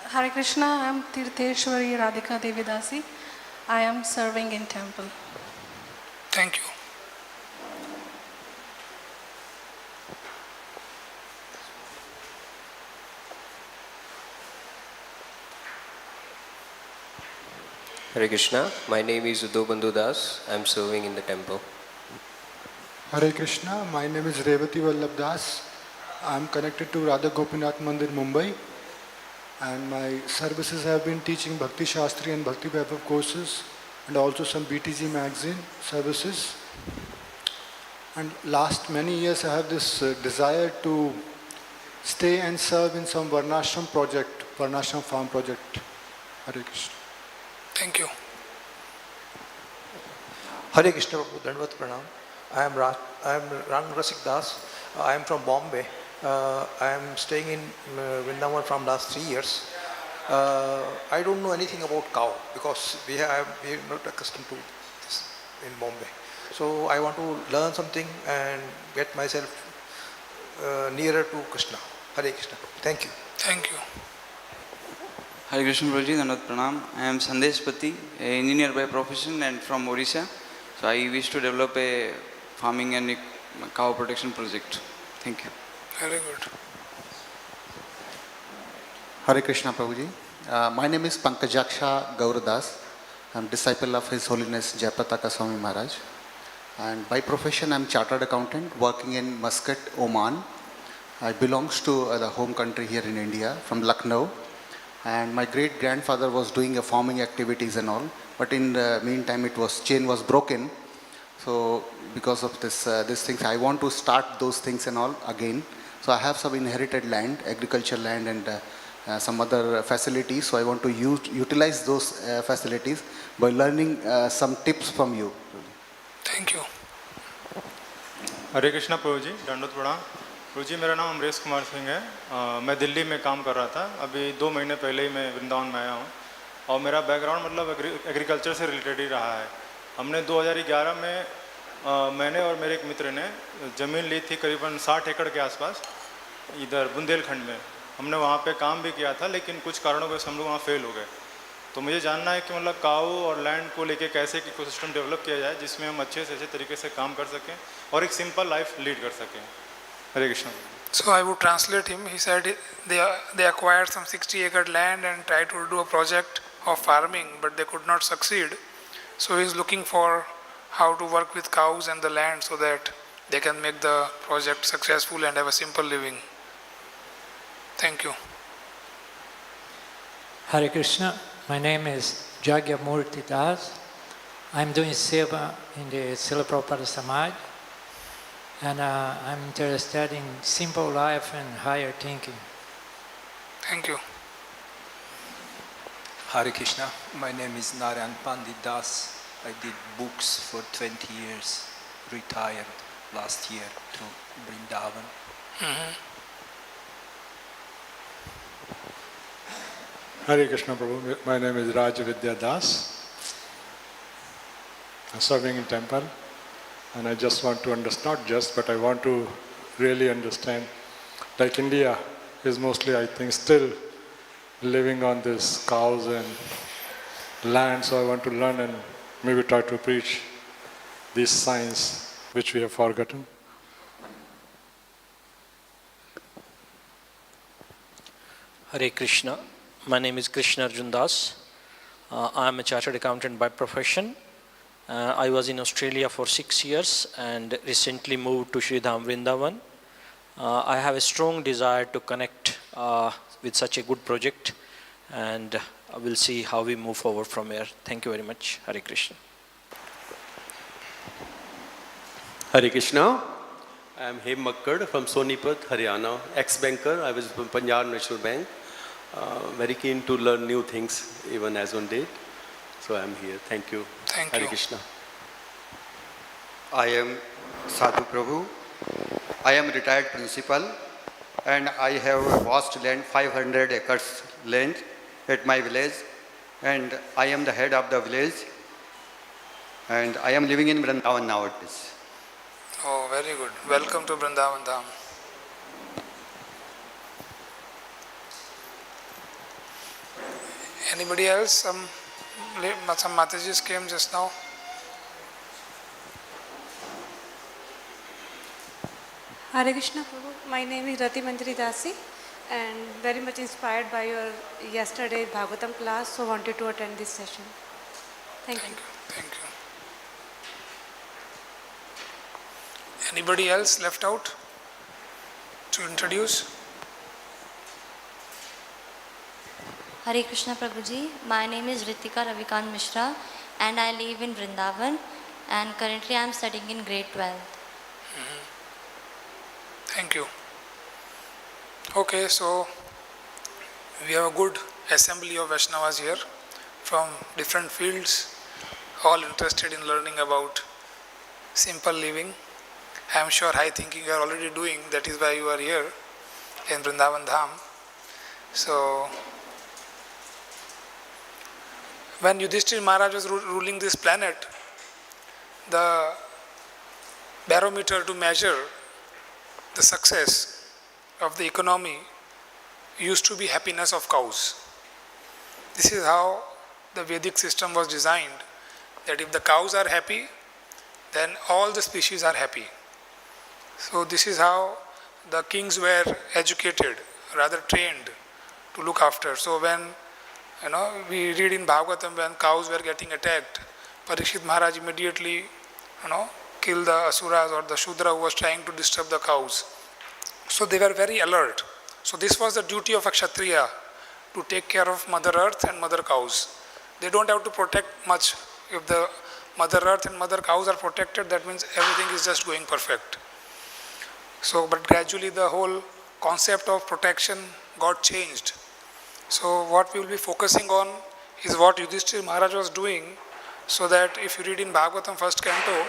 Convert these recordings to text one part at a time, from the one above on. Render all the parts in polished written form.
Hare Krishna, I am Tirtheshwari Radhika Devidasi. I am serving in temple. Thank you. Hare Krishna, my name is Udobandhu Das. I am serving in the temple. Hare Krishna, my name is Revati Vallabh Das. I am connected to Radha Gopinath Mandir, Mumbai. And my services have been teaching Bhakti Shastri and Bhakti Vaibhav courses and also some BTG magazine services. And last many years I have this desire to stay and serve in some Varnashram project, Varnashram farm project. Hare Krishna. Thank you. Hare Krishna Prabhu, Dandavat Pranam. I am Rang Rasik Das. I am from Bombay. I am staying in Vrindavan from last 3 years. I don't know anything about cow because we are not accustomed to this in Bombay. So I want to learn something and get myself nearer to Krishna. Hare Krishna. Thank you. Thank you. Hare Krishna Prabhuji, Dandavat Pranam. I am Sandeshpati, an engineer by profession and from Odisha. So I wish to develop a farming and a cow protection project. Thank you. Very good. Hare Krishna Prabhuji. My name is Pankajaksha Gauradas. I am disciple of His Holiness Jayapataka Swami Maharaj. And by profession I am chartered accountant working in Muscat, Oman. I belongs to the home country here in India from Lucknow. And my great grandfather was doing a farming activities and all. But in the meantime chain was broken. So because of these things I want to start those things and all again. So I have some inherited land, agriculture land and some other facilities. So I want to utilize those facilities by learning some tips from you. Thank you. हरे कृष्णा प्रभु जी, दंडवत प्रणाम। प्रभु जी, मेरा नाम अमरेश कुमार सिंह है। मैं दिल्ली में काम कर रहा था। अभी 2 महीने पहले ही मैं वृंदावन में आया हूँ और मेरा बैकग्राउंड मतलब एग्रीकल्चर से रिलेटेड ही रहा है। हमने 2011 में मैंने और मेरे एक मित्र ने ज़मीन ली थी करीबन 60 एकड़ के आसपास इधर बुंदेलखंड में। हमने वहाँ पे काम भी किया था लेकिन कुछ कारणों वजह से हम लोग वहाँ फेल हो गए। तो मुझे जानना है कि मतलब काऊ और लैंड को लेके कैसे एक इकोसिस्टम डेवलप किया जाए जिसमें हम अच्छे से अच्छे तरीके से काम कर सकें और एक सिंपल लाइफ लीड कर सकें। हरे Krishna. So I would translate him. He said they acquired some 60-acre land and tried to do a project of farming, but they could not succeed. So he is looking for how to work with cows and the land so that they can make the project successful and have a simple living. Thank you. Hare Krishna. My name is Jagyamurti Das. I'm doing seva in the Srila Prabhupada Samaj, and I'm interested in simple life and higher thinking. Thank you. Hare Krishna. My name is Narayan Pandit Das. I did books for 20 years, retired last year to Vrindavan. Hare Krishna Prabhu, my name is Raj Vidya Das. I'm serving in temple and I just want to understand, not just, but I want to really understand. Like India is mostly, I think, still living on this cows and land, so I want to learn and maybe try to preach this science which we have forgotten. Hare Krishna. My name is Krishna Arjun Das. I am a chartered accountant by profession. I was in Australia for 6 years and recently moved to Sri Dham Vrindavan. I have a strong desire to connect with such a good project, and we'll see how we move forward from here. Thank you very much. Hare Krishna. Hare Krishna. I am Hem Makkad from Sonipat, Haryana, ex-banker. I was from Punjab National Bank. Very keen to learn new things, even as on date. So I am here. Thank you. Thank Hare you. Krishna. I am Sadhu Prabhu. I am retired principal and I have a vast land, 500 acres land at my village, and I am the head of the village, and I am living in Vrindavan nowadays. Oh, very good. Welcome to Vrindavan Dham. Anybody else? Some Matajis came just now. Hare Krishna Prabhu. My name is Rati Manjari Dasi and very much inspired by your yesterday Bhagavatam class, so wanted to attend this session. Thank you. Thank you. Anybody else left out to introduce? Hare Krishna Prabhuji, my name is Ritika Ravikant Mishra and I live in Vrindavan and currently I am studying in grade 12. Thank you. Okay, so we have a good assembly of Vaishnavas here from different fields, all interested in learning about simple living. I am sure high thinking you are already doing, that is why you are here in Vrindavan Dham. So, when Yudhishthira Maharaj was ruling this planet, the barometer to measure the success of the economy used to be happiness of cows. This is how the Vedic system was designed, that if the cows are happy, then all the species are happy. So this is how the kings were educated, rather trained to look after. So when we read in Bhagavatam, when cows were getting attacked, Parikshit Maharaj immediately kill the asuras or the Shudra who was trying to disturb the cows. So they were very alert. So this was the duty of a Kshatriya, to take care of Mother Earth and Mother Cows. They don't have to protect much. If the Mother Earth and Mother Cows are protected, that means everything is just going perfect. So, but gradually the whole concept of protection got changed. So what we will be focusing on is what Yudhishthira Maharaj was doing, so that if you read in Bhagavatam first canto,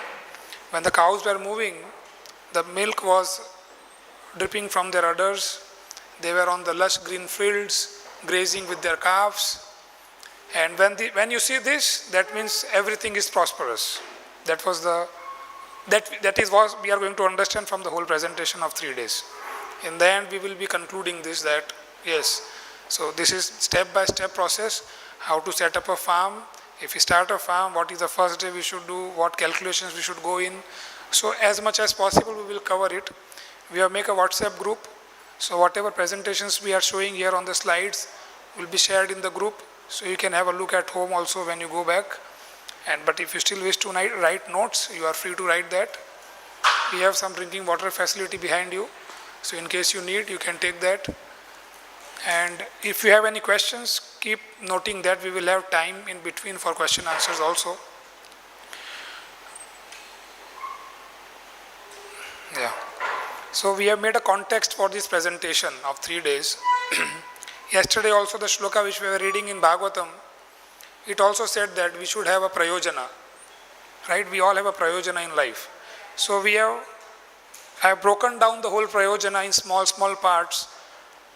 when the cows were moving, the milk was dripping from their udders. They were on the lush green fields, grazing with their calves. And when you see this, that means everything is prosperous. That is what we are going to understand from the whole presentation of 3 days. In the end, we will be concluding this, that yes, so this is step-by-step process, how to set up a farm. If we start a farm, what is the first day we should do, what calculations we should go in. So as much as possible, we will cover it. We have make a WhatsApp group. So whatever presentations we are showing here on the slides will be shared in the group. So you can have a look at home also when you go back. But if you still wish to write notes, you are free to write that. We have some drinking water facility behind you. So in case you need, you can take that. And if you have any questions, keep noting that. We will have time in between for question answers also. Yeah. So we have made a context for this presentation of 3 days. Yesterday also the shloka which we were reading in Bhagavatam, it also said that we should have a prayojana. Right? We all have a prayojana in life. So I have broken down the whole prayojana in small parts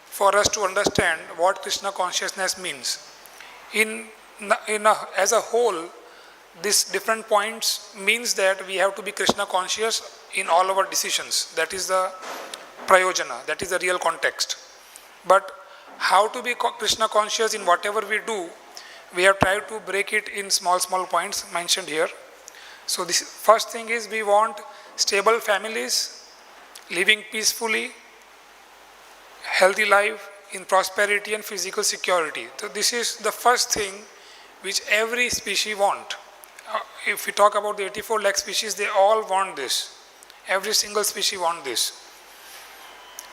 for us to understand what Krishna consciousness means. As a whole, these different points means that we have to be Krishna conscious in all our decisions. That is the prayojana, that is the real context. But how to be Krishna conscious in whatever we do, we have tried to break it in small points mentioned here. So this first thing is, we want stable families, living peacefully, healthy life in prosperity and physical security. So this is the first thing which every species want. If we talk about the 84 lakh species, they all want this. Every single species want this.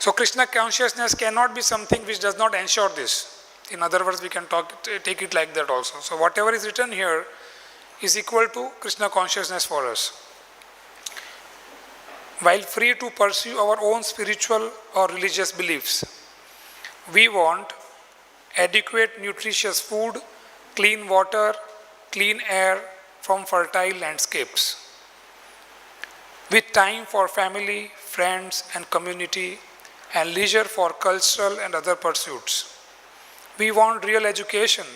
So Krishna consciousness cannot be something which does not ensure this. In other words, we can take it like that also. So whatever is written here is equal to Krishna consciousness for us. While free to pursue our own spiritual or religious beliefs, we want adequate nutritious food, clean water, clean air from fertile landscapes, with time for family, friends and community, and leisure for cultural and other pursuits. We want real education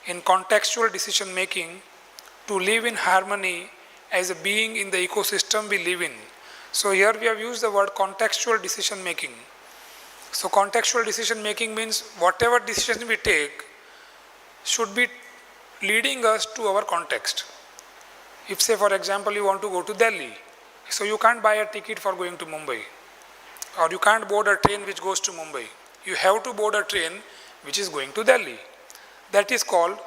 in contextual decision making to live in harmony as a being in the ecosystem we live in. So here we have used the word contextual decision making. So contextual decision making means whatever decision we take, should be leading us to our context. If say for example you want to go to Delhi, so you can't buy a ticket for going to Mumbai, or you can't board a train which goes to Mumbai. You have to board a train which is going to Delhi. That is called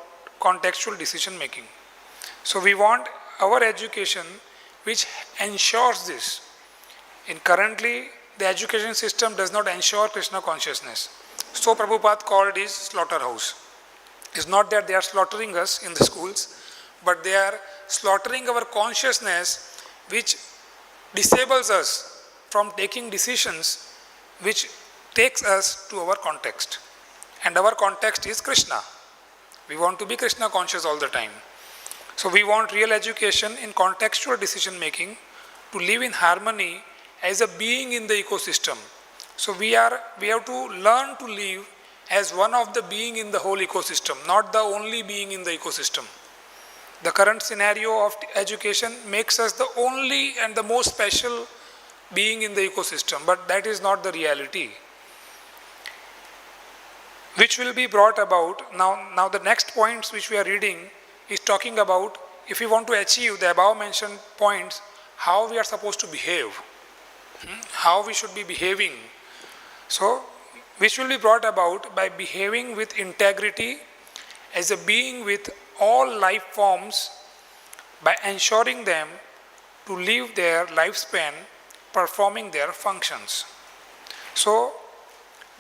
contextual decision making. So we want our education which ensures this. In currently, the education system does not ensure Krishna consciousness. So Prabhupada called it slaughterhouse. It's not that they are slaughtering us in the schools, but they are slaughtering our consciousness, which disables us from taking decisions which takes us to our context. And our context is Krishna. We want to be Krishna conscious all the time. So we want real education in contextual decision making, to live in harmony as a being in the ecosystem. So we have to learn to live as one of the being in the whole ecosystem, not the only being in the ecosystem. The current scenario of education makes us the only and the most special being in the ecosystem, but that is not the reality. Which will be brought about, now the next points which we are reading is talking about, if we want to achieve the above mentioned points, how we are supposed to behave, how we should be behaving. So, which will be brought about by behaving with integrity as a being with all life forms, by ensuring them to live their lifespan performing their functions. So,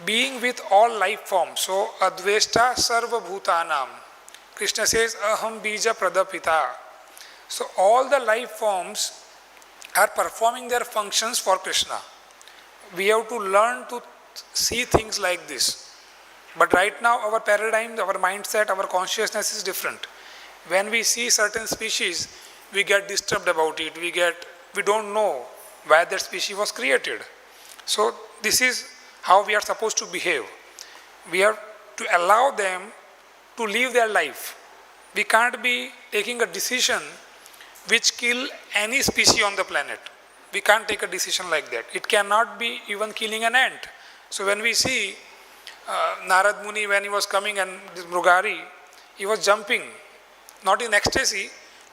being with all life forms, so Advesta Sarva Bhutanam, Krishna says Aham Bija Pradapita. So all the life forms are performing their functions for Krishna. We have to learn to see things like this. But right now our paradigm, our mindset, our consciousness is different. When we see certain species, we get disturbed about it. We don't know why that species was created. So this is how we are supposed to behave. We have to allow them to live their life. We can't be taking a decision which kill any species on the planet. We can't take a decision like that. It cannot be even killing an ant. So when we see Narad Muni, when he was coming and this Mrugari, he was jumping, not in ecstasy,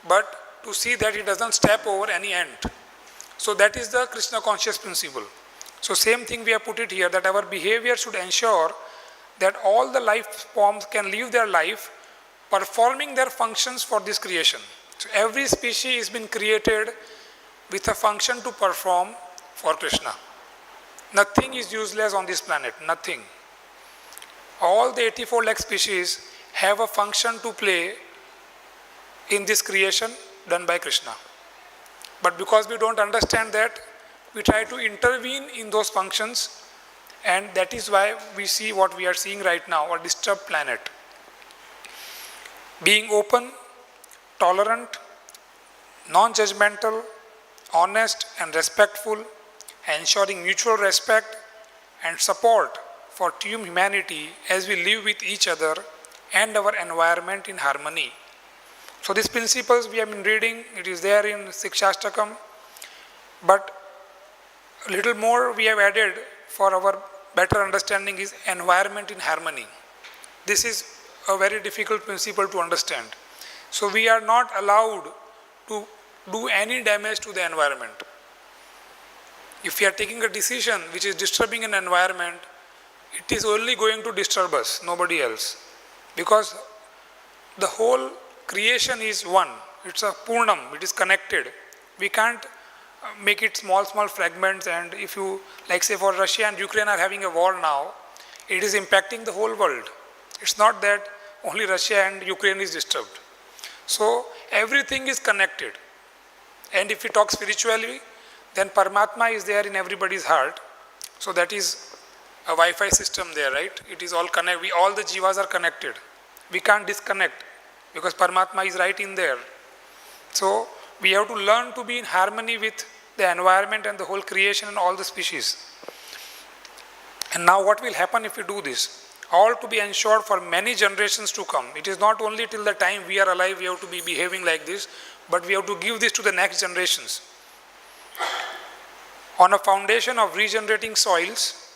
but to see that he doesn't step over any ant. So that is the Krishna conscious principle. So same thing we have put it here, that our behavior should ensure that all the life forms can live their life performing their functions for this creation. So every species has been created with a function to perform for Krishna. Nothing is useless on this planet, nothing. All the 84 lakh species have a function to play in this creation done by Krishna. But because we don't understand that, we try to intervene in those functions, and that is why we see what we are seeing right now, a disturbed planet. Being open, tolerant, non-judgmental, honest and respectful, ensuring mutual respect and support for team humanity as we live with each other and our environment in harmony. So these principles we have been reading, it is there in Sikshastakam, but a little more we have added for our better understanding is environment in harmony. This is a very difficult principle to understand. So we are not allowed to do any damage to the environment. If we are taking a decision which is disturbing an environment, it is only going to disturb us, nobody else. Because the whole creation is one. It's a Purnam, it is connected. We can't make it small fragments, and if you, like say for Russia and Ukraine are having a war now, it is impacting the whole world. It's not that only Russia and Ukraine is disturbed. So everything is connected. And if we talk spiritually, then Paramatma is there in everybody's heart. So that is a Wi-Fi system there, right? It is all connected. All the jivas are connected. We can't disconnect because Paramatma is right in there. So we have to learn to be in harmony with the environment and the whole creation and all the species. And now what will happen if we do this? All to be ensured for many generations to come. It is not only till the time we are alive we have to be behaving like this, but we have to give this to the next generations. On a foundation of regenerating soils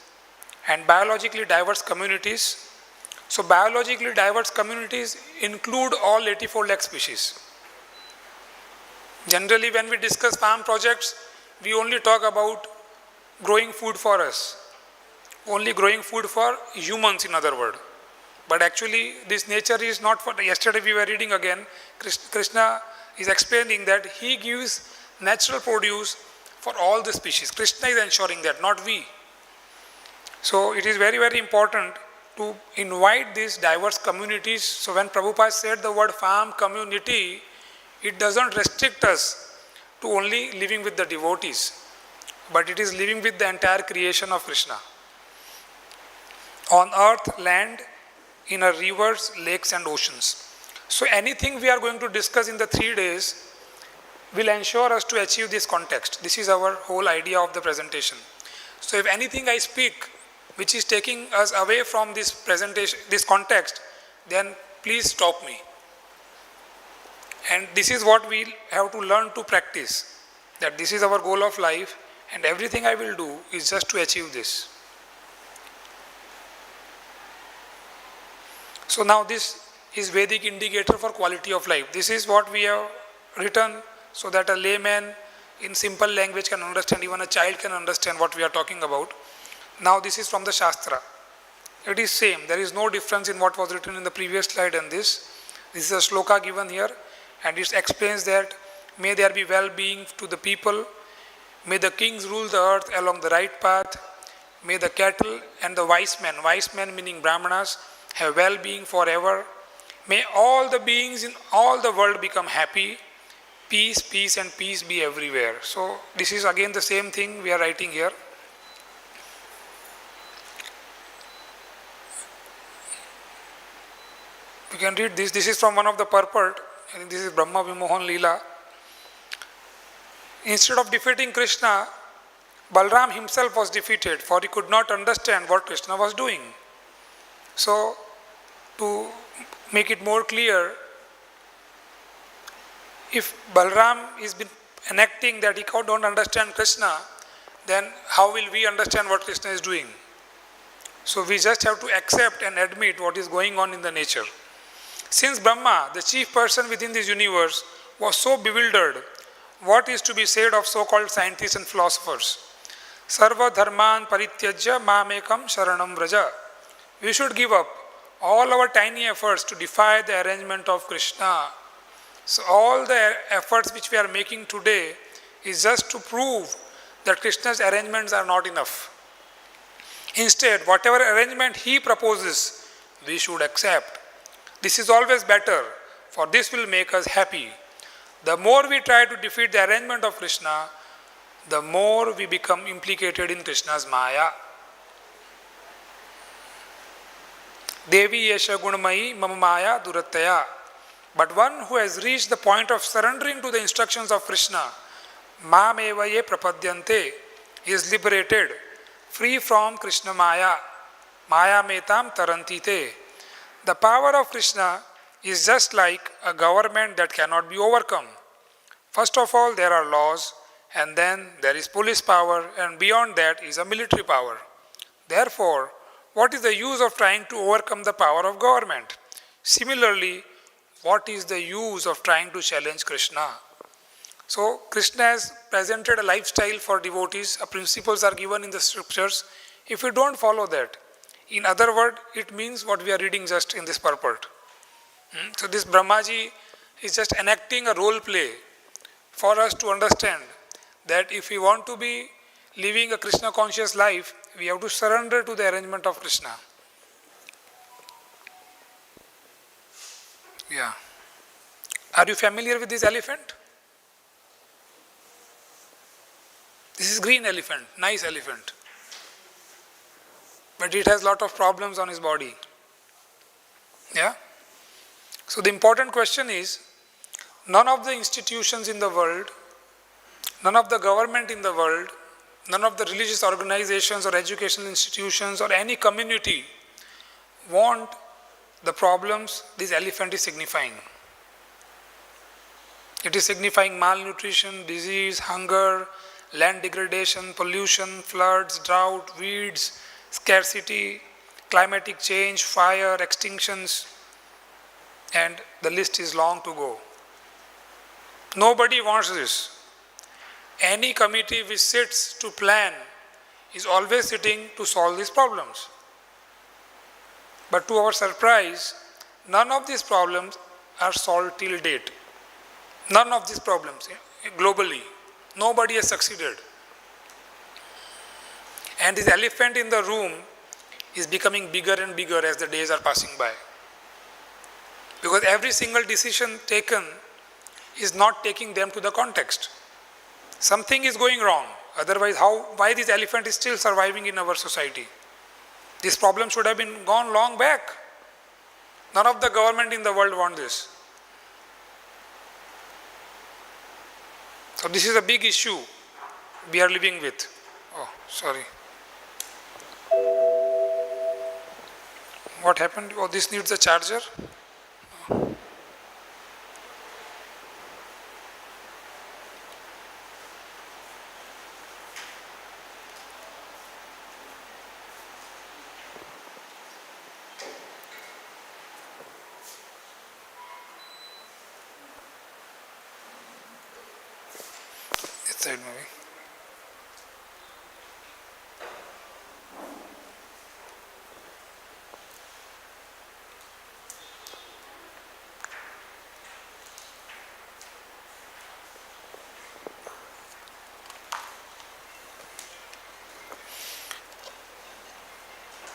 and biologically diverse communities, So biologically diverse communities include all 84 lakh species. Generally, when we discuss farm projects, we only talk about growing food for us, only growing food for humans, in other words. But actually, this nature is not for, yesterday we were reading again, Krishna is explaining that he gives natural produce for all the species. Krishna is ensuring that, not we. So it is very, very important to invite these diverse communities. So when Prabhupada said the word farm community, it doesn't restrict us to only living with the devotees, but it is living with the entire creation of Krishna. On earth, land, in our rivers, lakes and oceans. So anything we are going to discuss in the 3 days will ensure us to achieve this context. This is our whole idea of the presentation. So if anything I speak which is taking us away from this presentation, this context, then please stop me. And this is what we have to learn to practice, that this is our goal of life and everything I will do is just to achieve this. So now this is Vedic indicator for quality of life. This is what we have written so that a layman in simple language can understand, even a child can understand what we are talking about. Now this is from the Shastra. It is same. There is no difference in what was written in the previous slide and this. This is a shloka given here and it explains that may there be well-being to the people, may the kings rule the earth along the right path, may the cattle and the wise men meaning Brahmanas, have well-being forever, may all the beings in all the world become happy, peace, peace and peace be everywhere. So this is again the same thing we are writing here. You can read this. This is from one of the purport. I think this is Brahma Vimohan Leela. Instead of defeating Krishna, Balram himself was defeated, for he could not understand what Krishna was doing. So, to make it more clear, if Balram is been enacting that he don't understand Krishna, then how will we understand what Krishna is doing? So we just have to accept and admit what is going on in the nature. Since Brahma, the chief person within this universe, was so bewildered, what is to be said of so-called scientists and philosophers? Sarva dharman parityajya mamekam sharanam vraja. We should give up all our tiny efforts to defy the arrangement of Krishna. So all the efforts which we are making today is just to prove that Krishna's arrangements are not enough. Instead, whatever arrangement he proposes, we should accept. This is always better, for this will make us happy. The more we try to defeat the arrangement of Krishna, the more we become implicated in Krishna's Maya. Devi yesha gunamayi mama maya durattaya. But one who has reached the point of surrendering to the instructions of Krishna, mam eva ye prapadyante, is liberated, free from Krishna Maya, Maya metam tarantite. The power of Krishna is just like a government that cannot be overcome. First of all, there are laws, and then there is police power, and beyond that is a military power. Therefore, what is the use of trying to overcome the power of government? Similarly, what is the use of trying to challenge Krishna? So, Krishna has presented a lifestyle for devotees. Principles are given in the scriptures. If we don't follow that, in other words, it means what we are reading just in this purport. So this Brahmaji is just enacting a role play for us to understand that if we want to be living a Krishna conscious life, we have to surrender to the arrangement of Krishna. Yeah. Are you familiar with this elephant? This is green elephant, nice elephant. But it has lot of problems on his body. Yeah? So the important question is, none of the institutions in the world, none of the government in the world, none of the religious organizations or educational institutions or any community want the problems this elephant is signifying. It is signifying malnutrition, disease, hunger, land degradation, pollution, floods, drought, weeds, scarcity, climatic change, fire, extinctions, and the list is long to go. Nobody wants this. Any committee which sits to plan is always sitting to solve these problems. But to our surprise, none of these problems are solved till date. None of these problems globally. Nobody has succeeded. And this elephant in the room is becoming bigger and bigger as the days are passing by. Because every single decision taken is not taking them to the context. Something is going wrong. Otherwise, why this elephant is still surviving in our society? This problem should have been gone long back. None of the government in the world want this. So this is a big issue we are living with. Oh, sorry. What happened? Oh, this needs a charger. Side maybe.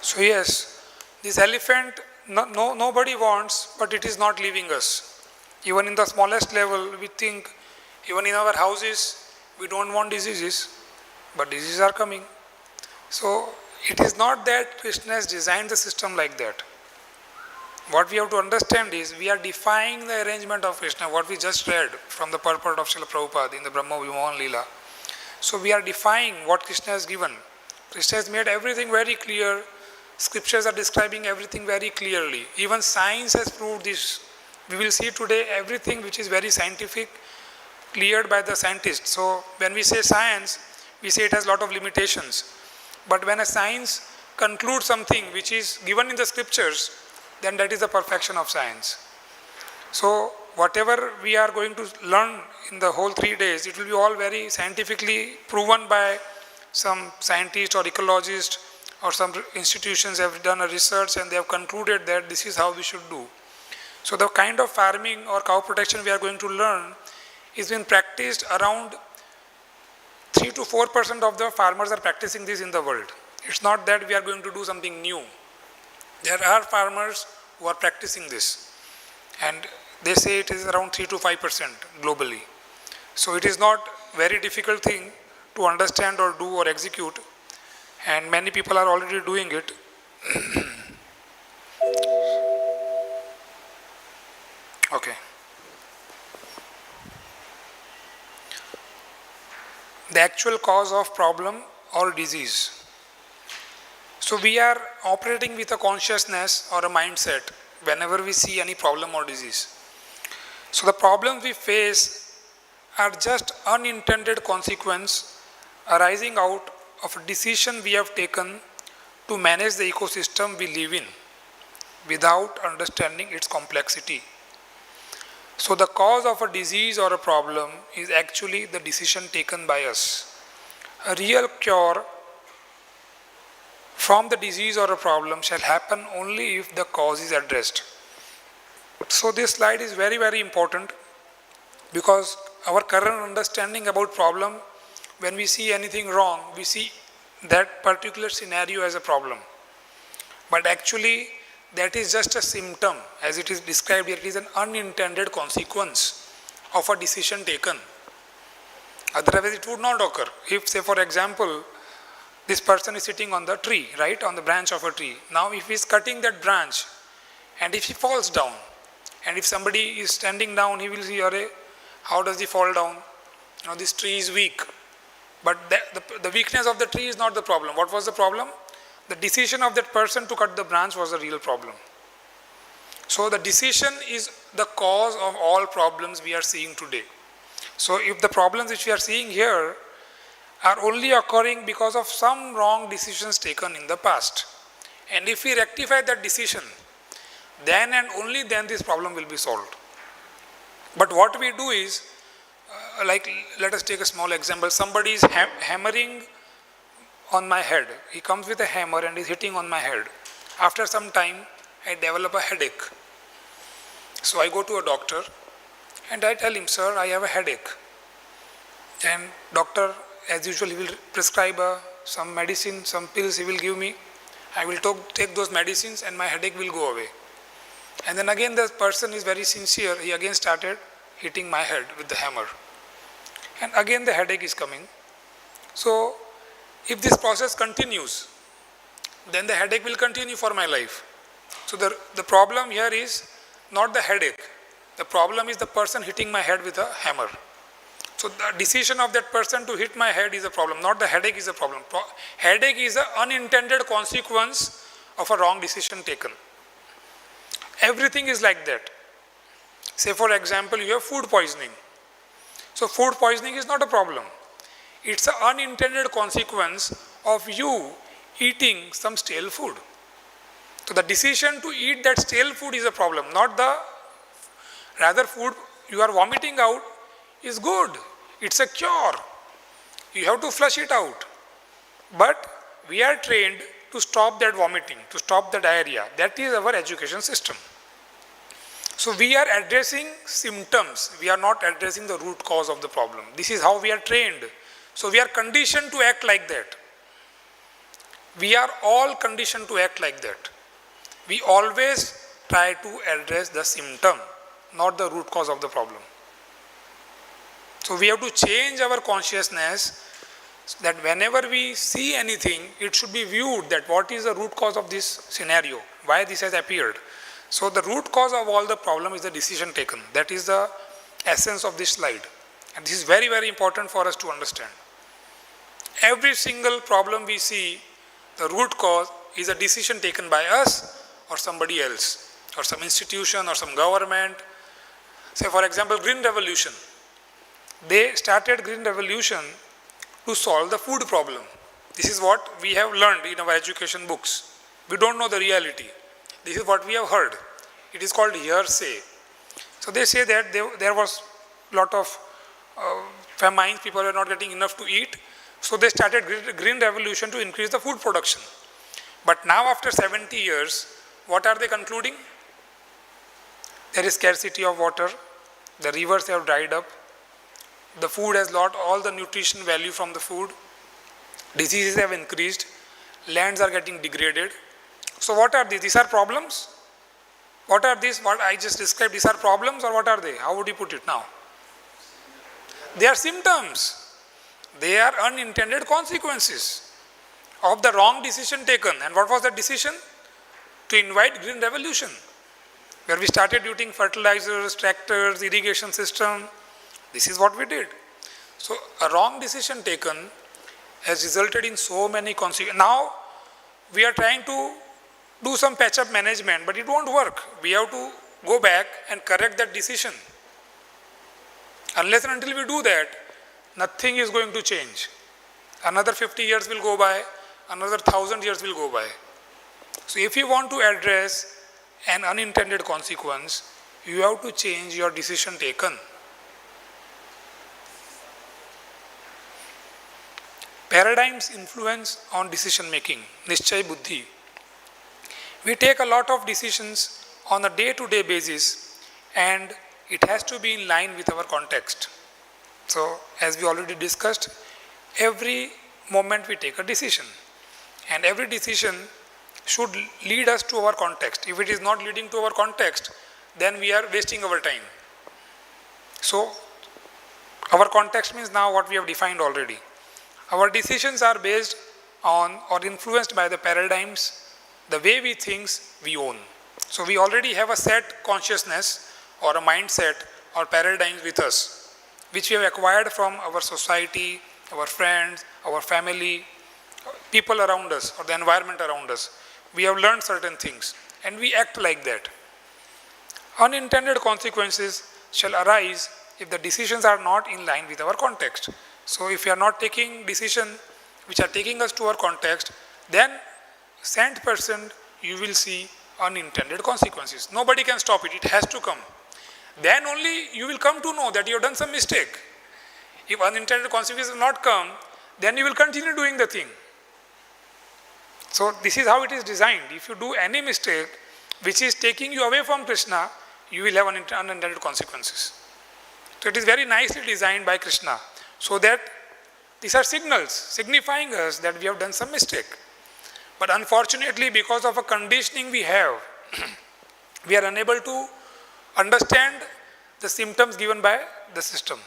So yes, this elephant nobody wants, but it is not leaving us. Even in the smallest level, we think, even in our houses, we don't want diseases, but diseases are coming. So it is not that Krishna has designed the system like that. What we have to understand is we are defying the arrangement of Krishna, what we just read from the purport of Srila Prabhupada in the Brahma Vimohan Leela. So we are defying what Krishna has given. Krishna has made everything very clear. Scriptures are describing everything very clearly. Even science has proved this. We will see today everything which is very scientific, cleared by the scientists. So when we say science, we say it has a lot of limitations. But when a science concludes something which is given in the scriptures, then that is the perfection of science. So whatever we are going to learn in the whole 3 days, it will be all very scientifically proven by some scientist or ecologist, or some institutions have done a research and they have concluded that this is how we should do. So the kind of farming or cow protection we are going to learn is being practiced around 3 to 4% of the farmers are practicing this in the world. It's not that we are going to do something new. There are farmers who are practicing this, and they say it is around 3 to 5% globally. So it is not very difficult thing to understand or do or execute, and many people are already doing it. Okay. The actual cause of problem or disease. So we are operating with a consciousness or a mindset whenever we see any problem or disease. So the problems we face are just unintended consequence arising out of a decision we have taken to manage the ecosystem we live in without understanding its complexity. So the cause of a disease or a problem is actually the decision taken by us. A real cure from the disease or a problem shall happen only if the cause is addressed. So this slide is very, very important, because our current understanding about problem, when we see anything wrong, we see that particular scenario as a problem. But actually, that is just a symptom, as it is described here. It is an unintended consequence of a decision taken. Otherwise, it would not occur. If, say, for example, this person is sitting on the tree, right, on the branch of a tree. Now, if he is cutting that branch, and if he falls down, and if somebody is standing down, he will see, how does he fall down? This tree is weak. But the weakness of the tree is not the problem. What was the problem? The decision of that person to cut the branch was the real problem. So the decision is the cause of all problems we are seeing today. So if the problems which we are seeing here are only occurring because of some wrong decisions taken in the past, And if we rectify that decision, then and only then this problem will be solved. But what we do is, like let us take a small example. Somebody is hammering on my head. He comes with a hammer and is hitting on my head. After some time, I develop a headache. So I go to a doctor and I tell him, sir, I have a headache. And doctor, as usual, he will prescribe some medicine, some pills he will give me. I will take those medicines and my headache will go away. And then again the person is very sincere. He again started hitting my head with the hammer. And again the headache is coming. So if this process continues, then the headache will continue for my life. So the problem here is not the headache. The problem is the person hitting my head with a hammer. So the decision of that person to hit my head is a problem, not the headache is a problem. Headache is an unintended consequence of a wrong decision taken. Everything is like that. Say for example, you have food poisoning. So food poisoning is not a problem. It's an unintended consequence of you eating some stale food. So the decision to eat that stale food is a problem, not the rather food you are vomiting out is good. It's a cure. You have to flush it out. But we are trained to stop that vomiting, to stop the diarrhea. That is our education system. So we are addressing symptoms. We are not addressing the root cause of the problem. This is how we are trained. So we are conditioned to act like that. We are all conditioned to act like that. We always try to address the symptom, not the root cause of the problem. So we have to change our consciousness so that whenever we see anything, it should be viewed that what is the root cause of this scenario, why this has appeared. So the root cause of all the problem is the decision taken. That is the essence of this slide. And this is very, very important for us to understand. Every single problem we see, the root cause is a decision taken by us or somebody else, or some institution or some government. Say for example, Green Revolution. They started Green Revolution to solve the food problem. This is what we have learned in our education books. We don't know the reality. This is what we have heard. It is called hearsay. So they say that there was a lot of famines, people were not getting enough to eat. So they started Green Revolution to increase the food production. But now after 70 years, what are they concluding? There is scarcity of water, the rivers have dried up, the food has lost all the nutrition value from the food, diseases have increased, lands are getting degraded. So what are these? These are problems? What are these? What I just described, these are problems or what are they? How would you put it now? They are symptoms. They are unintended consequences of the wrong decision taken. And what was the decision? To invite Green Revolution, where we started using fertilizers, tractors, irrigation system. This is what we did. So a wrong decision taken has resulted in so many consequences. Now we are trying to do some patch-up management, but it won't work. We have to go back and correct that decision. Unless and until we do that, nothing is going to change. Another 50 years will go by, another 1,000 years will go by. So if you want to address an unintended consequence, you have to change your decision taken. Paradigms influence on decision making, Nischay Buddhi. We take a lot of decisions on a day-to-day basis and it has to be in line with our context. So as we already discussed, every moment we take a decision and every decision should lead us to our context. If it is not leading to our context, then we are wasting our time. So our context means now what we have defined already. Our decisions are based on or influenced by the paradigms, the way we think we own. So we already have a set consciousness or a mindset or paradigms with us, which we have acquired from our society, our friends, our family, people around us or the environment around us. We have learned certain things and we act like that. Unintended consequences shall arise if the decisions are not in line with our context. So if we are not taking decisions which are taking us to our context, then 100% you will see unintended consequences. Nobody can stop it. It has to come. Then only you will come to know that you have done some mistake. If unintended consequences have not come, then you will continue doing the thing. So this is how it is designed. If you do any mistake which is taking you away from Krishna, you will have unintended consequences. So it is very nicely designed by Krishna, so that these are signals signifying us that we have done some mistake. But unfortunately, because of a conditioning we have, we are unable to understand the symptoms given by the system.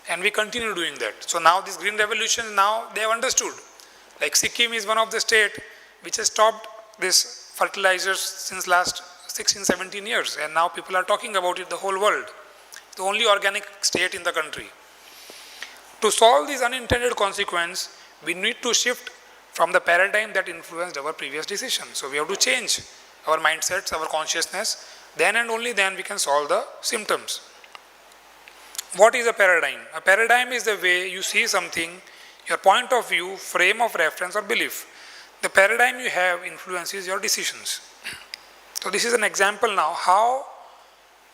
And we continue doing that. So now this green revolution, now they have understood. Like Sikkim is one of the state which has stopped this fertilizers since last 16, 17 years. And now people are talking about it the whole world. The only organic state in the country. To solve these unintended consequences, we need to shift from the paradigm that influenced our previous decision. So we have to change our mindsets, our consciousness. Then and only then we can solve the symptoms. What is a paradigm? A paradigm is the way you see something, your point of view, frame of reference or belief. The paradigm you have influences your decisions. So this is an example now how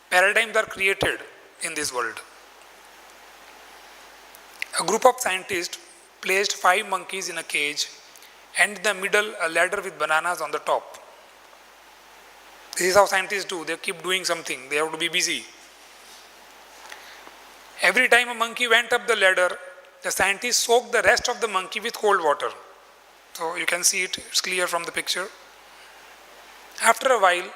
paradigms are created in this world. A group of scientists placed 5 monkeys in a cage and in the middle a ladder with bananas on the top. This is how scientists do. They keep doing something. They have to be busy. Every time a monkey went up the ladder, the scientists soaked the rest of the monkey with cold water. So you can see it, it's clear from the picture. After a while,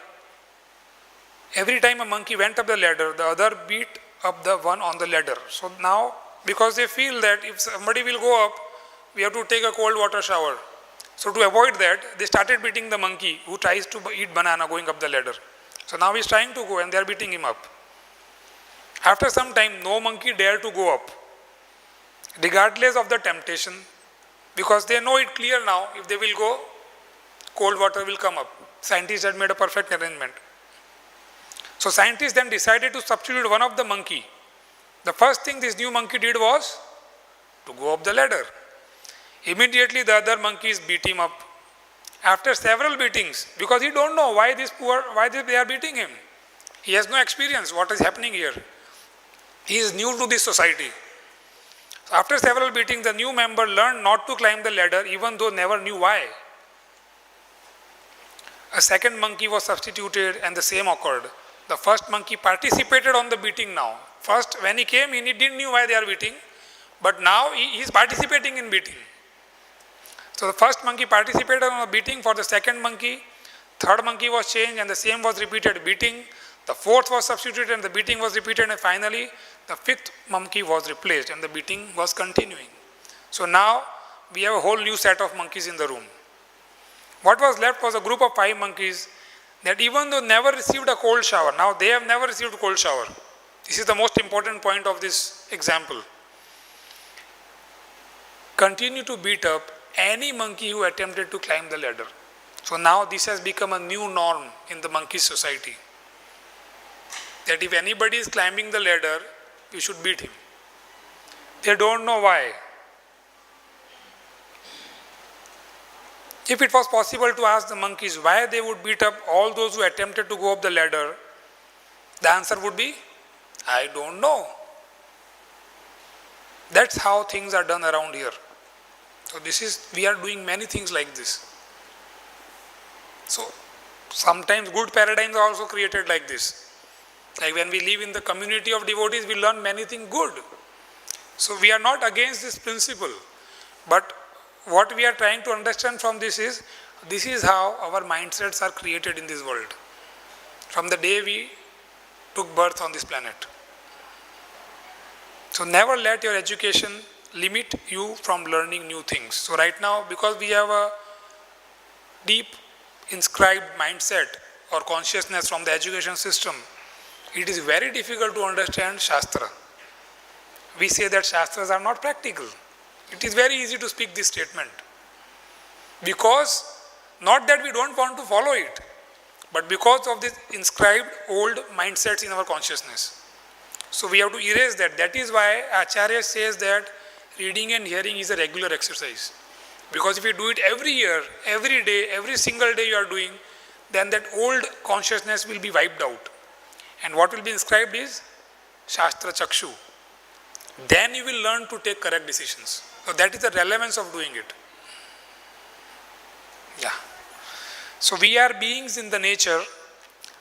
every time a monkey went up the ladder, the other beat up the one on the ladder. So now, because they feel that if somebody will go up, we have to take a cold water shower. So to avoid that, they started beating the monkey who tries to eat banana going up the ladder. So now he's trying to go and they are beating him up. After some time, no monkey dare to go up, regardless of the temptation, because they know it clear now, if they will go, cold water will come up. Scientists had made a perfect arrangement. So scientists then decided to substitute one of the monkey. The first thing this new monkey did was to go up the ladder. Immediately the other monkeys beat him up. After several beatings, because he don't know why they are beating him. He has no experience what is happening here. He is new to this society. So after several beatings, the new member learned not to climb the ladder even though never knew why. A second monkey was substituted and the same occurred. The first monkey participated on the beating now. First, when he came in, he didn't know why they are beating, but now he is participating in beating. So the first monkey participated on the beating for the second monkey. Third monkey was changed and the same was repeated beating. The fourth was substituted and the beating was repeated, and finally the fifth monkey was replaced and the beating was continuing. So now we have a whole new set of monkeys in the room. What was left was a group of 5 monkeys that even though never received a cold shower, now they have never received a cold shower. This is the most important point of this example. Continue to beat up any monkey who attempted to climb the ladder. So now this has become a new norm in the monkey society. That if anybody is climbing the ladder, you should beat him. They don't know why. If it was possible to ask the monkeys why they would beat up all those who attempted to go up the ladder, the answer would be, I don't know. That's how things are done around here. So we are doing many things like this. So sometimes good paradigms are also created like this. Like when we live in the community of devotees, we learn many things good. So we are not against this principle. But what we are trying to understand from this is how our mindsets are created in this world. From the day we took birth on this planet. So never let your education limit you from learning new things. So right now, because we have a deep inscribed mindset or consciousness from the education system, it is very difficult to understand Shastra. We say that Shastras are not practical. It is very easy to speak this statement. Because, not that we don't want to follow it, but because of this inscribed old mindsets in our consciousness. So we have to erase that. That is why Acharya says that reading and hearing is a regular exercise. Because if you do it every year, every day, every single day you are doing, then that old consciousness will be wiped out. And what will be inscribed is Shastra Chakshu. Then you will learn to take correct decisions. So that is the relevance of doing it. Yeah. So we are beings in the nature.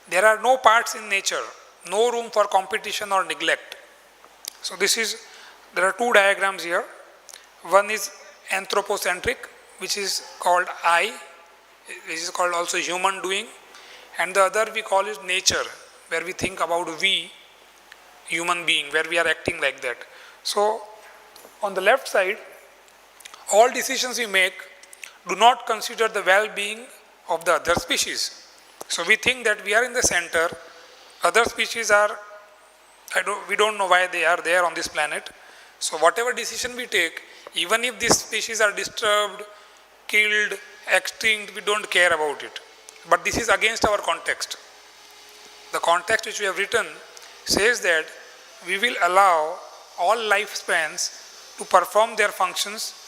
There are no parts in nature, no room for competition or neglect. So there are two diagrams here. One is anthropocentric, which is called I, which is called also human doing, and the other we call it nature, where we think about we, human being, where we are acting like that. So on the left side, all decisions we make do not consider the well-being of the other species. So we think that we are in the center, other species are, we don't know why they are there on this planet. So whatever decision we take, even if these species are disturbed, killed, extinct, we don't care about it. But this is against our context. The context which we have written says that we will allow all lifespans to perform their functions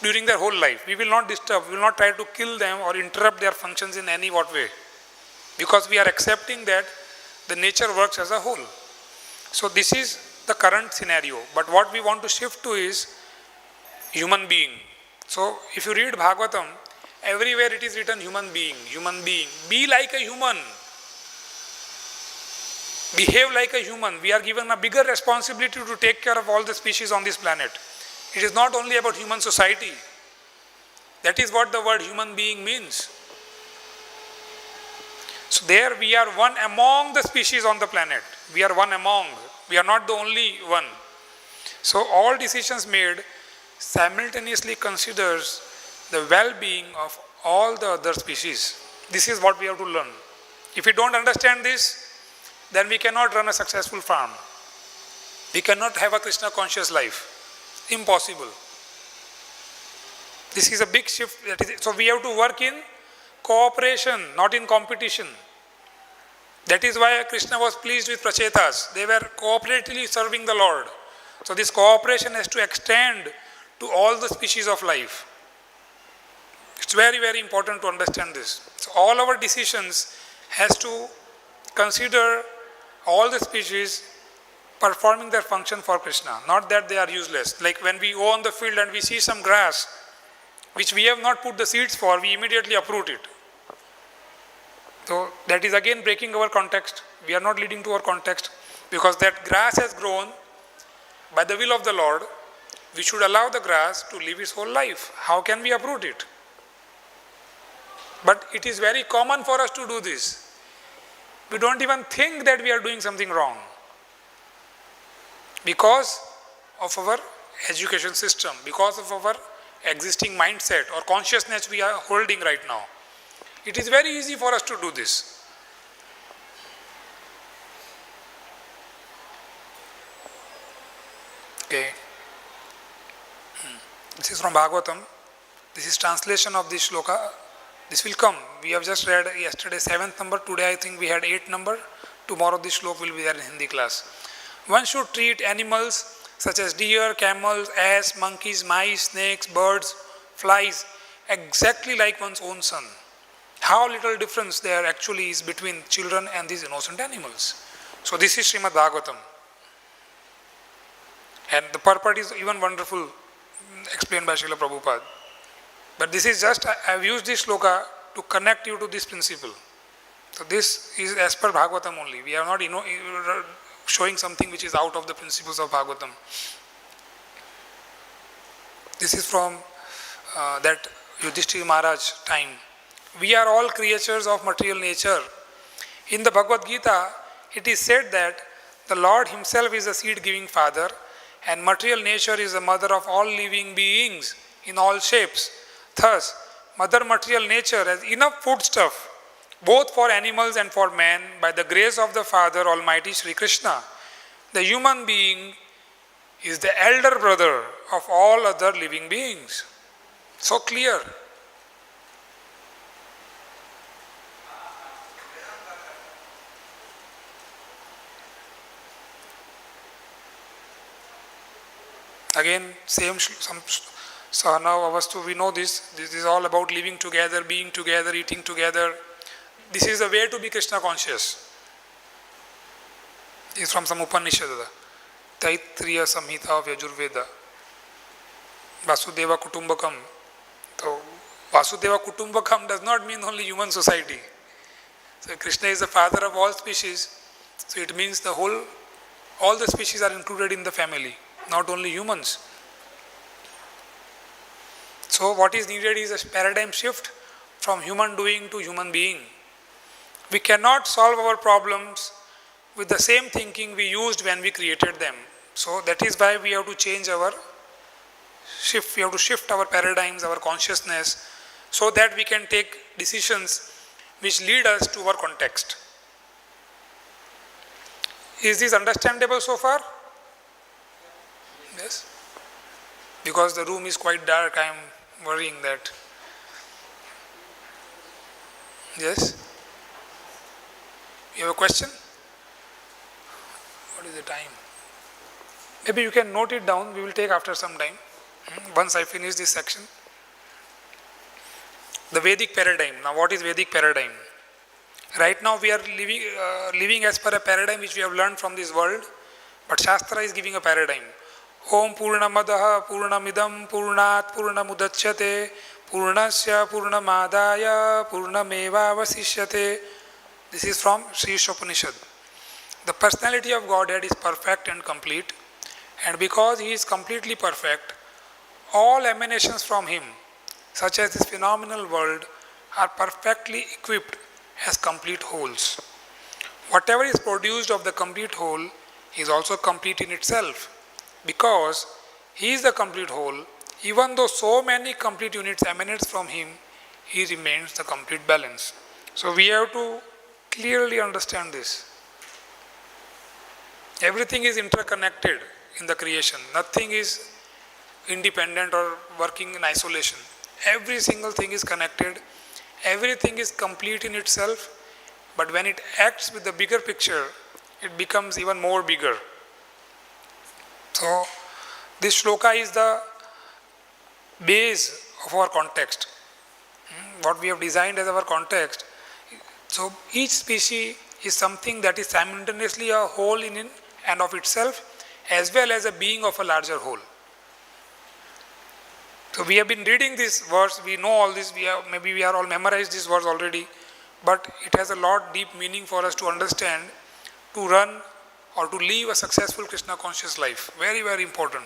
during their whole life. We will not disturb, we will not try to kill them or interrupt their functions in any what way. Because we are accepting that the nature works as a whole. So this is the current scenario. But what we want to shift to is human being. So if you read Bhagavatam, everywhere it is written human being, human being. Be like a human. Behave like a human. We are given a bigger responsibility to take care of all the species on this planet. It is not only about human society. That is what the word human being means. So there we are one among the species on the planet. We are one among. We are not the only one. So all decisions made simultaneously considers the well-being of all the other species. This is what we have to learn. If we don't understand this, then we cannot run a successful farm. We cannot have a Krishna conscious life. Impossible. This is a big shift. So we have to work in cooperation, not in competition. That is why Krishna was pleased with Prachetas. They were cooperatively serving the Lord. So this cooperation has to extend to all the species of life. It's very, very important to understand this. So all our decisions has to consider all the species performing their function for Krishna, not that they are useless. Like when we go on the field and we see some grass, which we have not put the seeds for, we immediately uproot it. So that is again breaking our context. We are not leading to our context because that grass has grown by the will of the Lord. We should allow the grass to live its whole life. How can we uproot it? But it is very common for us to do this. We don't even think that we are doing something wrong because of our education system, because of our existing mindset or consciousness we are holding right now. It is very easy for us to do this. Okay. This is from Bhagavatam. This is translation of this shloka. This will come. We have just read yesterday 7th number. Today I think we had 8th number. Tomorrow this shloka will be there in Hindi class. One should treat animals such as deer, camels, ass, monkeys, mice, snakes, birds, flies exactly like one's own son. How little difference there actually is between children and these innocent animals. So this is Srimad Bhagavatam. And the purport is even wonderful, explained by Srila Prabhupada. But this is just, I have used this shloka to connect you to this principle. So this is as per Bhagavatam only. We are not showing something which is out of the principles of Bhagavatam. This is from that Yudhishthira Maharaj time. We are all creatures of material nature. In the Bhagavad-Gita, it is said that the Lord himself is the seed-giving father and material nature is the mother of all living beings in all shapes. Thus, Mother Material Nature has enough foodstuff both for animals and for man by the grace of the Father Almighty Sri Krishna. The human being is the elder brother of all other living beings. So clear. Again, same Sahana Avastu, we know this. This is all about living together, being together, eating together. This is the way to be Krishna conscious. This is from some Upanishad. Taitriya Samhita of Yajurveda. Vasudeva Kutumbakam. So, Vasudeva Kutumbakam does not mean only human society. So, Krishna is the father of all species. So, it means all the species are included in the family, not only humans. So, what is needed is a paradigm shift from human doing to human being. We cannot solve our problems with the same thinking we used when we created them. So, that is why we have to change we have to shift our paradigms, our consciousness, so that we can take decisions which lead us to our context. Is this understandable so far? Yes? Because the room is quite dark, I am worrying that. Yes? You have a question? What is the time? Maybe you can note it down, we will take after some time, once I finish this section. The Vedic Paradigm. Now what is Vedic Paradigm? Right now we are living as per a paradigm which we have learned from this world, but Shastra is giving a paradigm. Om Purnamadaha Purnamidam Purnat Purnamudachyate Purnasya Purnamadaya Purnameva Vasishyate. This is from Sri Upanishad. The personality of Godhead is perfect and complete, and because He is completely perfect, all emanations from Him, such as this phenomenal world, are perfectly equipped as complete wholes. Whatever is produced of the complete whole is also complete in itself. Because He is the complete whole, even though so many complete units emanate from Him, He remains the complete balance. So we have to clearly understand this. Everything is interconnected in the creation. Nothing is independent or working in isolation. Every single thing is connected. Everything is complete in itself. But when it acts with the bigger picture, it becomes even more bigger. So, this shloka is the base of our context. What we have designed as our context. So, each species is something that is simultaneously a whole in and of itself, as well as a being of a larger whole. So, we have been reading this verse, we know all this, maybe we are all memorized this verse already, but it has a lot deep meaning for us to understand, to run or to live a successful Krishna conscious life. Very, very important.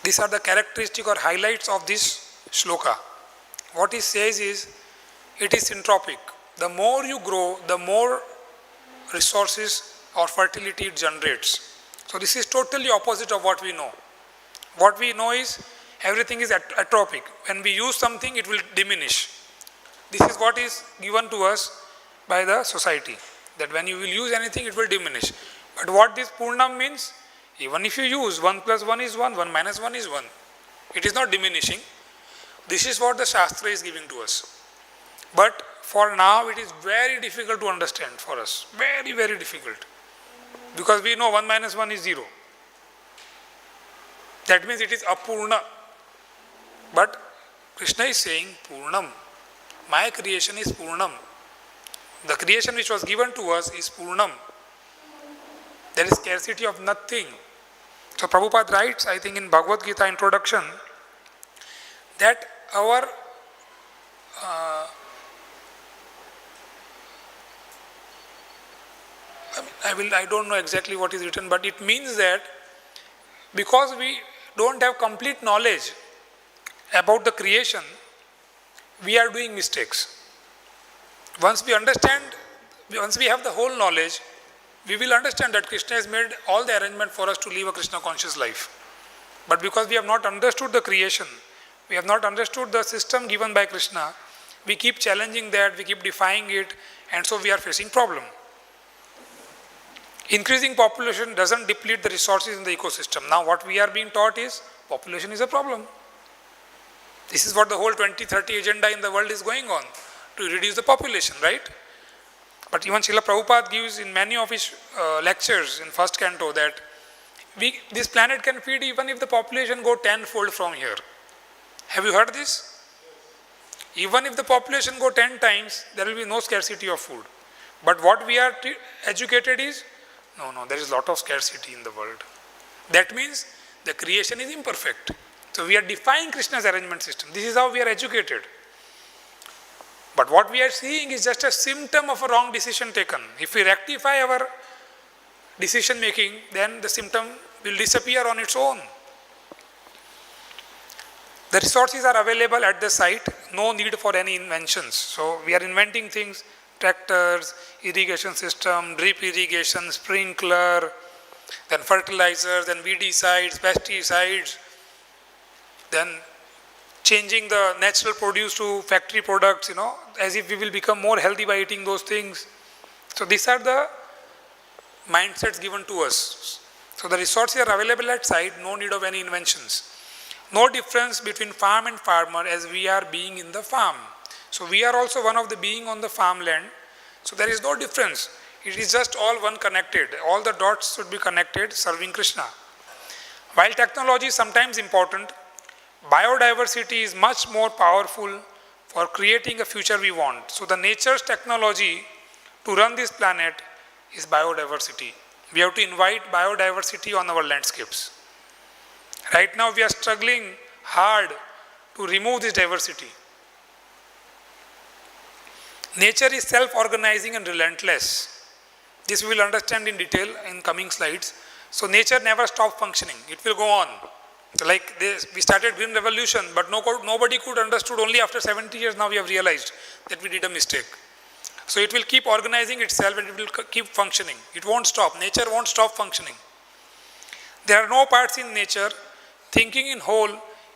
These are the characteristics or highlights of this shloka. What it says is, it is syntropic. The more you grow, the more resources or fertility it generates. So this is totally opposite of what we know. What we know is, everything is atropic. When we use something, it will diminish. This is what is given to us by the society, that when you will use anything, it will diminish. But what this Purnam means, even if you use 1 plus 1 is 1, 1 minus 1 is 1. It is not diminishing. This is what the Shastra is giving to us. But for now, it is very difficult to understand for us. Very, very difficult. Because we know 1 minus 1 is 0. That means it is apurna. But Krishna is saying Purnam. My creation is Purnam. The creation which was given to us is Purnam. There is scarcity of nothing. So Prabhupada writes, I think in Bhagavad-Gita Introduction, that our I don't know exactly what is written, but it means that because we don't have complete knowledge about the creation, we are doing mistakes. Once we understand, once we have the whole knowledge, we will understand that Krishna has made all the arrangement for us to live a Krishna conscious life. But because we have not understood the creation, we have not understood the system given by Krishna, we keep challenging that, we keep defying it, and so we are facing problem. Increasing population doesn't deplete the resources in the ecosystem. Now what we are being taught is, population is a problem. This is what the whole 2030 agenda in the world is going on, to reduce the population, right? But even Srila Prabhupada gives in many of his lectures in first canto that this planet can feed even if the population go tenfold from here. Have you heard this? Even if the population go 10 times, there will be no scarcity of food. But what we are educated is, no, there is a lot of scarcity in the world. That means the creation is imperfect. So we are defying Krishna's arrangement system. This is how we are educated. But what we are seeing is just a symptom of a wrong decision taken. If we rectify our decision making, then the symptom will disappear on its own. The resources are available at the site, no need for any inventions. So we are inventing things, tractors, irrigation system, drip irrigation, sprinkler, then fertilizers, then weedicides, pesticides, then changing the natural produce to factory products, as if we will become more healthy by eating those things. So these are the mindsets given to us. So the resources are available at site, no need of any inventions. No difference between farm and farmer as we are being in the farm. So we are also one of the being on the farmland. So there is no difference. It is just all one connected. All the dots should be connected, serving Krishna. While technology is sometimes important, biodiversity is much more powerful for creating a future we want. So the nature's technology to run this planet is biodiversity. We have to invite biodiversity on our landscapes. Right now we are struggling hard to remove this diversity. Nature is self-organizing and relentless. This we will understand in detail in coming slides. So nature never stops functioning. It will go on. So like this, we started Green Revolution, but nobody could understood. Only after 70 years now we have realized that we did a mistake. So it will keep organizing itself and it will keep functioning. It won't stop. Nature won't stop functioning. There are no parts in nature. Thinking in whole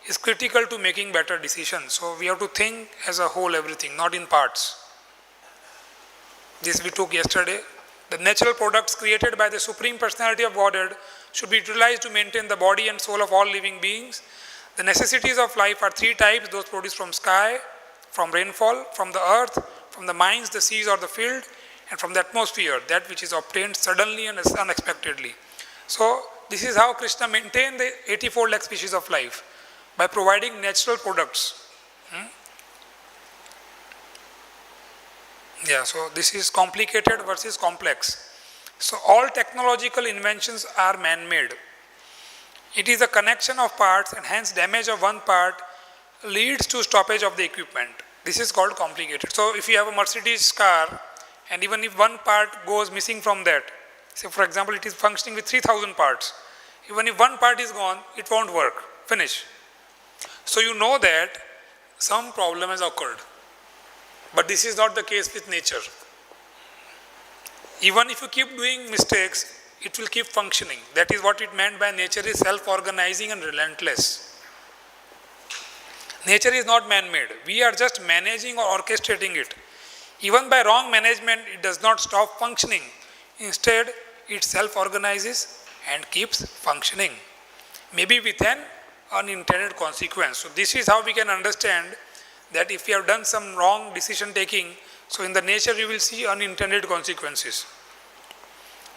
is critical to making better decisions. So we have to think as a whole everything, not in parts. This we took yesterday. The natural products created by the Supreme Personality of Godhead should be utilized to maintain the body and soul of all living beings. The necessities of life are three types: those produced from sky, from rainfall, from the earth, from the mines, the seas or the field, and from the atmosphere, that which is obtained suddenly and unexpectedly. So this is how Krishna maintained the 84 lakh species of life, by providing natural products. Yeah, so this is complicated versus complex. So all technological inventions are man-made. It is a connection of parts, and hence damage of one part leads to stoppage of the equipment. This is called complicated. So if you have a Mercedes car, and even if one part goes missing from that, say for example it is functioning with 3,000 parts, even if one part is gone, it won't work, finish. So you know that some problem has occurred. But this is not the case with nature. Even if you keep doing mistakes, it will keep functioning. That is what it meant by nature is self-organizing and relentless. Nature is not man-made. We are just managing or orchestrating it. Even by wrong management, it does not stop functioning. Instead, it self-organizes and keeps functioning. Maybe with an unintended consequence. So this is how we can understand that if we have done some wrong decision taking, so in the nature we will see unintended consequences.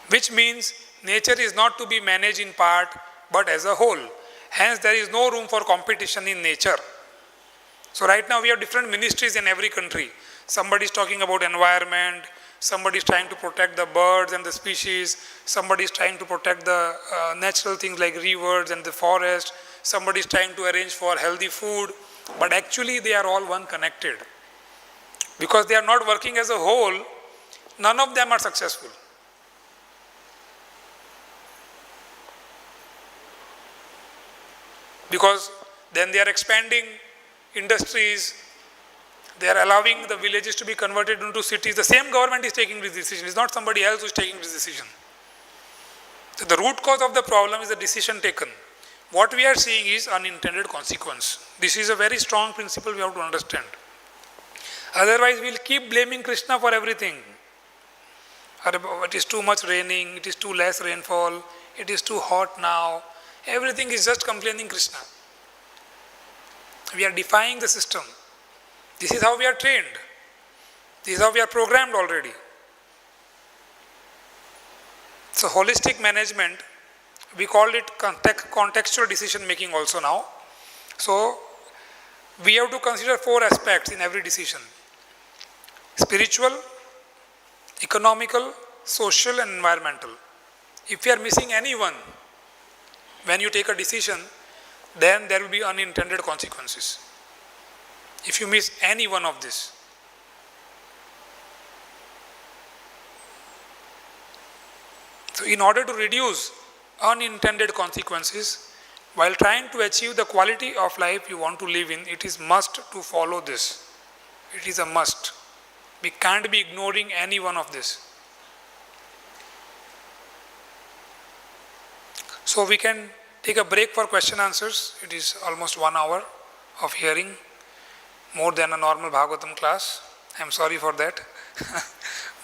Which means nature is not to be managed in part but as a whole. Hence there is no room for competition in nature. So right now we have different ministries in every country. Somebody is talking about environment, somebody is trying to protect the birds and the species, somebody is trying to protect the natural things like rivers and the forest, somebody is trying to arrange for healthy food. But actually they are all one connected. Because they are not working as a whole, none of them are successful. Because then they are expanding industries, they are allowing the villages to be converted into cities. The same government is taking this decision. It's not somebody else who is taking this decision. So the root cause of the problem is the decision taken. What we are seeing is unintended consequence. This is a very strong principle we have to understand. Otherwise, we will keep blaming Krishna for everything. It is too much raining, it is too less rainfall, it is too hot now. Everything is just complaining Krishna. We are defying the system. This is how we are trained. This is how we are programmed already. So holistic management we call it contextual decision making also now. So we have to consider 4 aspects in every decision: spiritual, economical, social and environmental. If you are missing any one when you take a decision, then there will be unintended consequences. If you miss any one of this. So in order to reduce unintended consequences, while trying to achieve the quality of life you want to live in, it is must to follow this. It is a must. We can't be ignoring any one of this. So we can take a break for question answers. It is almost 1 hour of hearing, more than a normal Bhagavatam class. I am sorry for that.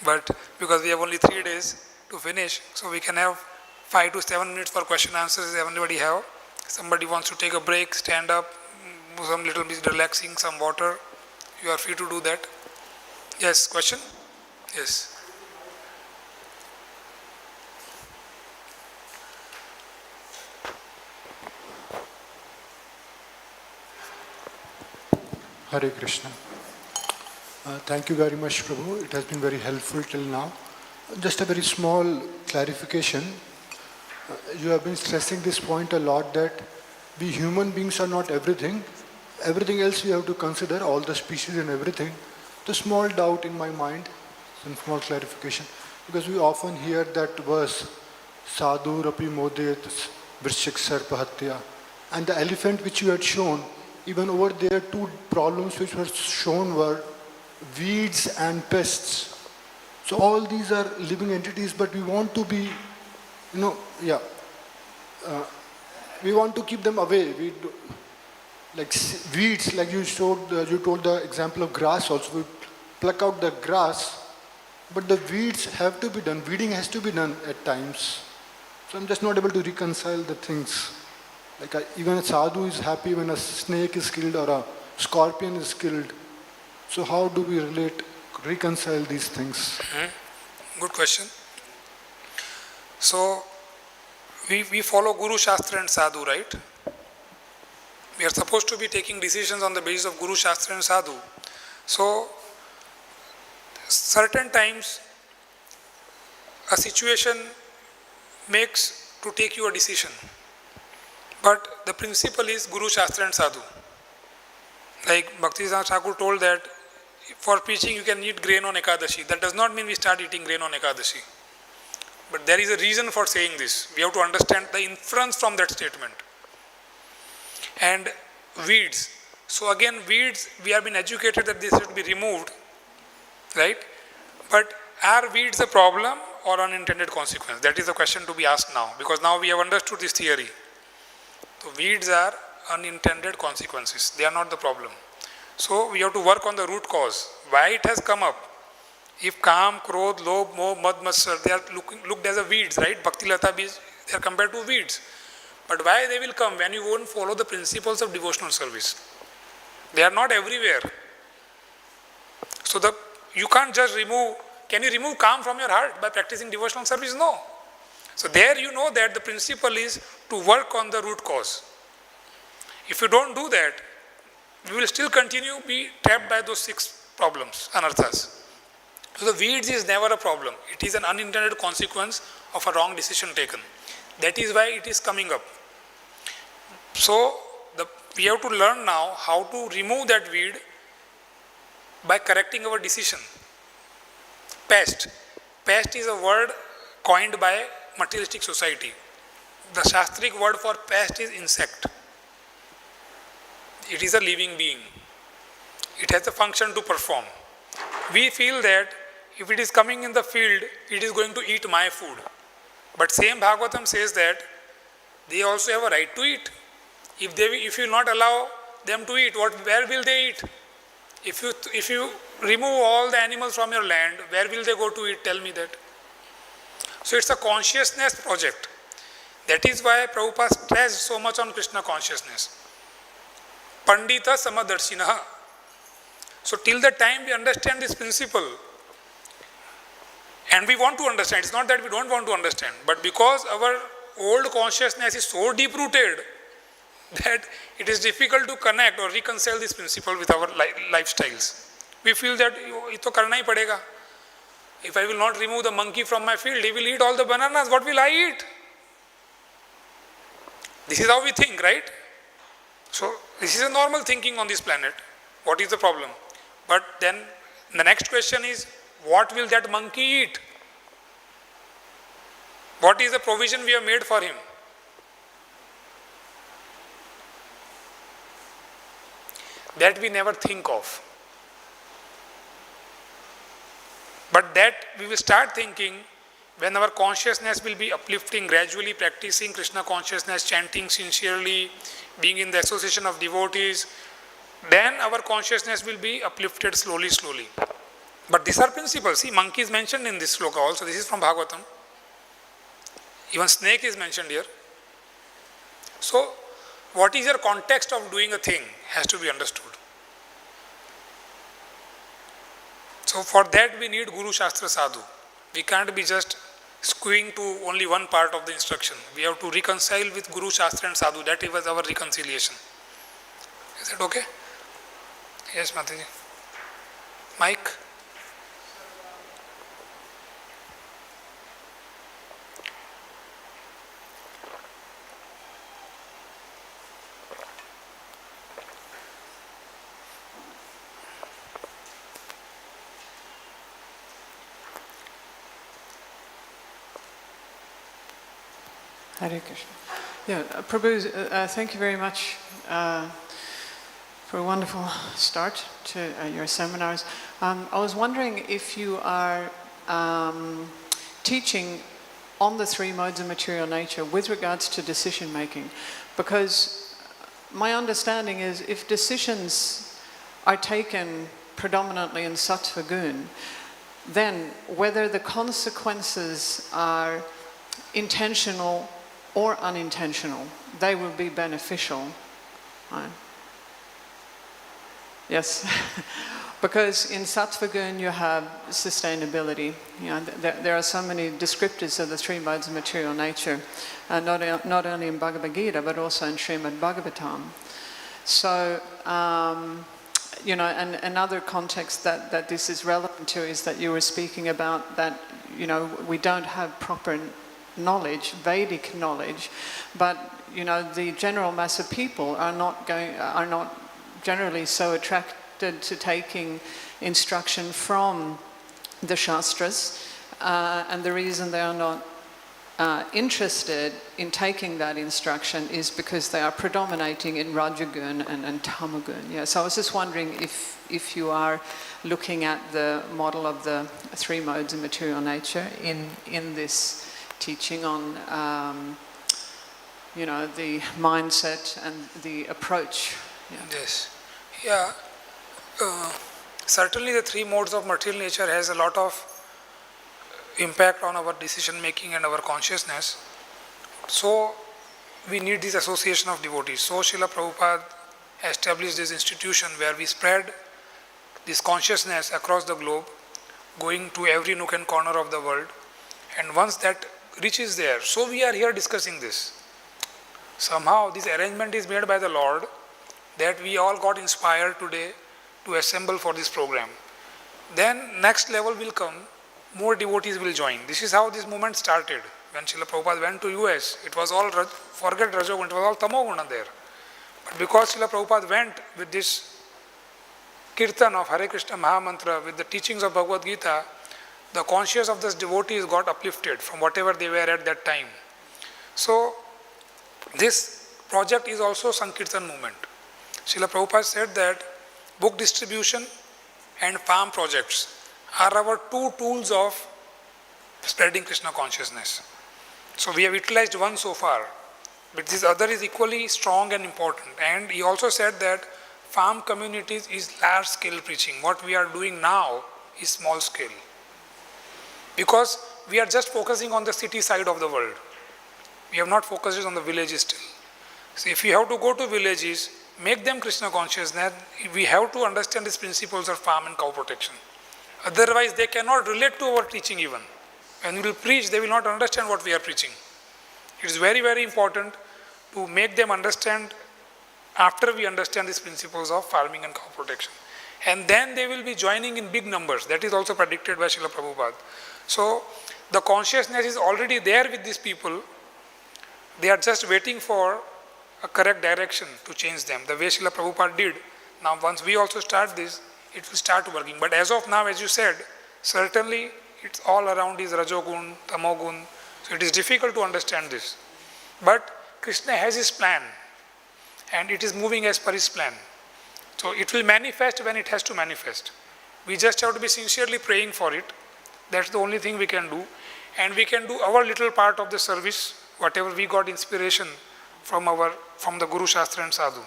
But because we have only 3 days to finish, so we can have 5 to 7 minutes for question answers. Everybody have. Somebody wants to take a break, stand up, do some little bit relaxing, some water. You are free to do that. Yes, question? Yes. Hare Krishna. Thank you very much, Prabhu. It has been very helpful till now. Just a very small clarification. You have been stressing this point a lot, that we human beings are not everything. Everything else we have to consider, all the species and everything. The small doubt in my mind, some small clarification, because we often hear that verse, Sadhu rapi modet vrishik sarpahatya, and the elephant which you had shown, even over there 2 problems which were shown were weeds and pests. So all these are living entities, but we want to be, we want to keep them away. Like weeds, like you showed, you told the example of grass also. We pluck out the grass, but the weeds have to be done. Weeding has to be done at times. So I'm just not able to reconcile the things. Like even a sadhu is happy when a snake is killed or a scorpion is killed. So how do we reconcile these things? Good question. So we follow Guru Shastra and Sadhu, right? We are supposed to be taking decisions on the basis of Guru Shastra and Sadhu. So certain times a situation makes to take you a decision. But the principle is Guru Shastra and Sadhu. Like Bhaktisiddhanta Thakur told that for preaching you can eat grain on Ekadashi. That does not mean we start eating grain on Ekadashi. But there is a reason for saying this. We have to understand the inference from that statement. And weeds. So again, weeds, we have been educated that they should be removed, right? But are weeds a problem or unintended consequence? That is the question to be asked now, because now we have understood this theory. So weeds are unintended consequences. They are not the problem. So we have to work on the root cause. Why it has come up? If Kam, Krodh, Lobh, Moh, Mad, Matsar, they are looked as a weeds, right? Bhakti Lata Bij, they are compared to weeds. But why they will come? When you won't follow the principles of devotional service. They are not everywhere. So you can't just remove, can you remove Kam from your heart by practicing devotional service? No. So there you know that the principle is to work on the root cause. If you don't do that, we will still continue be trapped by those 6 problems, anarthas. So the weeds is never a problem. It is an unintended consequence of a wrong decision taken. That is why it is coming up. So we have to learn now how to remove that weed by correcting our decision. Pest. Pest is a word coined by materialistic society. The Shastric word for pest is insect. It is a living being. It has a function to perform. We feel that if it is coming in the field, it is going to eat my food. But same Bhagavatam says that they also have a right to eat. If you not allow them to eat, where will they eat? If you remove all the animals from your land, where will they go to eat? Tell me that. So it's a consciousness project. That is why Prabhupada stressed so much on Krishna consciousness. Pandita Samadarshinaha. So till the time we understand this principle, and we want to understand, it's not that we don't want to understand, but because our old consciousness is so deep-rooted that it is difficult to connect or reconcile this principle with our lifestyles. We feel that it to karna hi padega. If I will not remove the monkey from my field, he will eat all the bananas. What will I eat? This is how we think, right? So this is a normal thinking on this planet. What is the problem? But then the next question is, what will that monkey eat? What is the provision we have made for him? That we never think of. But that we will start thinking when our consciousness will be uplifting, gradually practicing Krishna consciousness, chanting sincerely, being in the association of devotees, then our consciousness will be uplifted slowly, slowly. But these are principles. See, monkey is mentioned in this sloka also. This is from Bhagavatam. Even snake is mentioned here. So, what is your context of doing a thing has to be understood. So, for that we need Guru Shastra Sadhu. We can't be just skewing to only one part of the instruction. We have to reconcile with Guru Shastra and Sadhu. That was our reconciliation. Is that okay? Yes, Mataji. Mike? Hare Krishna. Yeah, Prabhu, thank you very much for a wonderful start to your seminars. I was wondering if you are teaching on the three modes of material nature with regards to decision making, because my understanding is if decisions are taken predominantly in sattva gun, then whether the consequences are intentional or unintentional, they will be beneficial. Right? Yes, because in sattva gun you have sustainability. You know, there are so many descriptors of the three modes of material nature, not only in Bhagavad-Gita but also in Srimad Bhagavatam. So, you know, and another context that this is relevant to is that you were speaking about that, you know, we don't have proper knowledge, Vedic knowledge, but you know the general mass of people are not generally so attracted to taking instruction from the Shastras, and the reason they are not interested in taking that instruction is because they are predominating in Rajagun and Tamagun. Yeah, so I was just wondering if you are looking at the model of the three modes of material nature in this teaching on, you know, the mindset and the approach. Yeah. Yes. Yeah. Certainly the three modes of material nature has a lot of impact on our decision making and our consciousness. So we need this association of devotees. So Srila Prabhupada established this institution where we spread this consciousness across the globe, going to every nook and corner of the world. And once that reaches there, so we are here discussing this. Somehow this arrangement is made by the Lord that we all got inspired today to assemble for this program. Then next level will come, more devotees will join. This is how this movement started. When Srila Prabhupada went to US, it was all, forget Rajoguna, it was all Tamoguna there. But because Srila Prabhupada went with this kirtan of Hare Krishna Mahamantra, with the teachings of Bhagavad-Gita, the consciousness of those devotees got uplifted from whatever they were at that time. So, this project is also Sankirtan movement. Srila Prabhupada said that book distribution and farm projects are our two tools of spreading Krishna consciousness. So, we have utilized one so far, but this other is equally strong and important. And he also said that farm communities is large scale preaching. What we are doing now is small scale. Because we are just focusing on the city side of the world. We have not focused on the villages still. So if we have to go to villages, make them Krishna conscious, then we have to understand these principles of farm and cow protection. Otherwise they cannot relate to our teaching even. When we will preach, they will not understand what we are preaching. It is very, very important to make them understand after we understand these principles of farming and cow protection. And then they will be joining in big numbers. That is also predicted by Srila Prabhupada. So the consciousness is already there with these people. They are just waiting for a correct direction to change them, the way Srila Prabhupada did. Now once we also start this, it will start working. But as of now, as you said, certainly it's all around is Rajogun, Tamogun. So it is difficult to understand this. But Krishna has his plan, and it is moving as per his plan. So it will manifest when it has to manifest. We just have to be sincerely praying for it. That's the only thing we can do. And we can do our little part of the service, whatever we got inspiration from the Guru Shastra and Sadhu.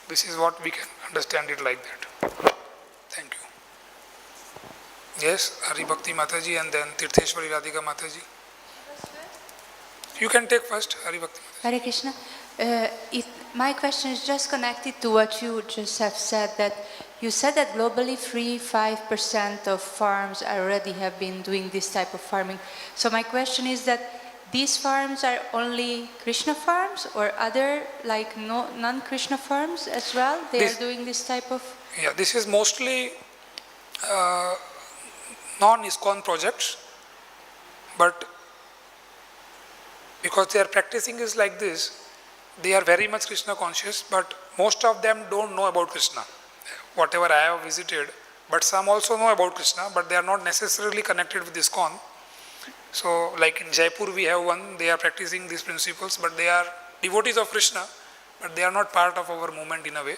This is what we can understand it like that. Thank you. Yes, Hari Bhakti Mataji and then Tirtheshwari Radhika Mataji. You can take first, Hari Bhakti Mataji. Hare Krishna. My question is just connected to what you just have said, that you said that globally 5% of farms already have been doing this type of farming. So my question is that these farms are only Krishna farms or other like non-Krishna farms as well? They are doing this type of... Yeah, this is mostly non-ISKCON projects, but because they are practicing is like this, they are very much Krishna conscious, but most of them don't know about Krishna. Whatever I have visited, but some also know about Krishna, but they are not necessarily connected with ISKCON. So like in Jaipur we have one, they are practicing these principles, but they are devotees of Krishna, but they are not part of our movement in a way.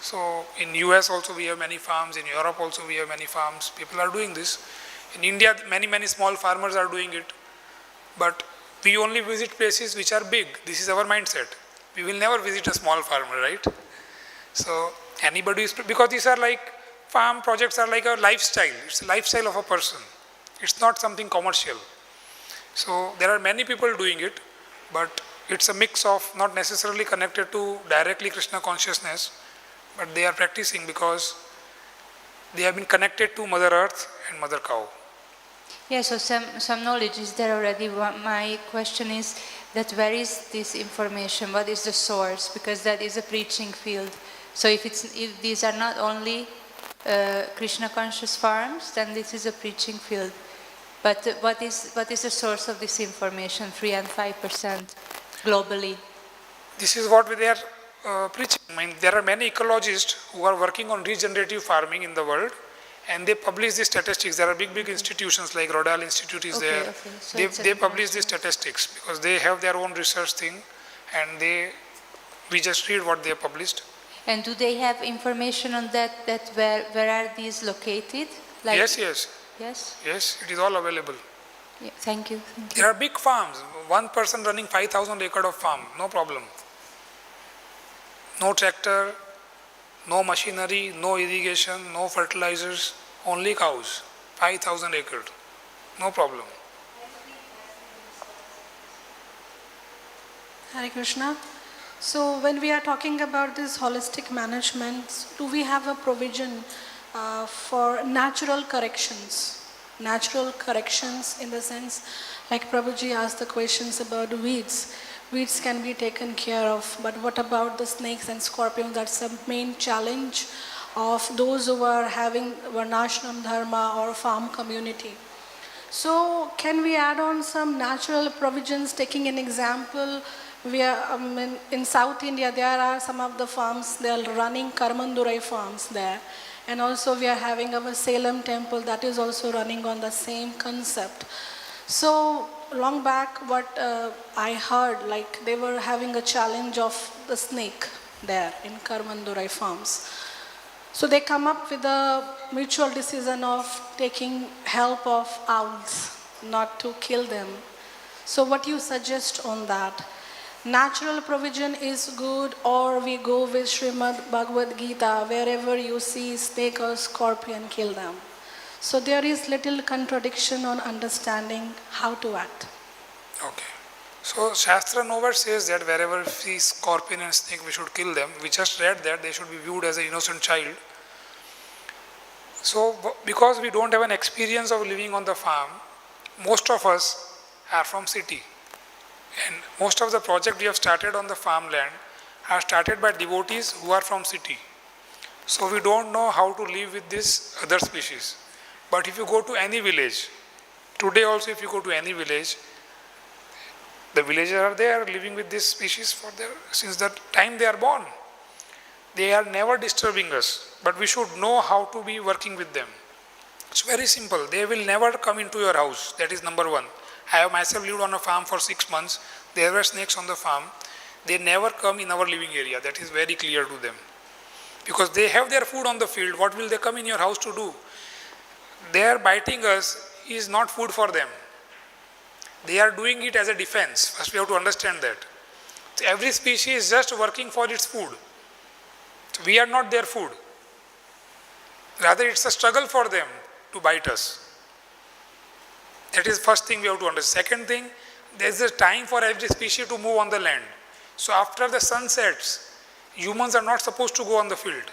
So in US also we have many farms, in Europe also we have many farms, people are doing this. In India many small farmers are doing it, but we only visit places which are big. This is our mindset. We will never visit a small farmer, right? So anybody is, because these are like, farm projects are like a lifestyle. It's a lifestyle of a person. It's not something commercial. So there are many people doing it, but it's a mix of not necessarily connected to directly Krishna consciousness, but they are practicing because they have been connected to Mother Earth and Mother Cow. Yeah, so some knowledge is there already. My question is that where is this information? What is the source? Because that is a preaching field. So if these are not only Krishna conscious farms, then this is a preaching field. But what is the source of this information, 3 and 5% globally? This is what they are preaching. I mean, there are many ecologists who are working on regenerative farming in the world, and they publish these statistics. There are big institutions like Rodal Institute is there. Okay. So they publish these statistics because they have their own research thing, and we just read what they have published. And do they have information on that where are these located? Like, Yes. Yes? Yes, it is all available. Yeah, thank you. There are big farms. One person running 5,000 acres of farm, no problem. No tractor, no machinery, no irrigation, no fertilizers, only cows, 5,000 acres, no problem. Hare Krishna. So when we are talking about this holistic management, do we have a provision for natural corrections? Natural corrections in the sense, like Prabhuji asked the questions about weeds. Weeds can be taken care of, but what about the snakes and scorpions? That's the main challenge of those who are having Varnashram Dharma or farm community. So can we add on some natural provisions, taking an example? We are, in South India, there are some of the farms, they are running Karmandurai farms there. And also we are having our Salem temple that is also running on the same concept. So long back what I heard, like they were having a challenge of the snake there in Karmandurai farms. So they come up with a mutual decision of taking help of owls, not to kill them. So what you suggest on that? Natural provision is good, or we go with Srimad Bhagavad-Gita, wherever you see snake or scorpion, kill them. So there is little contradiction on understanding how to act. Okay. So Shastra nowhere says that wherever we see scorpion and snake, we should kill them. We just read that they should be viewed as an innocent child. So because we don't have an experience of living on the farm, most of us are from city. And most of the projects we have started on the farmland are started by devotees who are from city. So we don't know how to live with this other species. But if you go to any village, today also if you go to any village, the villagers are there living with this species since the time they are born. They are never disturbing us, but we should know how to be working with them. It's very simple. They will never come into your house. That is number one. I have myself lived on a farm for 6 months. There were snakes on the farm. They never come in our living area. That is very clear to them. Because they have their food on the field. What will they come in your house to do? Their biting us is not food for them. They are doing it as a defense. First we have to understand that. So every species is just working for its food. So we are not their food. Rather it's a struggle for them to bite us. That is first thing we have to understand. Second thing, there is a time for every species to move on the land. So after the sun sets, humans are not supposed to go on the field.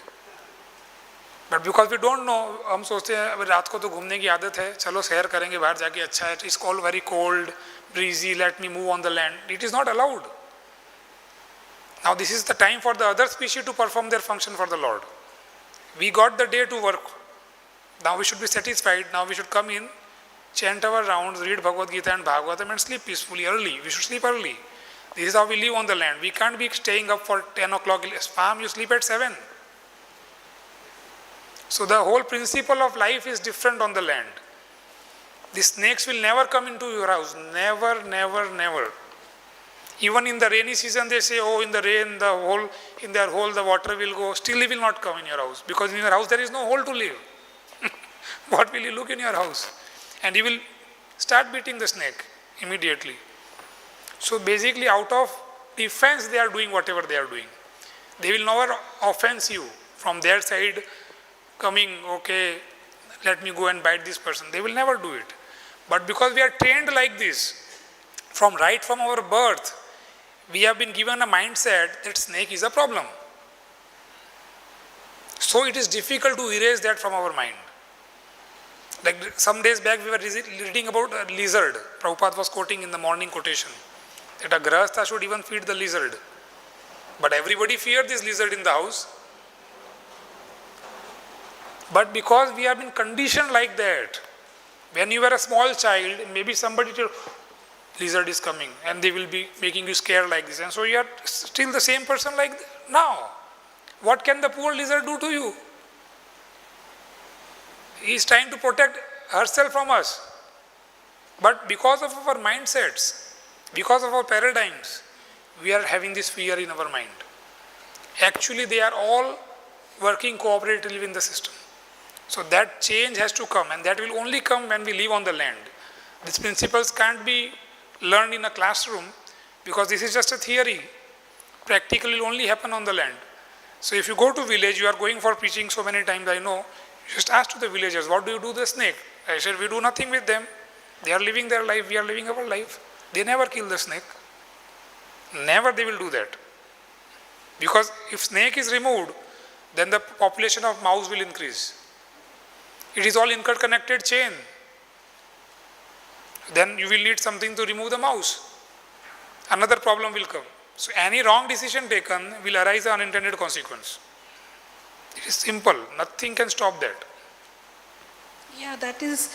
But because we don't know, हम सोचते हैं अभी रात को तो घूमने की आदत है, चलो सैर करेंगे बाहर जाके अच्छा है. It's all very cold, breezy. Let me move on the land. It is not allowed. Now this is the time for the other species to perform their function for the Lord. We got the day to work. Now we should be satisfied. Now we should come in, chant our rounds, read Bhagavad-Gita and Bhagavatam and sleep peacefully early. We should sleep early. This is how we live on the land. We can't be staying up for 10 o'clock. Farm, you sleep at 7. So the whole principle of life is different on the land. The snakes will never come into your house. Never, never, never. Even in the rainy season they say, oh, in the rain, in their hole the water will go. Still it will not come in your house. Because in your house there is no hole to live. What will you look in your house? And you will start beating the snake immediately. So basically out of defense they are doing whatever they are doing. They will never offense you from their side coming, okay, let me go and bite this person. They will never do it. But because we are trained like this, from our birth, we have been given a mindset that snake is a problem. So it is difficult to erase that from our mind. Like some days back we were reading about a lizard. Prabhupada was quoting in the morning quotation that a grahastha should even feed the lizard. But everybody feared this lizard in the house. But because we have been conditioned like that, when you were a small child, maybe somebody told, lizard is coming, and they will be making you scared like this. And so you are still the same person like now. What can the poor lizard do to you? He is trying to protect herself from us. But because of our mindsets, because of our paradigms, we are having this fear in our mind. Actually, they are all working cooperatively in the system. So that change has to come, and that will only come when we live on the land. These principles can't be learned in a classroom because this is just a theory. Practically it will only happen on the land. So if you go to village, you are going for preaching so many times, I know, just ask to the villagers, what do you do with the snake? I said, we do nothing with them. They are living their life, we are living our life. They never kill the snake. Never they will do that. Because if snake is removed, then the population of mouse will increase. It is all interconnected chain. Then you will need something to remove the mouse. Another problem will come. So any wrong decision taken will arise an unintended consequence. It is simple. Nothing can stop that. Yeah, that is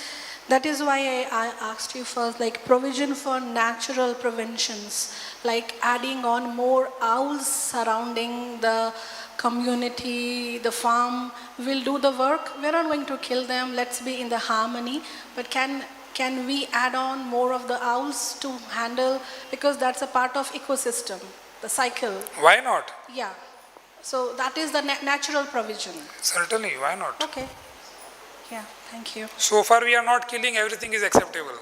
why I asked you first, like provision for natural preventions, like adding on more owls surrounding the community, the farm will do the work. We're not going to kill them. Let's be in the harmony. But can we add on more of the owls to handle, because that's a part of ecosystem, the cycle. Why not? Yeah. So that is the natural provision. Certainly, why not? Okay. Yeah, thank you. So far we are not killing, everything is acceptable.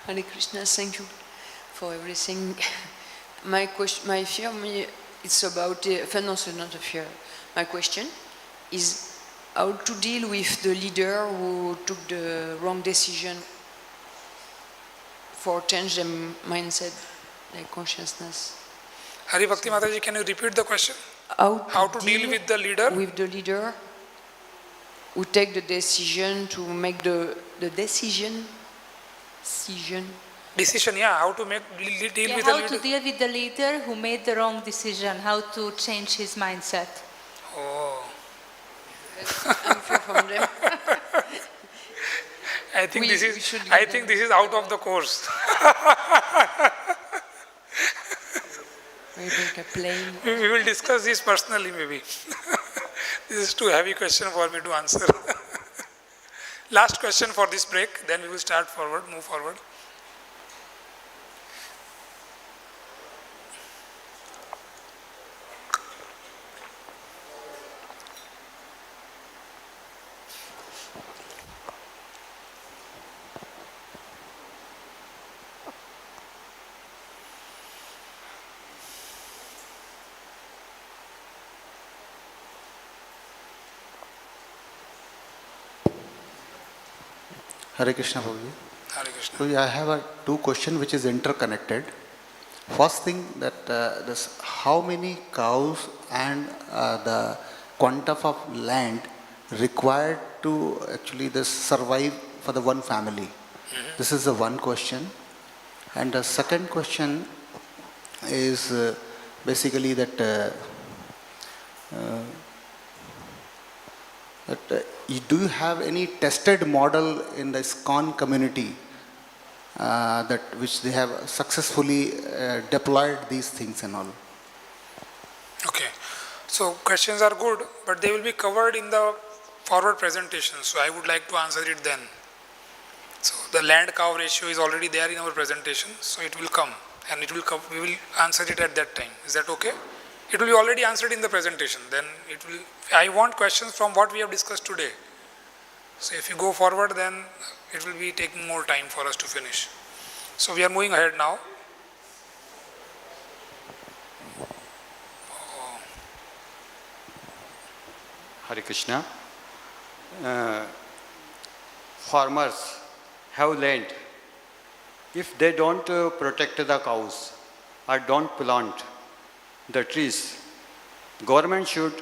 Hare Krishna, thank you for everything. My fear is about, no, it's not a fear. My question is how to deal with the leader who took the wrong decision for change the mindset, like consciousness. Hari Bhakti Mataji, can you repeat the question? How to deal with the leader? With the leader who take the decision to make the decision Decision, yeah, how to make deal with how the to leader. deal with the leader who made the wrong decision, how to change his mindset. Oh. Unfair from them. I think We should give I think this is out of the course. Maybe like a plane. We will discuss this personally maybe. This is too heavy question for me to answer. Last question for this break, then we will start forward, move forward. Hare Krishna, Prabhuji. Hare Krishna. Prabhuji, I have two questions which is interconnected. First thing that this, how many cows and the quantum of land required to actually this survive for the one family? This is the one question. And the second question is basically that do you have any tested model in the ISKCON community that which they have successfully deployed these things and all? Okay. So questions are good, but they will be covered in the forward presentation. So I would like to answer it then. So the land cow ratio is already there in our presentation. So it will come and it will come, we will answer it at that time. Is that okay? It will be already answered in the presentation. Then it will, I want questions from what we have discussed today. So if you go forward, then it will be taking more time for us to finish. So we are moving ahead now. Hare Krishna. Farmers have land. If they don't protect the cows or don't plant the trees, government should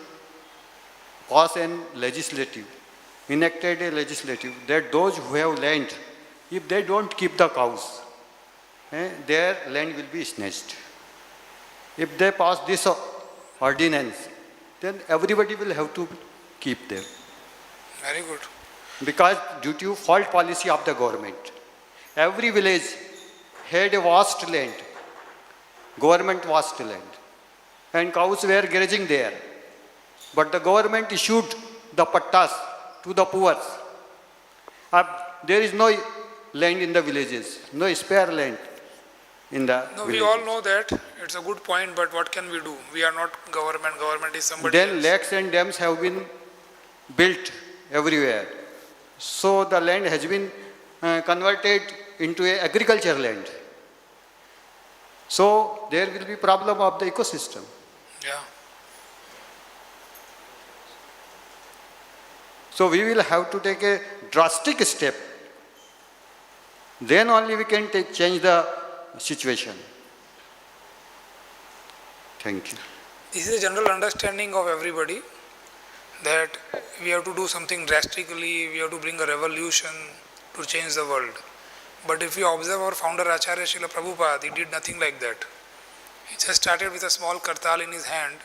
pass enacted a legislative that those who have land, if they don't keep the cows, their land will be snatched. If they pass this ordinance, then everybody will have to keep them. Very good. Because due to fault policy of the government, every village had a vast land, government vast land, and cows were grazing there. But the government issued the pattas to the poor. There is no land in the villages, no spare land in the No, villages. we all know that. It's a good point, but what can we do? We are not government. Government is somebody Then else. lakes and dams have been built everywhere. So the land has been converted into a agriculture land. So there will be problem of the ecosystem. Yeah. So we will have to take a drastic step. Then only we can change the situation. Thank you. This is a general understanding of everybody that we have to do something drastically, we have to bring a revolution to change the world. But if you observe our founder Acharya Srila Prabhupada, he did nothing like that. He just started with a small kartal in his hand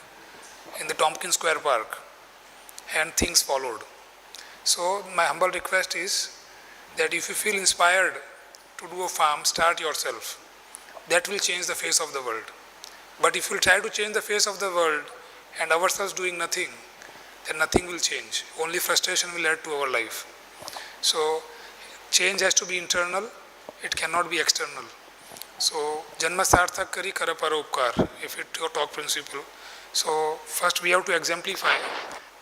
in the Tompkins Square Park and things followed. So my humble request is that if you feel inspired to do a farm, start yourself. That will change the face of the world. But if you try to change the face of the world and ourselves doing nothing, then nothing will change. Only frustration will add to our life. So change has to be internal, it cannot be external. So Janma Sarthak Kari Kara Paropkar, if it your talk principle. So first we have to exemplify,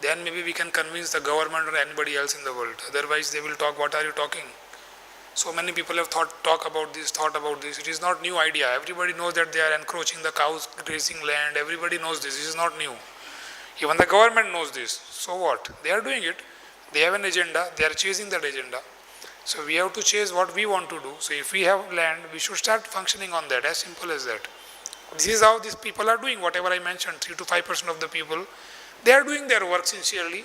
then maybe we can convince the government or anybody else in the world. Otherwise they will talk, what are you talking? So many people have thought about this. It is not new idea. Everybody knows that they are encroaching the cows grazing land. Everybody knows this. This is not new. Even the government knows this. So what? They are doing it. They have an agenda. They are chasing that agenda. So we have to chase what we want to do. So if we have land, we should start functioning on that. As simple as that. This is how these people are doing. Whatever I mentioned, 3 to 5% of the people, they are doing their work sincerely,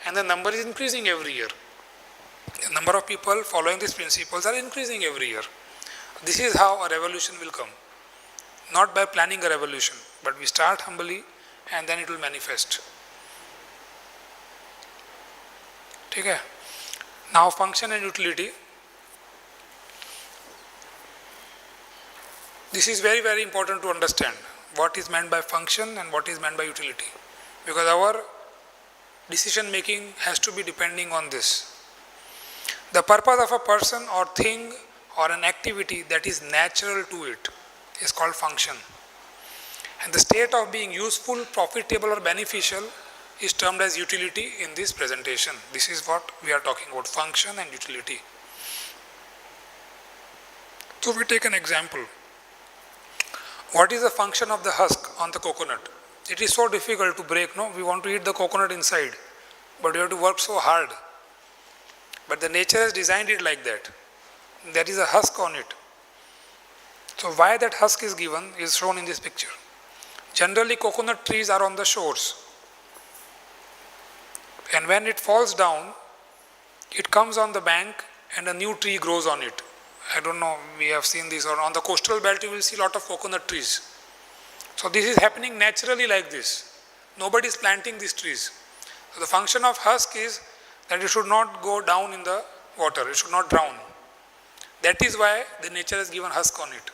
and the number is increasing every year. The number of people following these principles are increasing every year. This is how a revolution will come. Not by planning a revolution, but we start humbly and then it will manifest. Okay? Now function and utility. This is very, very important to understand what is meant by function and what is meant by utility. Because our decision making has to be depending on this. The purpose of a person or thing or an activity that is natural to it is called function. And the state of being useful, profitable or beneficial is termed as utility in this presentation. This is what we are talking about, function and utility. So we take an example. What is the function of the husk on the coconut? It is so difficult to break, no? We want to eat the coconut inside, but we have to work so hard. But the nature has designed it like that. There is a husk on it. So why that husk is given is shown in this picture. Generally, coconut trees are on the shores. And when it falls down, it comes on the bank and a new tree grows on it. I don't know, we have seen this, or on the coastal belt you will see a lot of coconut trees. So this is happening naturally like this. Nobody is planting these trees. So the function of husk is that it should not go down in the water, it should not drown. That is why the nature has given husk on it.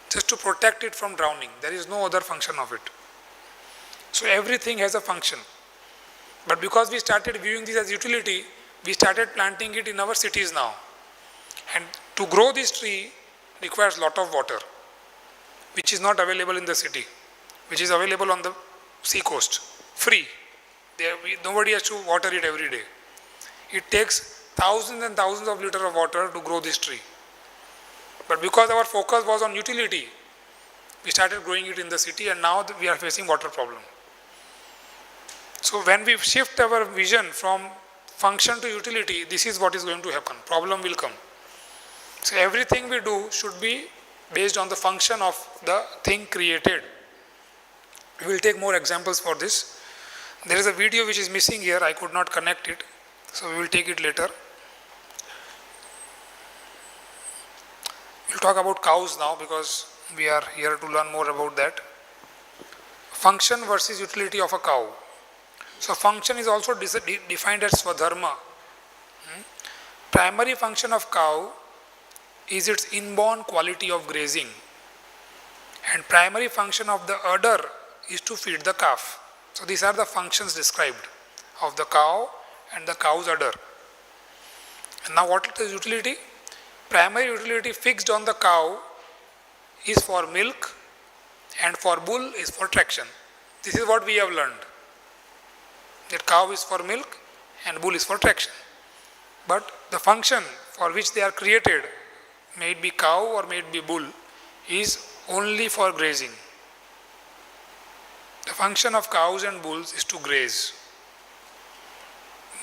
Just to protect it from drowning. There is no other function of it. So everything has a function. But because we started viewing this as utility, we started planting it in our cities now. And to grow this tree requires a lot of water, which is not available in the city, which is available on the sea coast, free. Nobody has to water it every day. It takes thousands and thousands of liters of water to grow this tree. But because our focus was on utility, we started growing it in the city and now we are facing water problem. So when we shift our vision from function to utility, this is what is going to happen. Problem will come. So everything we do should be based on the function of the thing created. We will take more examples for this. There is a video which is missing here. I could not connect it. So we will take it later. We will talk about cows now because we are here to learn more about that. Function versus utility of a cow. So function is also defined as swadharma. Primary function of cow is its inborn quality of grazing. And primary function of the udder is to feed the calf. So these are the functions described of the cow and the cow's udder. And now what is utility? Primary utility fixed on the cow is for milk and for bull is for traction. This is what we have learned. That cow is for milk and bull is for traction. But the function for which they are created, may it be cow or may it be bull, is only for grazing. The function of cows and bulls is to graze.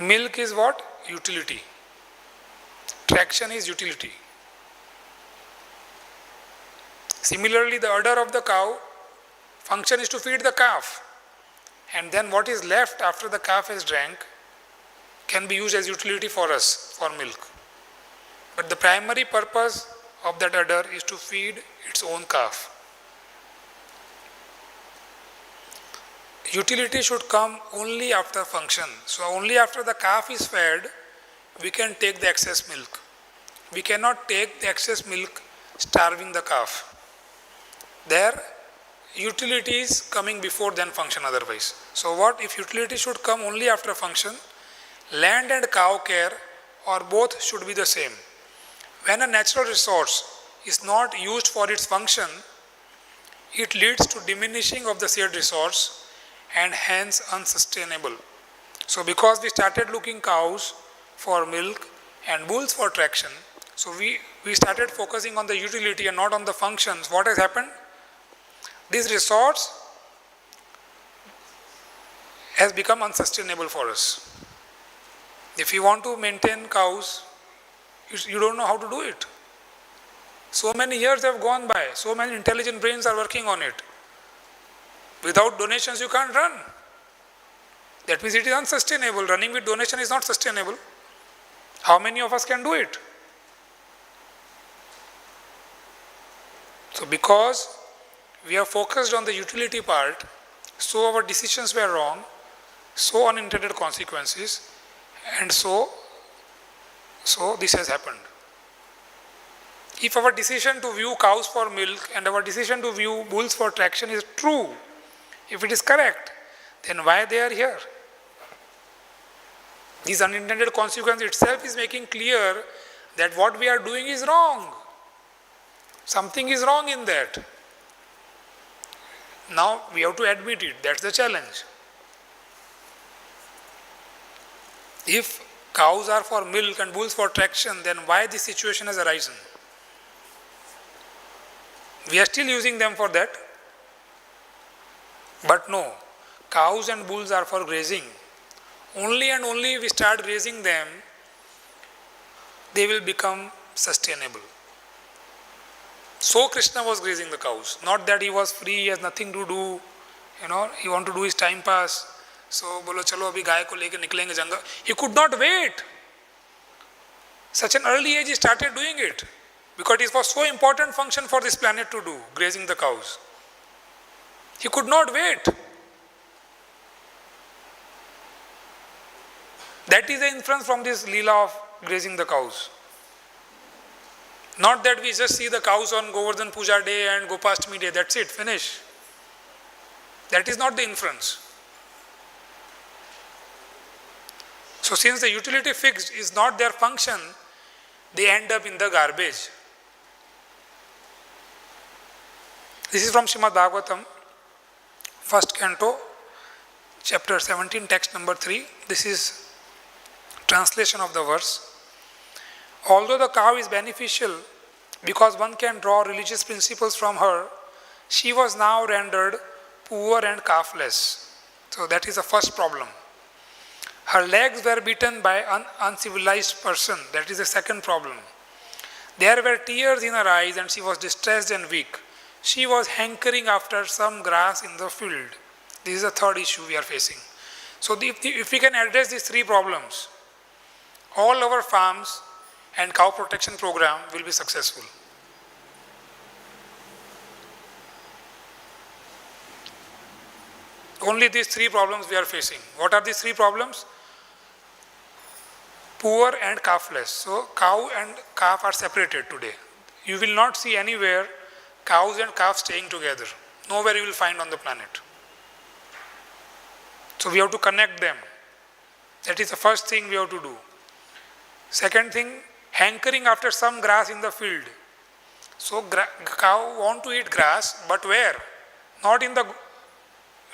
Milk is what? Utility. Traction is utility. Similarly, the udder of the cow function is to feed the calf. And then what is left after the calf has drank can be used as utility for us, for milk. But the primary purpose of that udder is to feed its own calf. Utility should come only after function. So only after the calf is fed, we can take the excess milk. We cannot take the excess milk starving the calf. There, utility is coming before then function otherwise. So what if utility should come only after function? Land and cow care or both should be the same. When a natural resource is not used for its function, it leads to diminishing of the said resource and hence unsustainable. So because we started looking cows for milk and bulls for traction, so we started focusing on the utility and not on the functions. What has happened? This resource has become unsustainable for us. If you want to maintain cows, you don't know how to do it. So many years have gone by, so many intelligent brains are working on it. Without donations you can't run. That means it is unsustainable. Running with donation is not sustainable. How many of us can do it? So because we are focused on the utility part, so our decisions were wrong, so unintended consequences, and so this has happened. If our decision to view cows for milk and our decision to view bulls for traction is true, if it is correct, then why they are here? This unintended consequence itself is making clear that what we are doing is wrong. Something is wrong in that. Now we have to admit it. That's the challenge. If cows are for milk and bulls for traction, then why this situation has arisen? We are still using them for that. But no, cows and bulls are for grazing. Only and only we start grazing them, they will become sustainable. So Krishna was grazing the cows. Not that he was free, he has nothing to do, he want to do his time pass. So, bolo chalo abhi gaay ko leke niklenge jungle. He could not wait. Such an early age he started doing it. Because it was so important function for this planet to do, grazing the cows. He could not wait. That is the inference from this Leela of grazing the cows. Not that we just see the cows on Govardhan Puja day and Gopastami day, that's it, finish. That is not the inference. So since the utility fixed is not their function, they end up in the garbage. This is from Srimad Bhagavatam, 1st canto, chapter 17, text number 3. This is translation of the verse. Although the cow is beneficial because one can draw religious principles from her, she was now rendered poor and calfless. So that is the first problem. Her legs were beaten by an uncivilized person. That is the second problem. There were tears in her eyes and she was distressed and weak. She was hankering after some grass in the field. This is the third issue we are facing. So if we can address these three problems, all our farms and cow protection program will be successful. Only these three problems we are facing. What are these three problems? Poor and calfless. So cow and calf are separated today. You will not see anywhere cows and calves staying together. Nowhere you will find on the planet. So we have to connect them. That is the first thing we have to do. Second thing, hankering after some grass in the field. So cow want to eat grass, but where? Not in the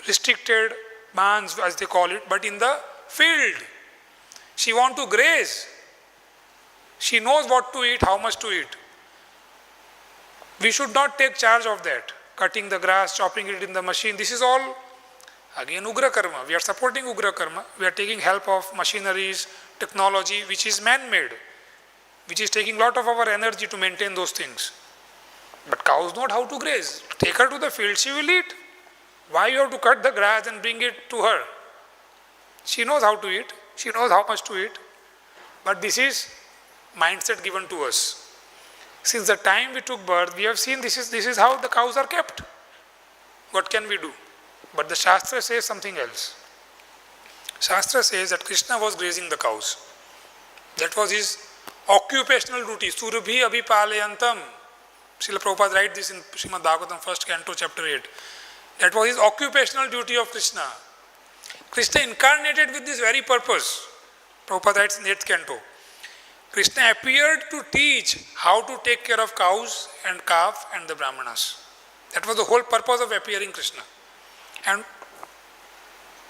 restricted bands as they call it, but in the field. She want to graze. She knows what to eat, how much to eat. We should not take charge of that. Cutting the grass, chopping it in the machine. This is all, again, Ugra Karma. We are supporting Ugra Karma. We are taking help of machineries, technology, which is man-made, which is taking a lot of our energy to maintain those things. But cows know how to graze. Take her to the field, she will eat. Why you have to cut the grass and bring it to her? She knows how to eat. She knows how much to eat. But this is mindset given to us. Since the time we took birth, we have seen this is how the cows are kept. What can we do? But the Shastra says something else. Shastra says that Krishna was grazing the cows. That was his occupational duty. Surabhi abhipalayantam. Srila Prabhupada writes this in Srimad Bhagavatam, 1st canto, chapter 8. That was his occupational duty of Krishna. Krishna incarnated with this very purpose. Prabhupada writes in 8th canto. Krishna appeared to teach how to take care of cows and calf and the Brahmanas. That was the whole purpose of appearing Krishna. And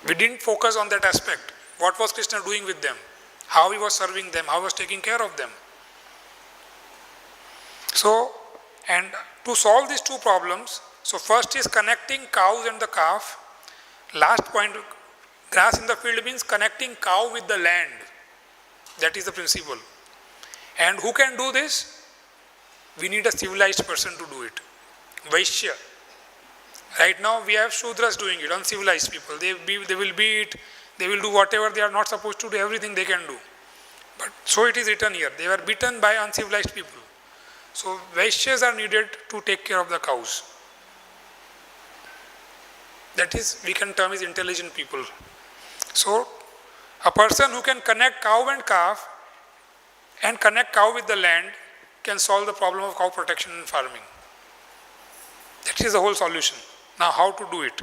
we didn't focus on that aspect. What was Krishna doing with them? How he was serving them? How he was taking care of them? So, and to solve these two problems, so first is connecting cows and the calf. Last point, grass in the field means connecting cow with the land. That is the principle. And who can do this? We need a civilized person to do it. Vaishya. Right now we have Shudras doing it, uncivilized people. They will beat, they will do whatever they are not supposed to do, everything they can do. But so it is written here. They were beaten by uncivilized people. So Vaishyas are needed to take care of the cows. That is, we can term as intelligent people. So a person who can connect cow and calf and connect cow with the land can solve the problem of cow protection and farming. That is the whole solution. Now how to do it?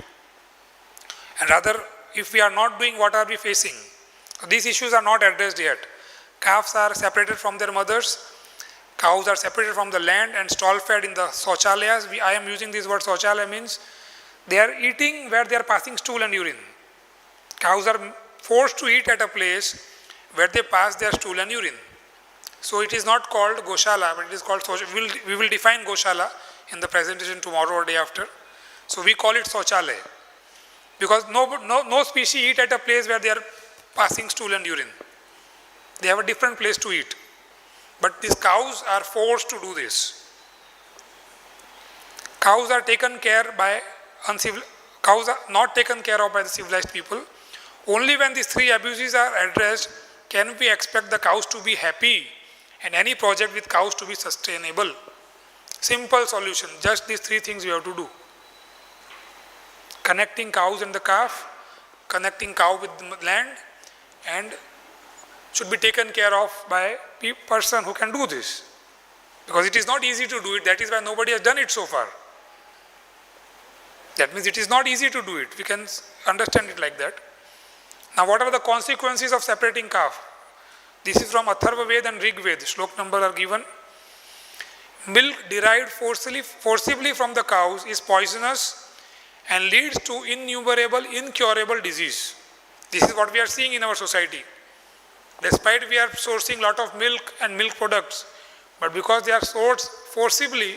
And rather, if we are not doing, what are we facing? These issues are not addressed yet. Calves are separated from their mothers, cows are separated from the land and stall fed in the Sauchalayas. I am using this word Sauchalaya means they are eating where they are passing stool and urine. Cows are forced to eat at a place where they pass their stool and urine. So it is not called Goshala, but it is called Sauchalaya. We will define Goshala in the presentation tomorrow or day after. So we call it Sauchalaya. Because no species eat at a place where they are passing stool and urine. They have a different place to eat. But these cows are forced to do this. Cows are taken care by cows are not taken care of by the civilized people. Only when these three abuses are addressed can we expect the cows to be happy and any project with cows to be sustainable. Simple solution, just these three things we have to do. Connecting cows and the calf, connecting cow with the land, and should be taken care of by a person who can do this. Because it is not easy to do it, that is why nobody has done it so far. That means it is not easy to do it, we can understand it like that. Now what are the consequences of separating calf? This is from Atharva Veda and Rig Veda, shlok number are given. Milk derived forcibly from the cows is poisonous and leads to innumerable, incurable disease. This is what we are seeing in our society. Despite we are sourcing lot of milk and milk products, but because they are sourced forcibly,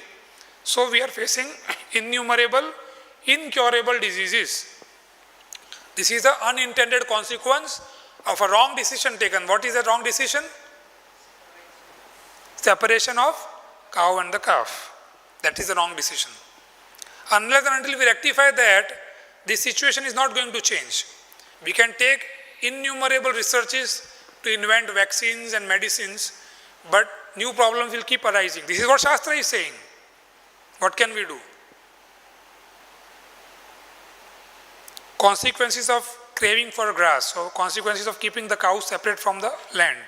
so we are facing innumerable, incurable diseases. This is the unintended consequence of a wrong decision taken. What is a wrong decision? Separation of cow and the calf. That is a wrong decision. Unless and until we rectify that, this situation is not going to change. We can take innumerable researches to invent vaccines and medicines, but new problems will keep arising. This is what Shastra is saying. What can we do? Consequences of craving for grass, so consequences of keeping the cows separate from the land.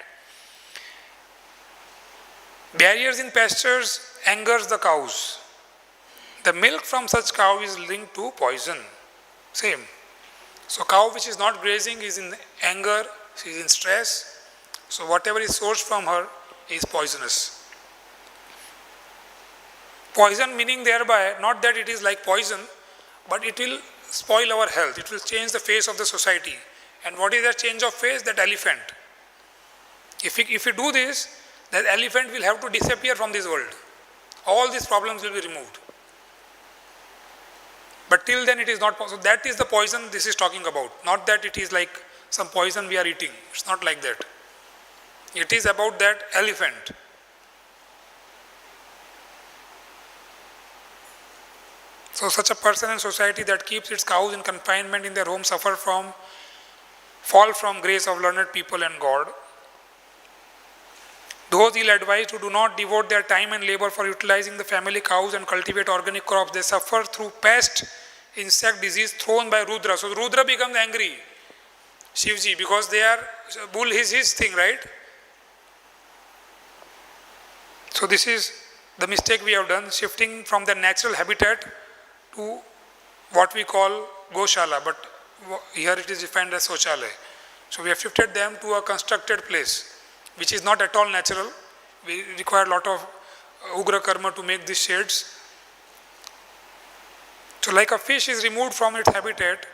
Barriers in pastures angers the cows. The milk from such cow is linked to poison. Same. So cow which is not grazing is in anger, she is in stress. So whatever is sourced from her is poisonous. Poison meaning thereby not that it is like poison, but it will spoil our health. It will change the face of the society. And what is that change of face? That elephant. If we do this, that elephant will have to disappear from this world. All these problems will be removed. But till then it is not possible. That is the poison this is talking about. Not that it is like some poison we are eating. It's not like that. It is about that elephant. So such a person in society that keeps its cows in confinement in their home fall from grace of learned people and God. Those ill-advised who do not devote their time and labor for utilizing the family cows and cultivate organic crops, they suffer through pest, insect disease thrown by Rudra. So Rudra becomes angry, Shivji, because they are, bull is his thing, right? So this is the mistake we have done, shifting from their natural habitat to what we call Goshala, but here it is defined as Sauchalaya. So we have shifted them to a constructed place, which is not at all natural. We require a lot of Ugra Karma to make these shades. So like a fish is removed from its habitat,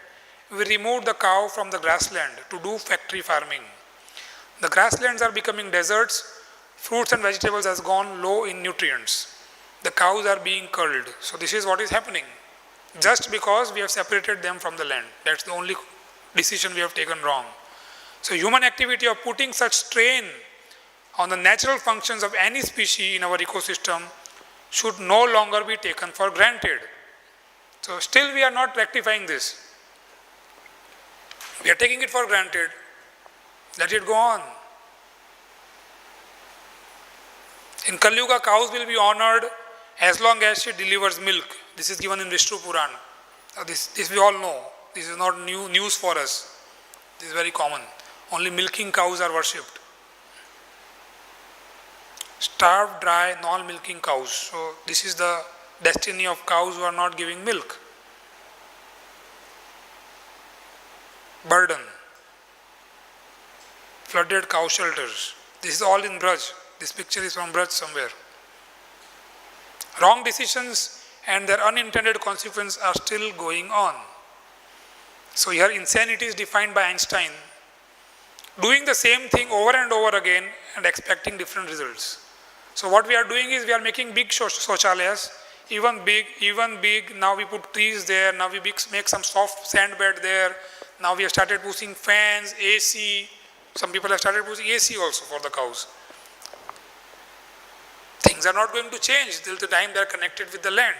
we remove the cow from the grassland to do factory farming. The grasslands are becoming deserts, fruits and vegetables has gone low in nutrients. The cows are being culled. So this is what is happening. Just because we have separated them from the land. That's the only decision we have taken wrong. So human activity of putting such strain on the natural functions of any species in our ecosystem should no longer be taken for granted. So still we are not rectifying this. We are taking it for granted. Let it go on. In Kali Yuga, cows will be honored as long as she delivers milk. This is given in Vishnu Purana. This we all know. This is not new news for us. This is very common. Only milking cows are worshipped. Starved, dry, non-milking cows. So this is the destiny of cows who are not giving milk. Burden. Flooded cow shelters. This is all in Braj. This picture is from Braj somewhere. Wrong decisions and their unintended consequences are still going on. So here insanity is defined by Einstein. Doing the same thing over and over again and expecting different results. So what we are doing is we are making big shochalayas, even big, now we put trees there, now we make some soft sand bed there, now we have started putting fans, AC, some people have started putting AC also for the cows. Things are not going to change till the time they are connected with the land.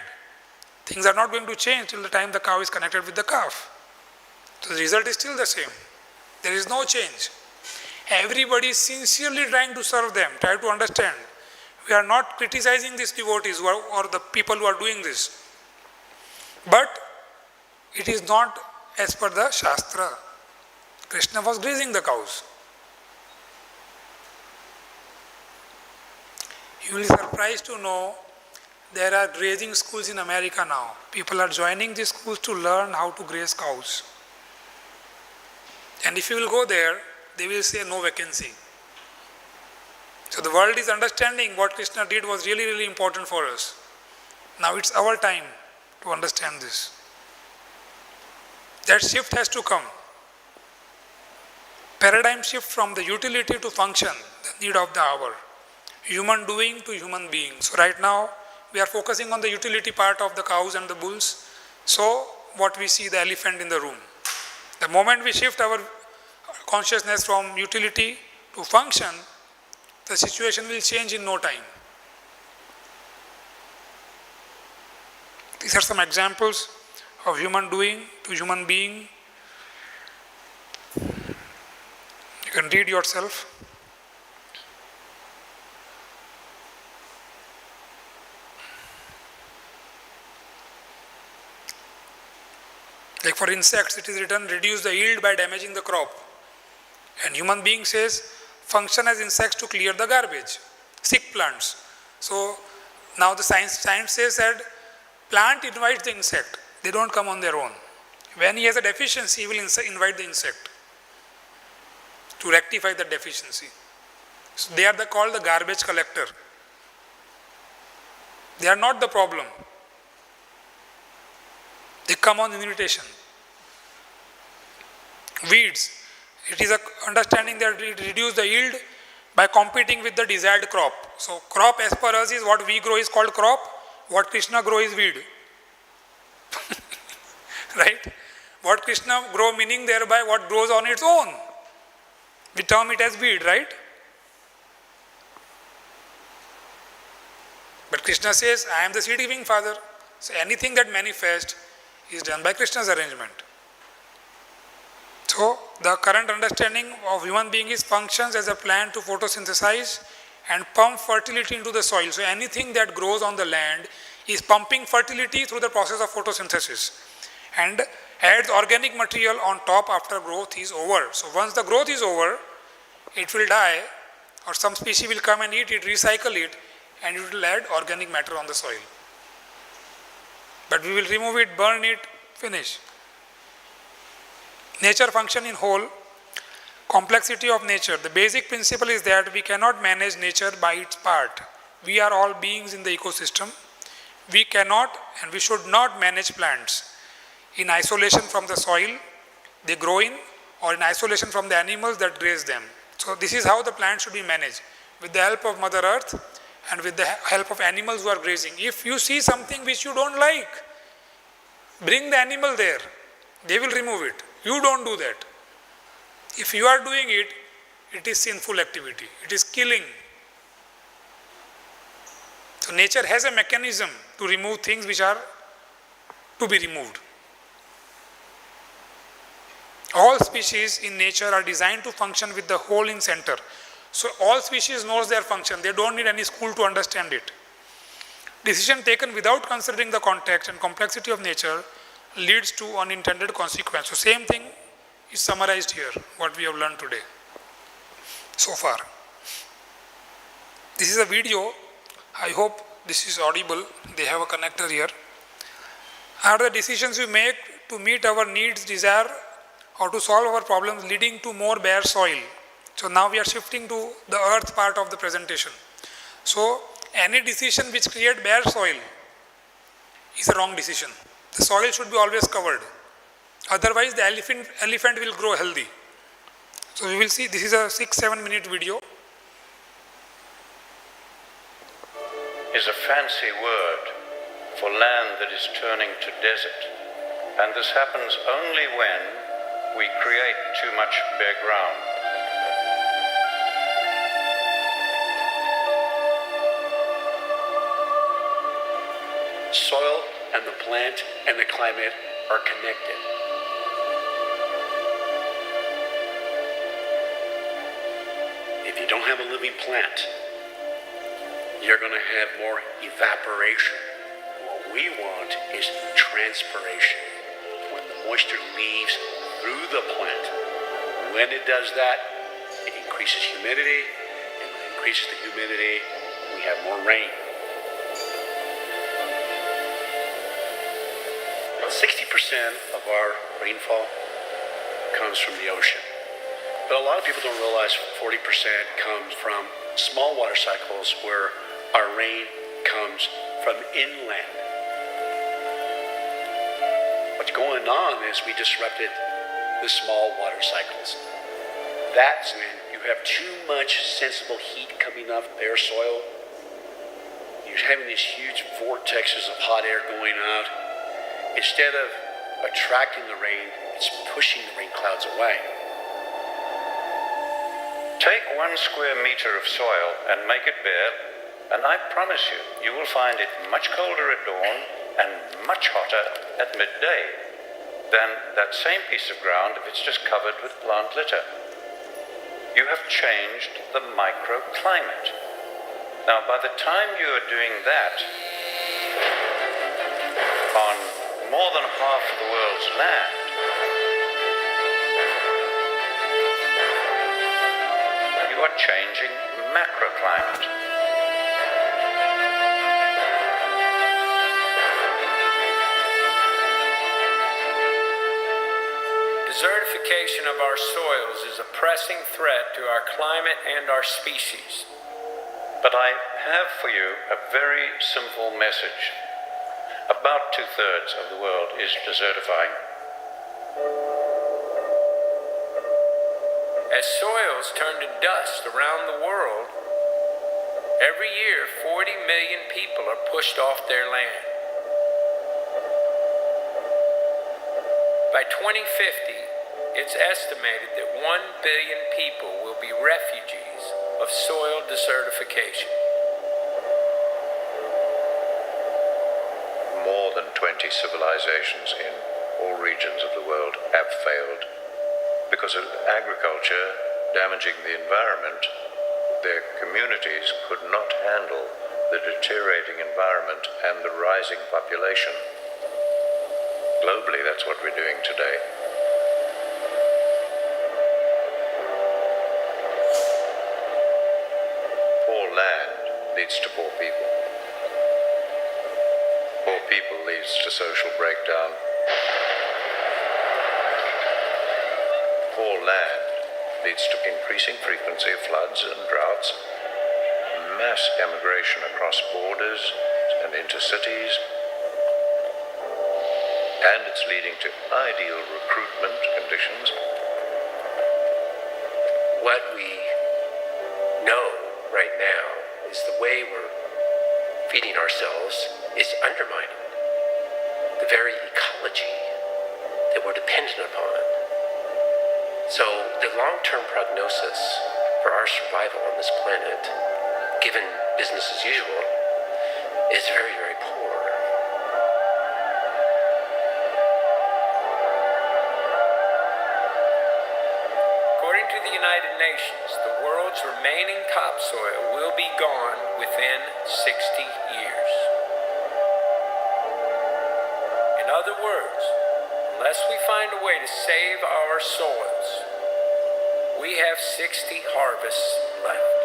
Things are not going to change till the time the cow is connected with the calf. So the result is still the same. There is no change. Everybody is sincerely trying to serve them, try to understand. We are not criticizing these devotees or the people who are doing this. But it is not as per the Shastra. Krishna was grazing the cows. You will be surprised to know there are grazing schools in America now. People are joining these schools to learn how to graze cows. And if you will go there, they will say no vacancy. So the world is understanding what Krishna did was really, really important for us. Now it's our time to understand this. That shift has to come. Paradigm shift from the utility to function, the need of the hour. Human doing to human being. So right now, we are focusing on the utility part of the cows and the bulls. So what we see, the elephant in the room. The moment we shift our consciousness from utility to function, the situation will change in no time. These are some examples of human doing to human being. You can read yourself. Like for insects, it is written, reduce the yield by damaging the crop. And human being says, function as insects to clear the garbage, sick plants. So now the science says that plant invites the insect. They don't come on their own. When he has a deficiency, he will invite the insect to rectify the deficiency. So they are called the garbage collector. They are not the problem. They come on invitation. Weeds. It is a understanding that it reduces the yield by competing with the desired crop. So crop as per us is what we grow is called crop. What Krishna grow is weed. Right? What Krishna grow meaning thereby what grows on its own. We term it as weed, right? But Krishna says, I am the seed giving father. So anything that manifests is done by Krishna's arrangement. So the current understanding of human being is functions as a plant to photosynthesize and pump fertility into the soil. So anything that grows on the land is pumping fertility through the process of photosynthesis and adds organic material on top after growth is over. So once the growth is over, it will die or some species will come and eat it, recycle it, and it will add organic matter on the soil. But we will remove it, burn it, finish. Nature function in whole, complexity of nature. The basic principle is that we cannot manage nature by its part. We are all beings in the ecosystem. We cannot and we should not manage plants in isolation from the soil they grow in or in isolation from the animals that graze them. So this is how the plants should be managed, with the help of Mother Earth and with the help of animals who are grazing. If you see something which you don't like, bring the animal there. They will remove it. You don't do that. If you are doing it, it is sinful activity. It is killing. So nature has a mechanism to remove things which are to be removed. All species in nature are designed to function with the whole in center. So all species knows their function. They don't need any school to understand it. Decision taken without considering the context and complexity of nature leads to unintended consequence. So same thing is summarized here, what we have learned today so far. This is a video. I hope this is audible. They have a connector here. Are the decisions we make to meet our needs, desire, or to solve our problems leading to more bare soil? So now we are shifting to the earth part of the presentation. So any decision which creates bare soil is a wrong decision. The soil should be always covered. Otherwise the elephant will grow healthy. So we will see, this is a 6-7 minute video. Is a fancy word for land that is turning to desert. And this happens only when we create too much bare ground. Soil and the plant and the climate are connected. If you don't have a living plant, you're going to have more evaporation. What we want is transpiration. When the moisture leaves through the plant, when it does that, it increases humidity, and when it increases the humidity, we have more rain. 60% of our rainfall comes from the ocean. But a lot of people don't realize 40% comes from small water cycles where our rain comes from inland. What's going on is we disrupted the small water cycles. That's when you have too much sensible heat coming off bare soil. You're having these huge vortexes of hot air going out. Instead of attracting the rain, it's pushing the rain clouds away. Take 1 square meter of soil and make it bare, and I promise you, you will find it much colder at dawn and much hotter at midday than that same piece of ground if it's just covered with plant litter. You have changed the microclimate. Now, by the time you are doing that on more than half the world's land, you are changing macroclimate. Desertification of our soils is a pressing threat to our climate and our species. But I have for you a very simple message. About 2/3 of the world is desertifying. As soils turn to dust around the world, every year 40 million people are pushed off their land. By 2050, it's estimated that 1 billion people will be refugees of soil desertification. More than 20 civilizations in all regions of the world have failed because of agriculture damaging the environment. Their communities could not handle the deteriorating environment and the rising population. Globally, that's what we're doing today. Poor land leads to poor people. Poor people leads to social breakdown. Poor land leads to increasing frequency of floods and droughts, mass emigration across borders and into cities, and it's leading to ideal recruitment conditions. What we know right now is the way we're feeding ourselves is undermining the very ecology that we're dependent upon. So the long-term prognosis for our survival on this planet, given business as usual, is very, very poor. According to the United Nations, the world world's remaining topsoil will be gone within 60 years. In other words, unless we find a way to save our soils, we have 60 harvests left.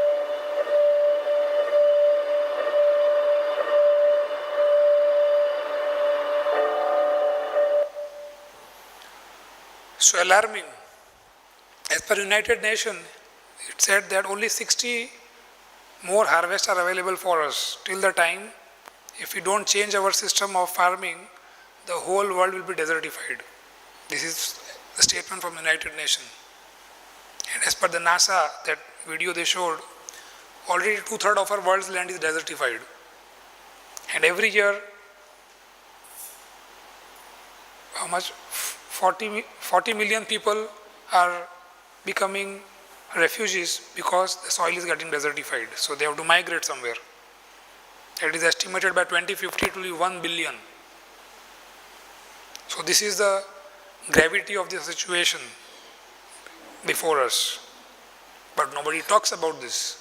So alarming. As per United Nations, it said that only 60 more harvests are available for us. Till the time, if we don't change our system of farming, the whole world will be desertified. This is the statement from United Nations. And as per the NASA, that video they showed, already 2/3 of our world's land is desertified. And every year, how much? 40 million people are becoming refugees because the soil is getting desertified. So they have to migrate somewhere. It is estimated by 2050 to be 1 billion. So this is the gravity of the situation before us. But nobody talks about this.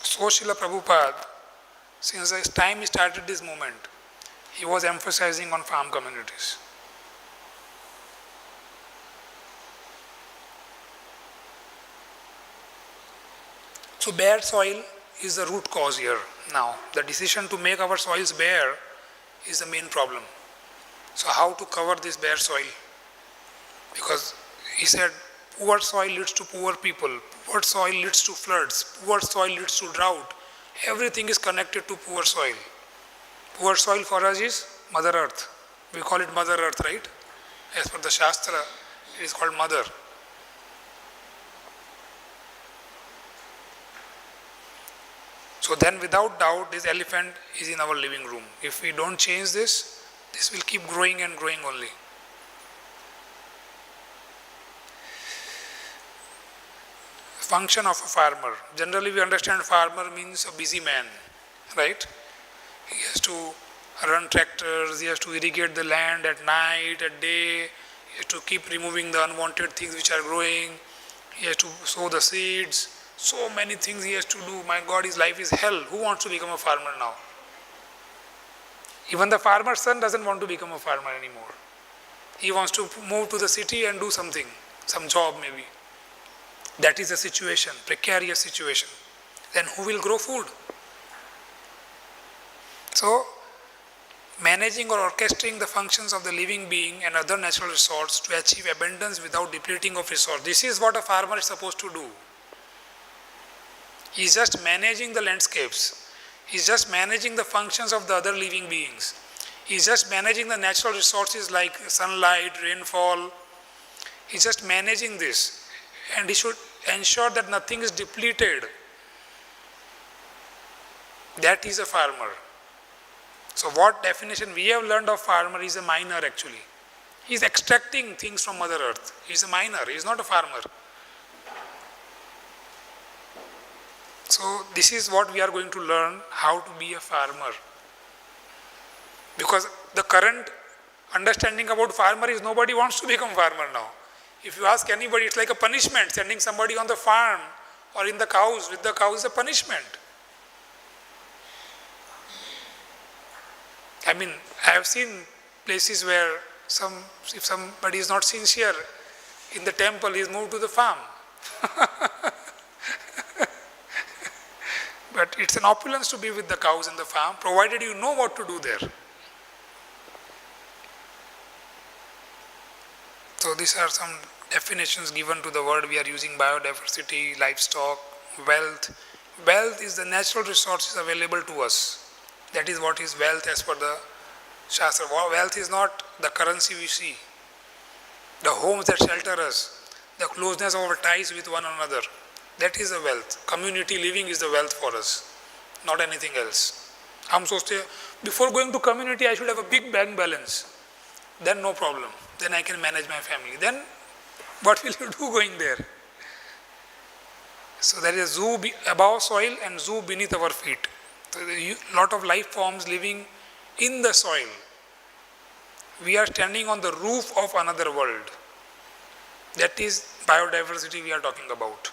So Srila Prabhupada, since the time he started this movement, he was emphasizing on farm communities. So bare soil is the root cause here now. The decision to make our soils bare is the main problem. So how to cover this bare soil? Because he said poor soil leads to poor people, poor soil leads to floods, poor soil leads to drought. Everything is connected to poor soil. Poor soil for us is Mother Earth. We call it Mother Earth, right? As per the Shastra, it is called Mother. So then without doubt, this elephant is in our living room. If we don't change this, this will keep growing and growing only. Function of a farmer. Generally we understand farmer means a busy man, right? He has to run tractors, he has to irrigate the land at night, at day, he has to keep removing the unwanted things which are growing, he has to sow the seeds. So many things he has to do. My God, his life is hell. Who wants to become a farmer now? Even the farmer's son doesn't want to become a farmer anymore. He wants to move to the city and do something, some job maybe. That is a situation, precarious situation. Then who will grow food? So, managing or orchestrating the functions of the living being and other natural resources to achieve abundance without depleting of resource. This is what a farmer is supposed to do. He is just managing the landscapes. He is just managing the functions of the other living beings. He is just managing the natural resources like sunlight, rainfall. He is just managing this. And he should ensure that nothing is depleted. That is a farmer. So what definition we have learned of farmer is a miner actually. He is extracting things from Mother Earth. He is a miner. He is not a farmer. So this is what we are going to learn, how to be a farmer. Because the current understanding about farmer is nobody wants to become farmer now. If you ask anybody, it's like a punishment. Sending somebody on the farm or in the cows, with the cows is a punishment. I mean, I have seen places where if somebody is not sincere in the temple, he is moved to the farm. But it's an opulence to be with the cows in the farm, provided you know what to do there. So these are some definitions given to the word we are using: biodiversity, livestock, wealth. Wealth is the natural resources available to us. That is what is wealth as per the Shastra. Wealth is not the currency we see. The homes that shelter us, the closeness of our ties with one another. That is the wealth. Community living is the wealth for us, not anything else. Before going to community, I should have a big bank balance. Then no problem. Then I can manage my family. Then what will you do going there? So there is a zoo above soil and zoo beneath our feet. So there is a lot of life forms living in the soil. We are standing on the roof of another world. That is biodiversity we are talking about,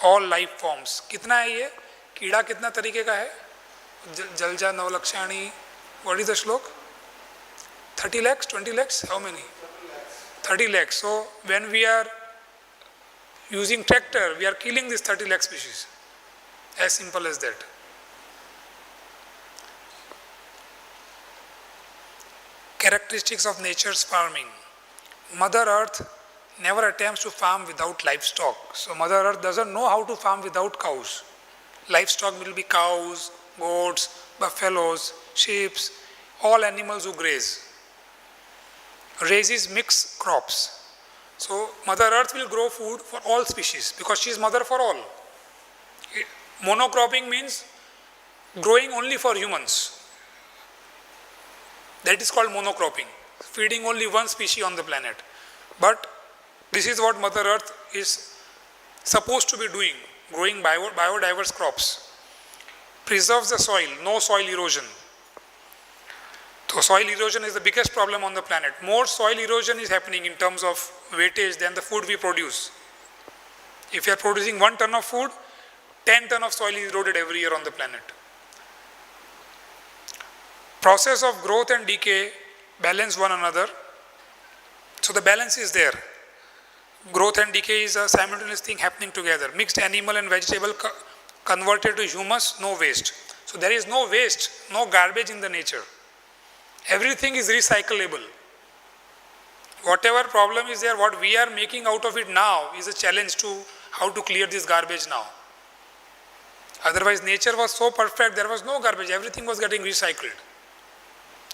all life forms. कितना है ये कीड़ा, कितना तरीके का है? Jalaja Navalakshani, what is the shloka? 30 lakhs, 20 lakhs, how many? 30 lakhs. So when we are using tractor, we are killing this 30 lakh species. As simple as that. Characteristics of nature's farming. Mother Earth never attempts to farm without livestock. So Mother Earth doesn't know how to farm without cows. Livestock will be cows, goats, buffaloes, sheep, all animals who graze. Raises mixed crops. So Mother Earth will grow food for all species because she is mother for all. Monocropping means growing only for humans. That is called monocropping, feeding only one species on the planet. But this is what Mother Earth is supposed to be doing, growing biodiverse crops. Preserves the soil, no soil erosion. So soil erosion is the biggest problem on the planet. More soil erosion is happening in terms of weightage than the food we produce. If you are producing 1 ton of food, 10 ton of soil is eroded every year on the planet. Process of growth and decay balance one another. So the balance is there. Growth and decay is a simultaneous thing happening together. Mixed animal and vegetable converted to humus, no waste. So there is no waste, no garbage in the nature. Everything is recyclable. Whatever problem is there, what we are making out of it now is a challenge to how to clear this garbage now. Otherwise nature was so perfect, there was no garbage, everything was getting recycled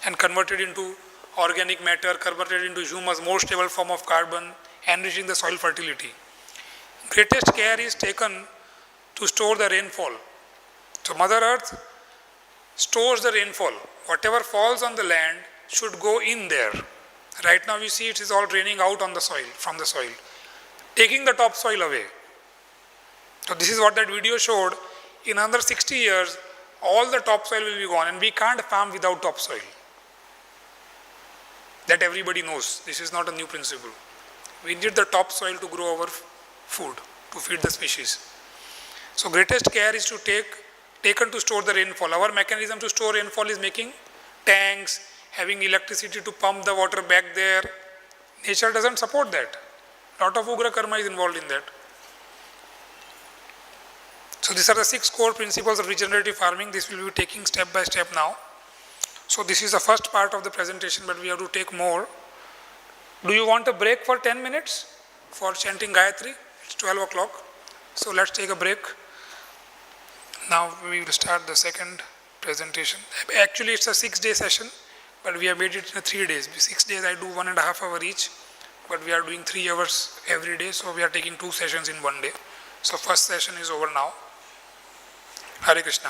and converted into organic matter, converted into humus, more stable form of carbon, enriching the soil fertility. Greatest care is taken to store the rainfall. So Mother Earth stores the rainfall. Whatever falls on the land should go in there. Right now we see it is all draining out on the soil, from the soil, taking the topsoil away. So this is what that video showed. In another 60 years, all the topsoil will be gone and we can't farm without topsoil. That everybody knows. This is not a new principle. We need the topsoil to grow our food, to feed the species. So greatest care is to taken to store the rainfall. Our mechanism to store rainfall is making tanks, having electricity to pump the water back there. Nature doesn't support that. Lot of Ugra Karma is involved in that. So these are the 6 core principles of regenerative farming. This will be taking step by step now. So this is the first part of the presentation, but we have to take more. Do you want a break for 10 minutes for chanting Gayatri? It's 12 o'clock. So let's take a break. Now we will start the second presentation. Actually it's a 6-day session, but we have made it in 3 days. 6 days I do 1.5 hours each, but we are doing 3 hours every day, so we are taking 2 sessions in 1 day. So first session is over now. Hare Krishna.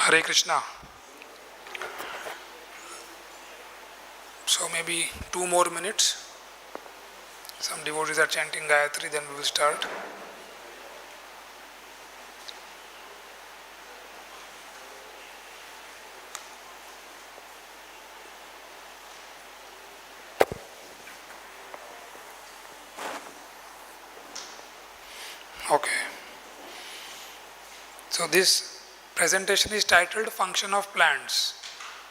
Hare Krishna. So maybe 2 more minutes. Some devotees are chanting Gayatri, then we will start. Okay. So this presentation is titled Function of Plants.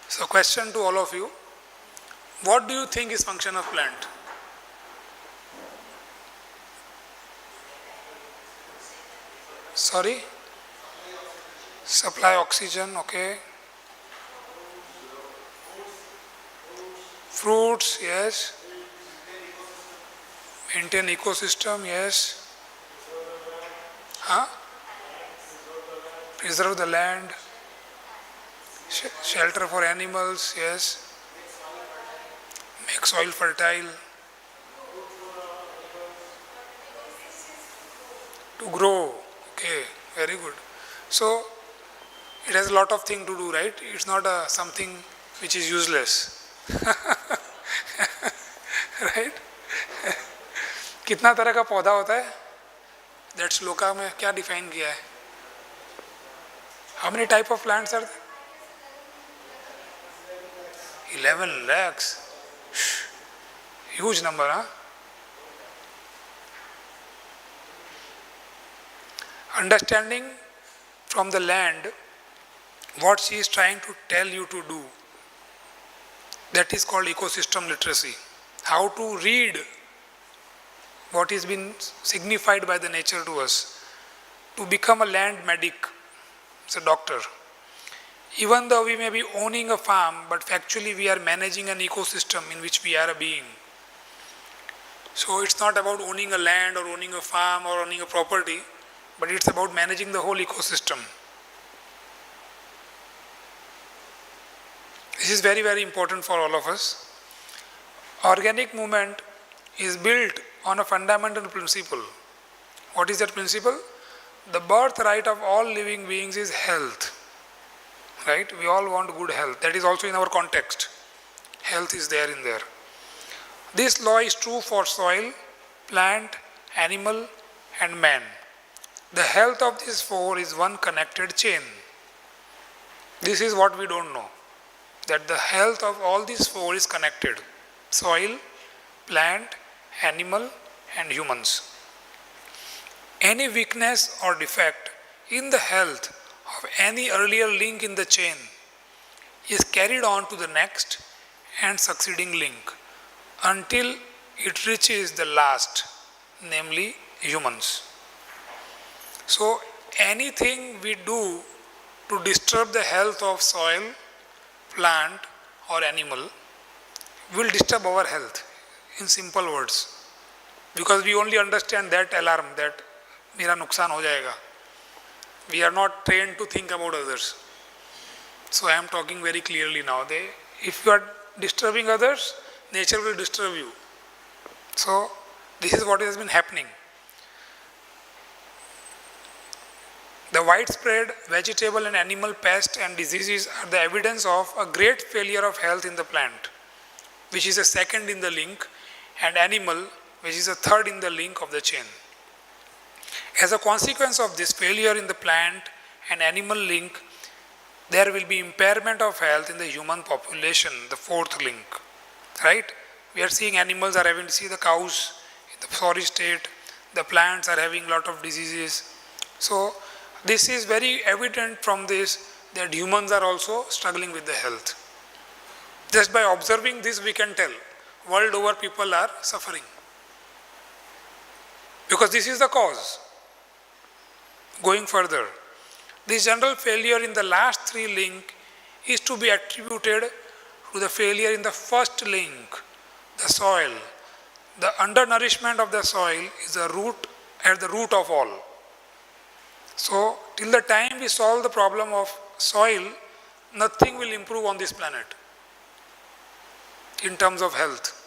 So question to all of you, what do you think is function of plant? Sorry? Supply oxygen, okay. Fruits, yes. Maintain ecosystem, yes. Huh? Preserve the land. Shelter for animals, yes. Make soil fertile. To grow, okay, very good. So, it has a lot of things to do, right? It's not something which is useless. Right? कितना तरह का पौधा होता है? That shloka में क्या define किया है? How many type of plants are there? 11 lakhs. Huge number, huh? Understanding from the land what she is trying to tell you to do. That is called ecosystem literacy. How to read what is been signified by the nature to us. To become a land medic, it's a doctor. Even though we may be owning a farm, but factually we are managing an ecosystem in which we are a being. So it's not about owning a land or owning a farm or owning a property, but it's about managing the whole ecosystem. This is very, very important for all of us. Organic movement is built on a fundamental principle. What is that principle? The birthright of all living beings is health. Right? We all want good health. That is also in our context. Health is there in there. This law is true for soil, plant, animal, and man. The health of these four is one connected chain. This is what we don't know. That the health of all these four is connected. Soil, plant, animal, and humans. Any weakness or defect in the health of any earlier link in the chain is carried on to the next and succeeding link until it reaches the last, namely humans. So anything we do to disturb the health of soil, plant or animal will disturb our health, in simple words. Because we only understand that alarm, that मेरा नुकसान हो जाएगा. We are not trained to think about others. So I am talking very clearly now. If you are disturbing others, nature will disturb you. So this is what has been happening. The widespread vegetable and animal pests and diseases are the evidence of a great failure of health in the plant, which is a second in the link, and animal, which is a third in the link of the chain. As a consequence of this failure in the plant and animal link, there will be impairment of health in the human population, the fourth link. Right? We are seeing animals are having, see the cows in the sorry state, the plants are having a lot of diseases. So this is very evident from this that humans are also struggling with the health. Just by observing this we can tell, world over people are suffering. Because this is the cause. Going further, this general failure in the last three link is to be attributed to the failure in the first link, the soil. The undernourishment of the soil is the root, at the root of all. So, till the time we solve the problem of soil, nothing will improve on this planet in terms of health.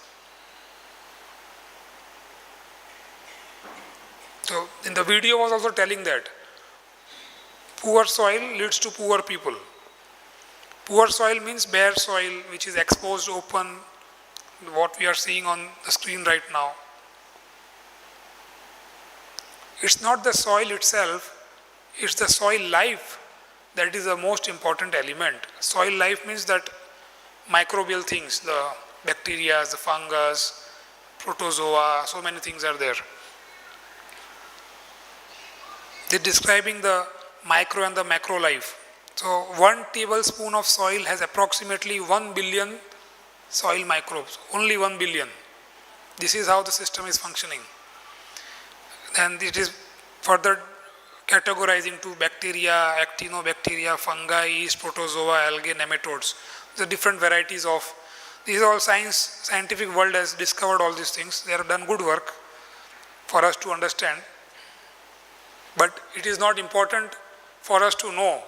So, in the video was also telling that poor soil leads to poor people. Poor soil means bare soil, which is exposed, open, what we are seeing on the screen right now. It's not the soil itself, it's the soil life that is the most important element. Soil life means that microbial things, the bacteria, the fungus, protozoa, so many things are there. They're describing the micro and the macro life. So 1 tablespoon of soil has approximately 1 billion soil microbes, only 1 billion. This is how the system is functioning. And it is further categorizing to bacteria, actinobacteria, fungi, yeast, protozoa, algae, nematodes. The different varieties of, these are all scientific world has discovered all these things. They have done good work for us to understand. But it is not important for us to know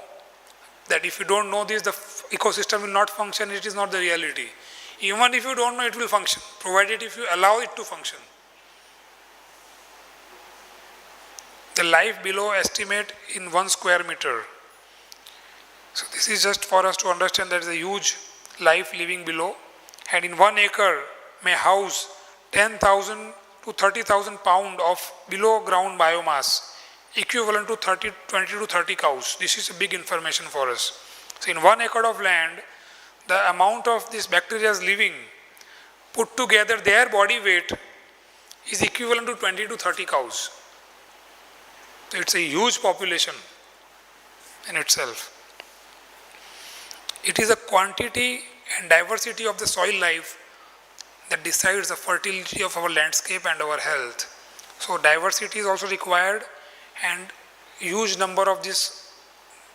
that if you don't know this, the ecosystem will not function, it is not the reality. Even if you don't know, it will function, provided if you allow it to function. The life below estimate in 1 square meter. So this is just for us to understand that there is a huge life living below, and in 1 acre may house 10,000 to 30,000 pounds of below ground biomass, equivalent to 20 to 30 cows. This is a big information for us. So in 1 acre of land, the amount of these bacteria living, put together their body weight is equivalent to 20 to 30 cows. So it's a huge population in itself. It is the quantity and diversity of the soil life that decides the fertility of our landscape and our health. So diversity is also required, and huge number of this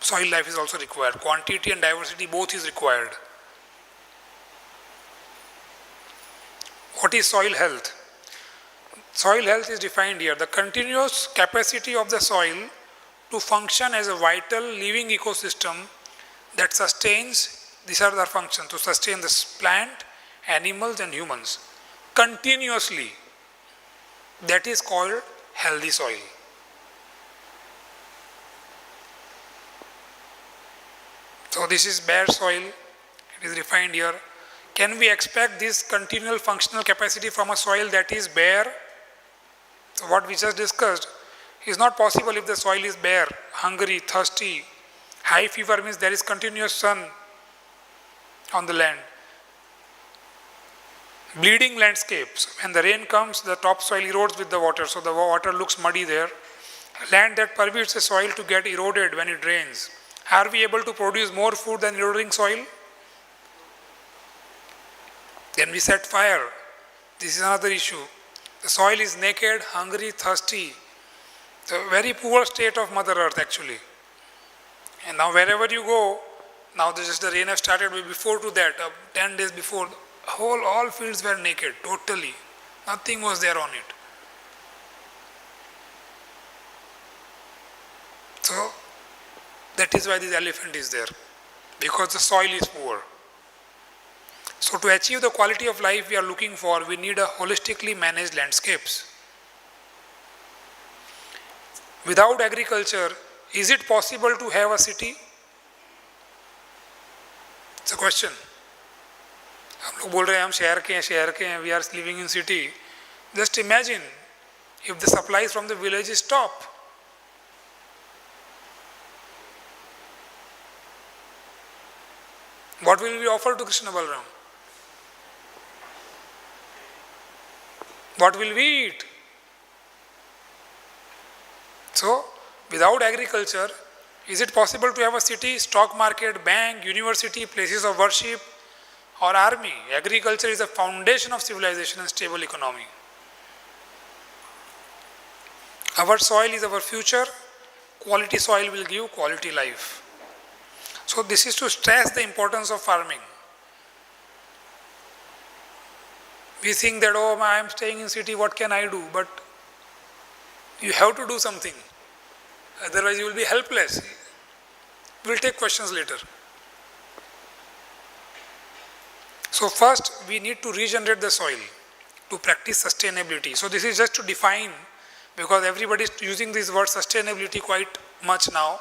soil life is also required. Quantity and diversity both is required. What is soil health? Soil health is defined here. The continuous capacity of the soil to function as a vital living ecosystem that sustains, these are their functions, to sustain this plant, animals and humans continuously. That is called healthy soil. So this is bare soil, it is defined here. Can we expect this continual functional capacity from a soil that is bare? So what we just discussed is not possible if the soil is bare, hungry, thirsty. High fever means there is continuous sun on the land. Bleeding landscapes, when the rain comes, the topsoil erodes with the water, so the water looks muddy there. Land that permits the soil to get eroded when it rains. Are we able to produce more food than eroding soil? Then we set fire. This is another issue. The soil is naked, hungry, thirsty. It's a very poor state of Mother Earth actually. And now wherever you go, now just the rain has started, but before to that, 10 days before, all fields were naked, totally. Nothing was there on it. So, that is why this elephant is there, because the soil is poor. So to achieve the quality of life we are looking for, we need a holistically managed landscapes. Without agriculture, is it possible to have a city? It's a question. हम लोग बोल रहे हैं हम शहर के हैं, we are living in city. Just imagine if the supplies from the villages stop. What will we offer to Krishna Balram? What will we eat? So, without agriculture, is it possible to have a city, stock market, bank, university, places of worship, or army? Agriculture is the foundation of civilization and stable economy. Our soil is our future. Quality soil will give quality life. So this is to stress the importance of farming. We think that, oh, I am staying in city, what can I do? But you have to do something. Otherwise you will be helpless. We'll take questions later. So first we need to regenerate the soil to practice sustainability. So this is just to define, because everybody is using this word sustainability quite much now.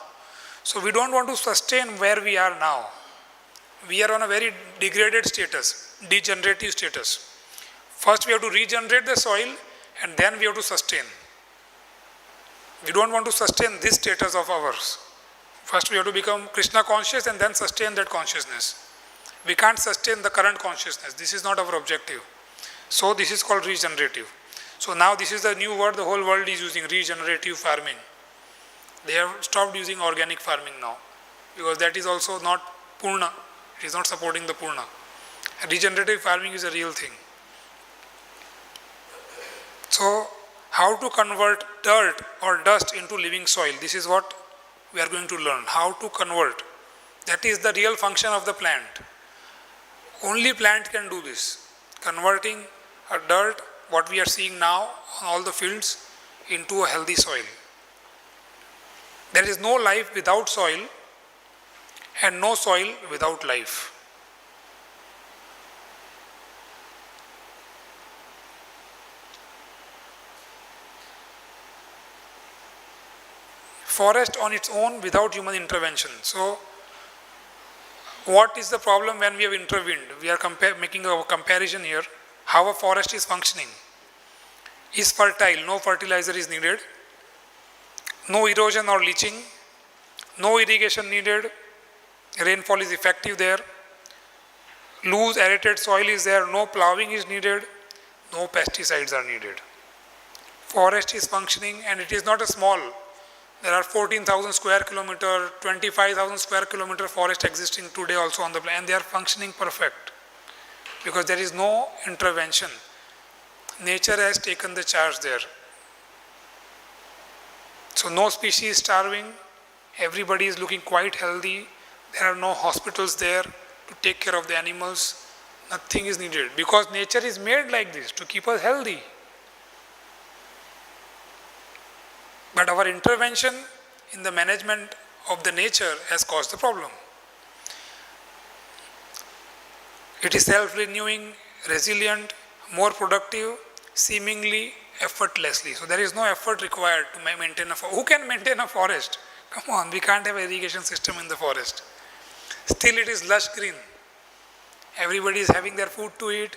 So we don't want to sustain where we are now. we are on a very degraded status, degenerative status. First we have to regenerate the soil and then we have to sustain. We don't want to sustain this status of ours. First we have to become Krishna conscious and then sustain that consciousness. We can't sustain the current consciousness. This is not our objective. So this is called regenerative. So now this is the new word the whole world is using, regenerative farming. They have stopped using organic farming now because that is also not Purna. It is not supporting the Purna. Regenerative farming is a real thing. So how to convert dirt or dust into living soil? This is what we are going to learn. How to convert. That is the real function of the plant. Only plant can do this. Converting a dirt, what we are seeing now on all the fields, into a healthy soil. There is no life without soil and no soil without life. Forest on its own without human intervention. So, what is the problem when we have intervened? We are making a comparison here. How a forest is functioning. Is fertile, no fertilizer is needed. No erosion or leaching. No irrigation needed. Rainfall is effective there. Loose aerated soil is there. No plowing is needed. No pesticides are needed. Forest is functioning and it is not a small. There are 14,000 square kilometer, 25,000 square kilometer forest existing today also on the planet, and they are functioning perfect because there is no intervention. Nature has taken the charge there. So no species is starving, everybody is looking quite healthy, there are no hospitals there to take care of the animals, nothing is needed because nature is made like this to keep us healthy. But our intervention in the management of the nature has caused the problem. It is self-renewing, resilient, more productive, seemingly effortlessly. So there is no effort required to maintain a forest. Who can maintain a forest? Come on, we can't have an irrigation system in the forest. Still it is lush green. Everybody is having their food to eat.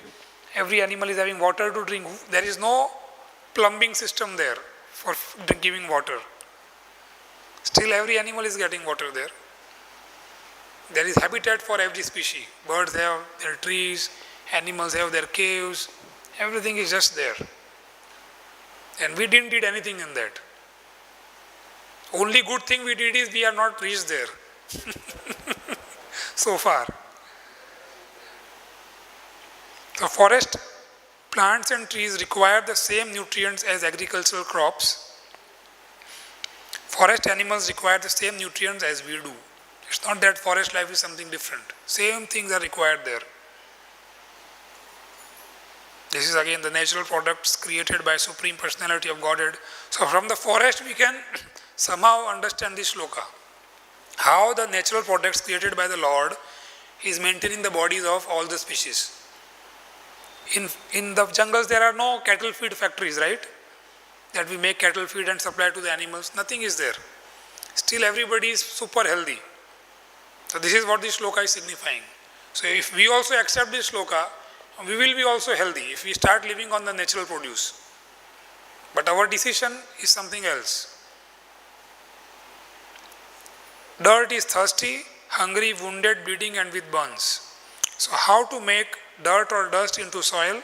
Every animal is having water to drink. There is no plumbing system there for giving water. Still every animal is getting water there. There is habitat for every species. Birds have their trees, animals have their caves, everything is just there. And we didn't do anything in that. Only good thing we did is we are not reached there so far. So forest, plants and trees require the same nutrients as agricultural crops. Forest animals require the same nutrients as we do. It's not that forest life is something different. Same things are required there. This is again the natural products created by Supreme Personality of Godhead. So from the forest we can somehow understand this shloka. How the natural products created by the Lord is maintaining the bodies of all the species. In the jungles there are no cattle feed factories, right? That we make cattle feed and supply to the animals. Nothing is there. Still everybody is super healthy. So this is what this shloka is signifying. So if we also accept this shloka, we will be also healthy if we start living on the natural produce. But our decision is something else. Dirt is thirsty, hungry, wounded, bleeding and with burns. So how to make dirt or dust into soil?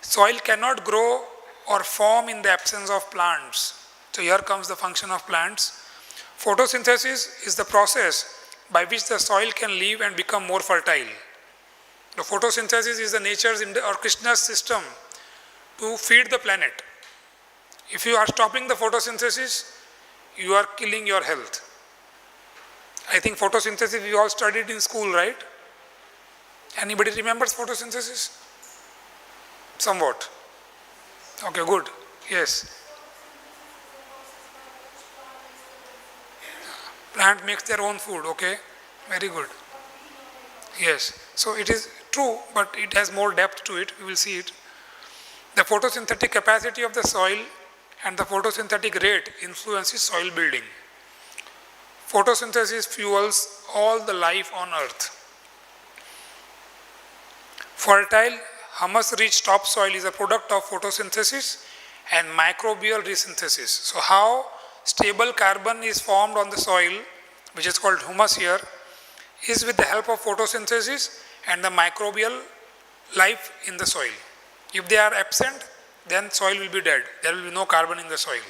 Soil cannot grow or form in the absence of plants. So here comes the function of plants. Photosynthesis is the process by which the soil can live and become more fertile. The photosynthesis is the nature's or Krishna's system to feed the planet. If you are stopping the photosynthesis, you are killing your health. I think photosynthesis we all studied in school, right? Anybody remembers photosynthesis? Somewhat. Okay, good. Yes. Plant makes their own food, okay? Very good. Yes. So it is true, but it has more depth to it. We will see it. The photosynthetic capacity of the soil and the photosynthetic rate influences soil building. Photosynthesis fuels all the life on earth. Fertile, humus-rich topsoil is a product of photosynthesis and microbial resynthesis. So how stable carbon is formed on the soil, which is called humus here, is with the help of photosynthesis and the microbial life in the soil. If they are absent, then soil will be dead. There will be no carbon in the soil.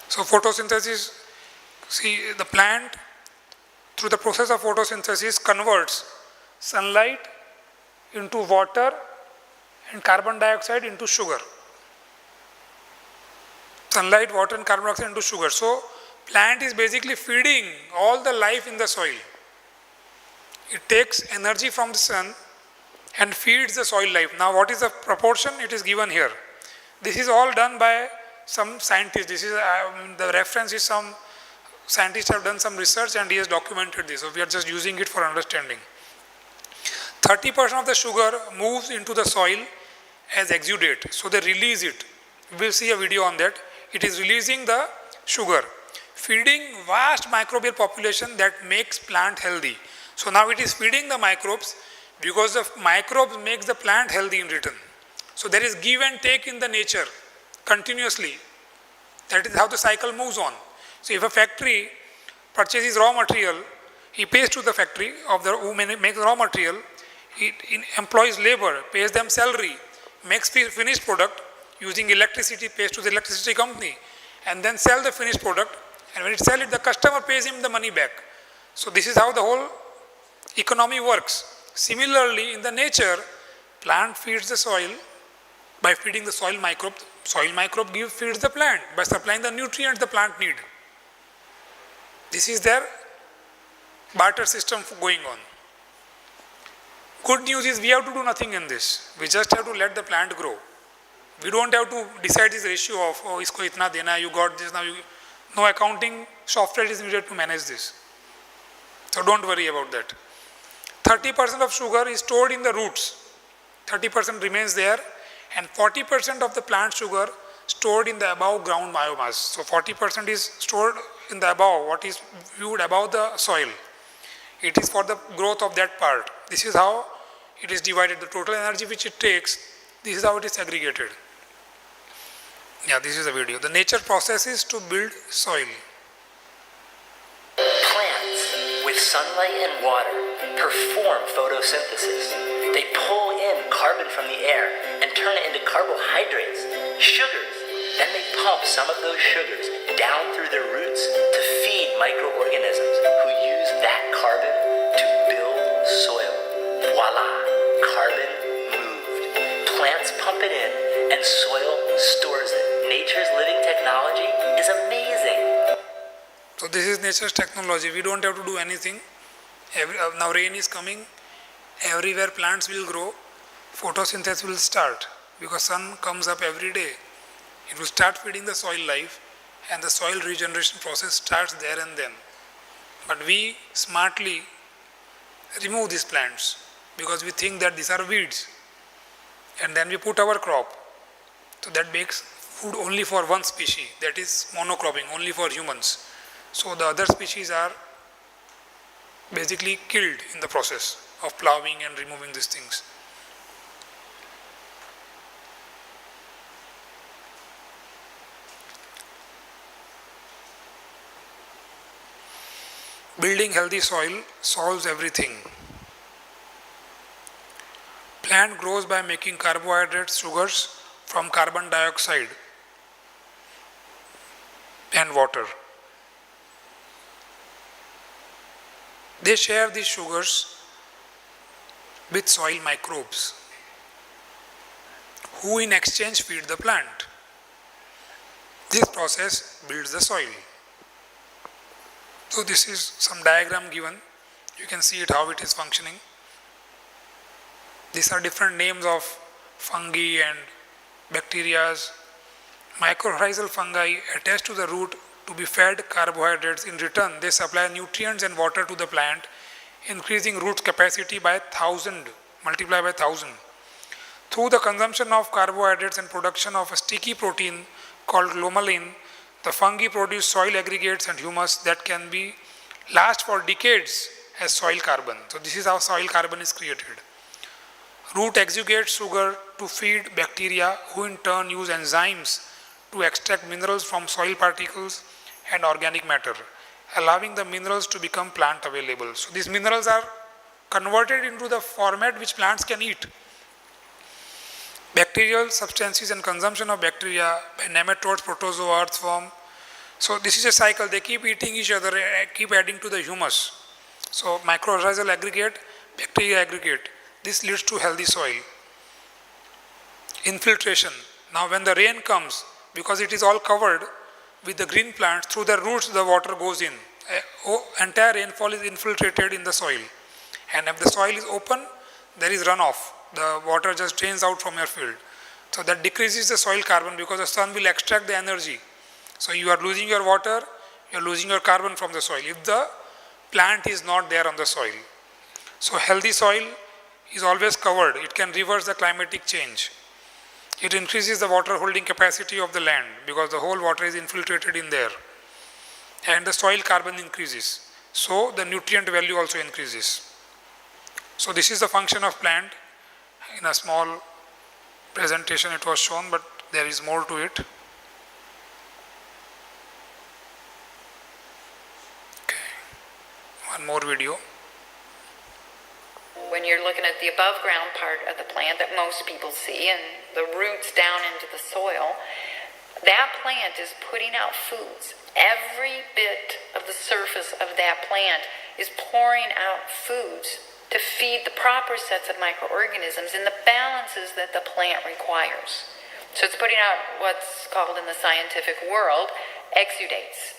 So photosynthesis, see, the plant through the process of photosynthesis converts sunlight into water and carbon dioxide into sugar. Sunlight, water and carbon dioxide into sugar. So plant is basically feeding all the life in the soil. It takes energy from the sun and feeds the soil life. Now what is the proportion? It is given here. This is all done by some scientist. This is the reference is some scientists have done some research and he has documented this. So we are just using it for understanding. 30% of the sugar moves into the soil as exudate. So they release it. We will see a video on that. It is releasing the sugar, feeding vast microbial population that makes plant healthy. So now it is feeding the microbes because the microbes makes the plant healthy in return. So there is give and take in the nature continuously. That is how the cycle moves on. So if a factory purchases raw material, he pays to the factory of the who makes raw material, it employs labor, pays them salary, makes finished product using electricity, pays to the electricity company, and then sell the finished product. And when it sells it, the customer pays him the money back. So this is how the whole economy works. Similarly, in the nature, plant feeds the soil by feeding the soil microbe. Soil microbe feeds the plant by supplying the nutrients the plant need. This is their barter system going on. Good news is we have to do nothing in this. We just have to let the plant grow. We don't have to decide this ratio of, oh, isko itna dena, you got this, now you... No accounting software is needed to manage this. So don't worry about that. 30% of sugar is stored in the roots. 30% remains there and 40% of the plant sugar stored in the above ground biomass. So 40% is stored in the above, what is viewed above the soil. It is for the growth of that part. This is how it is divided. The total energy which it takes, this is how it is segregated. Yeah, this is a video. The nature processes to build soil. Plants, with sunlight and water, perform photosynthesis. They pull in carbon from the air and turn it into carbohydrates, sugars. Then they pump some of those sugars down through their roots to feed microorganisms who use that carbon to build soil. Voila, carbon moved. Plants pump it in and soil stores it. Nature's living technology is amazing. So this is nature's technology. We don't have to do anything. Now rain is coming. Everywhere plants will grow. Photosynthesis will start because sun comes up every day. It will start feeding the soil life and the soil regeneration process starts there and then. But we smartly remove these plants because we think that these are weeds. And then we put our crop. So that makes food only for one species, that is monocropping, only for humans. So the other species are basically killed in the process of plowing and removing these things. Building healthy soil solves everything. Plant grows by making carbohydrates, sugars from carbon dioxide and water. They share these sugars with soil microbes, who in exchange feed the plant. This process builds the soil. So this is some diagram given. You can see it how it is functioning. These are different names of fungi and bacteria. Mycorrhizal fungi attach to the root to be fed carbohydrates. In return, they supply nutrients and water to the plant, increasing root capacity by 1,000, multiplied by 1,000. Through the consumption of carbohydrates and production of a sticky protein called glomalin, the fungi produce soil aggregates and humus that can be last for decades as soil carbon. So this is how soil carbon is created. Root exudates sugar to feed bacteria, who in turn use enzymes to extract minerals from soil particles and organic matter, allowing the minerals to become plant available. So these minerals are converted into the format which plants can eat. Bacterial substances and consumption of bacteria by nematodes, protozoa, earthworm. So this is a cycle. They keep eating each other, keep adding to the humus. So mycorrhizal aggregate, bacteria aggregate. This leads to healthy soil. Infiltration. Now when the rain comes, because it is all covered with the green plants, through the roots the water goes in. Entire rainfall is infiltrated in the soil. And if the soil is open, there is runoff. The water just drains out from your field. So that decreases the soil carbon because the sun will extract the energy. So you are losing your water, you are losing your carbon from the soil if the plant is not there on the soil. So healthy soil is always covered. It can reverse the climatic change. It increases the water holding capacity of the land because the whole water is infiltrated in there. And the soil carbon increases. So the nutrient value also increases. So this is the function of plant. In a small presentation it was shown, but there is more to it. Okay. One more video. When you're looking at the above ground part of the plant that most people see and the roots down into the soil, that plant is putting out foods. Every bit of the surface of that plant is pouring out foods to feed the proper sets of microorganisms in the balances that the plant requires. So it's putting out what's called in the scientific world exudates.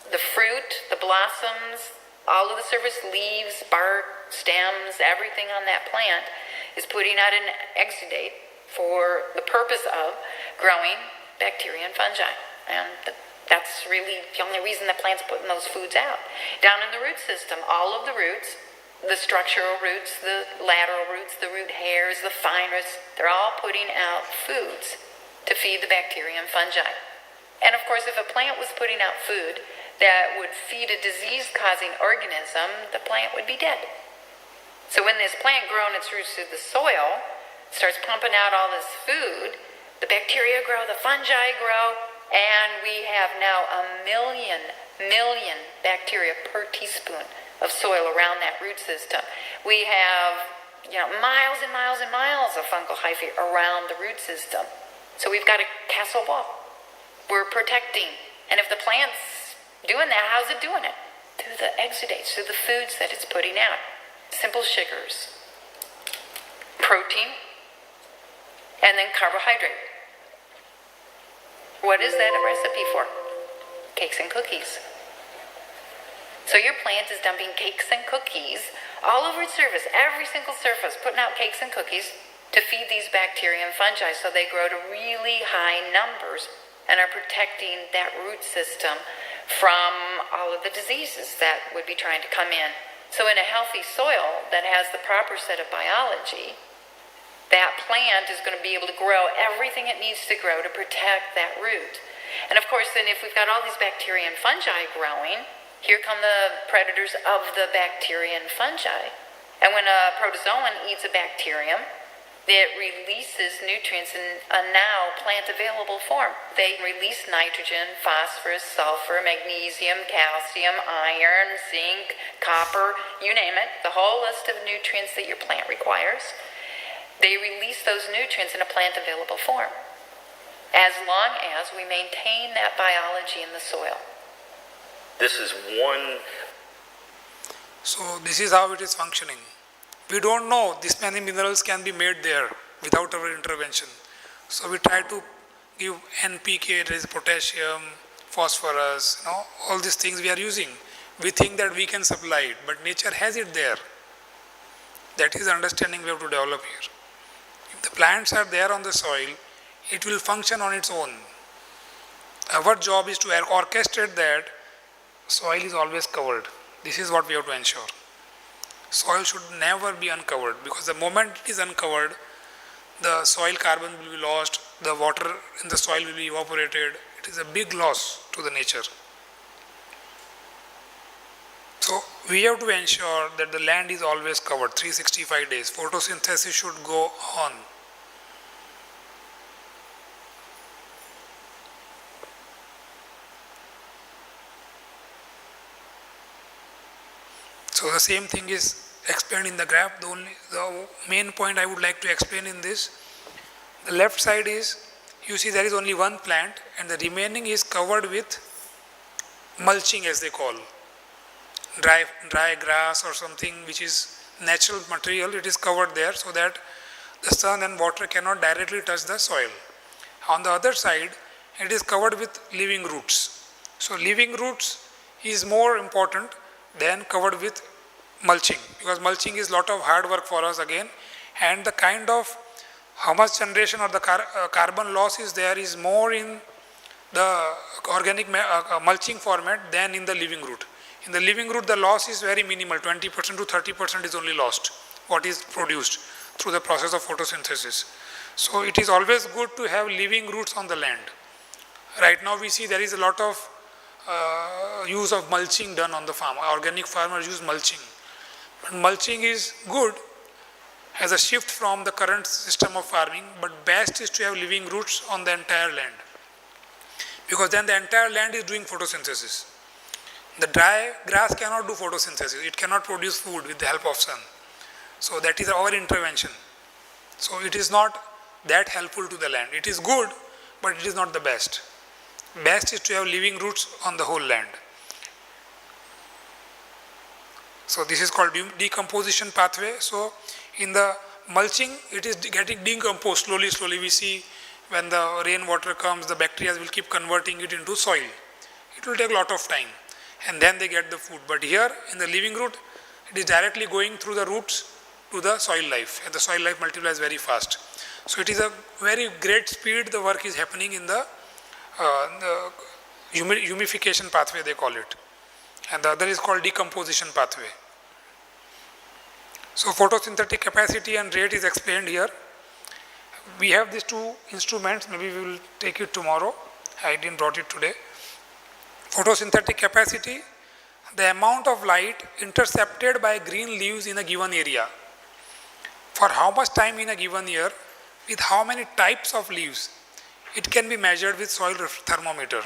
The fruit, the blossoms, all of the surface leaves, bark, stems, everything on that plant is putting out an exudate for the purpose of growing bacteria and fungi. And that's really the only reason the plant's putting those foods out. Down in the root system, all of the roots, the structural roots, the lateral roots, the root hairs, the fine roots, they're all putting out foods to feed the bacteria and fungi. And of course, if a plant was putting out food that would feed a disease-causing organism, the plant would be dead. So when this plant growing its roots through the soil starts pumping out all this food, the bacteria grow, the fungi grow, and we have now 1 million bacteria per teaspoon of soil around that root system. We have miles and miles and miles of fungal hyphae around the root system. So we've got a castle wall. We're protecting. And if the plant's doing that, how's it doing it? Through the exudates, through the foods that it's putting out. Simple sugars, protein, and then carbohydrate. What is that a recipe for? Cakes and cookies. So your plant is dumping cakes and cookies all over its surface, every single surface, putting out cakes and cookies to feed these bacteria and fungi so they grow to really high numbers and are protecting that root system from all of the diseases that would be trying to come in. So in a healthy soil that has the proper set of biology, that plant is going to be able to grow everything it needs to grow to protect that root. And of course, then if we've got all these bacteria and fungi growing, here come the predators of the bacteria and fungi. And when a protozoan eats a bacterium, it releases nutrients in a now plant-available form. They release nitrogen, phosphorus, sulfur, magnesium, calcium, iron, zinc, copper, you name it, the whole list of nutrients that your plant requires. They release those nutrients in a plant-available form, as long as we maintain that biology in the soil. This is one. So this is how it is functioning. We don't know this many minerals can be made there without our intervention. So we try to give NPK, there is potassium, phosphorus, all these things we are using. We think that we can supply it, but nature has it there. That is the understanding we have to develop here. If the plants are there on the soil, it will function on its own. Our job is to orchestrate that soil is always covered. This is what we have to ensure. Soil should never be uncovered, because the moment it is uncovered, the soil carbon will be lost, the water in the soil will be evaporated. It is a big loss to the nature. So we have to ensure that the land is always covered, 365 days. Photosynthesis should go on. So the same thing is explained in the graph. The main point I would like to explain in this, the left side is, you see there is only one plant and the remaining is covered with mulching, as they call. Dry grass or something which is natural material, it is covered there so that the sun and water cannot directly touch the soil. On the other side, it is covered with living roots. So living roots is more important than covered with mulching, because mulching is lot of hard work for us again, and the kind of humus generation or the carbon loss is there is more in the organic mulching format than in the living root. In the living root, the loss is very minimal, 20% to 30% is only lost, what is produced through the process of photosynthesis. So it is always good to have living roots on the land. Right now we see there is a lot of use of mulching done on the farm. Organic farmers use mulching. But mulching is good as a shift from the current system of farming, but best is to have living roots on the entire land, because then the entire land is doing photosynthesis. The dry grass cannot do photosynthesis. It cannot produce food with the help of sun. So that is our intervention. So it is not that helpful to the land. It is good, but it is not the best. Best is to have living roots on the whole land. So this is called decomposition pathway. So in the mulching, it is getting decomposed slowly. We see when the rainwater comes, the bacteria will keep converting it into soil. It will take a lot of time, and then they get the food. But here in the living root, it is directly going through the roots to the soil life, and the soil life multiplies very fast. So it is a very great speed the work is happening in the humification pathway, they call it, and the other is called decomposition pathway. So photosynthetic capacity and rate is explained here. We have these two instruments, maybe we will take it tomorrow. I didn't brought it today. Photosynthetic capacity, the amount of light intercepted by green leaves in a given area. For how much time in a given year, with how many types of leaves, it can be measured with soil thermometer.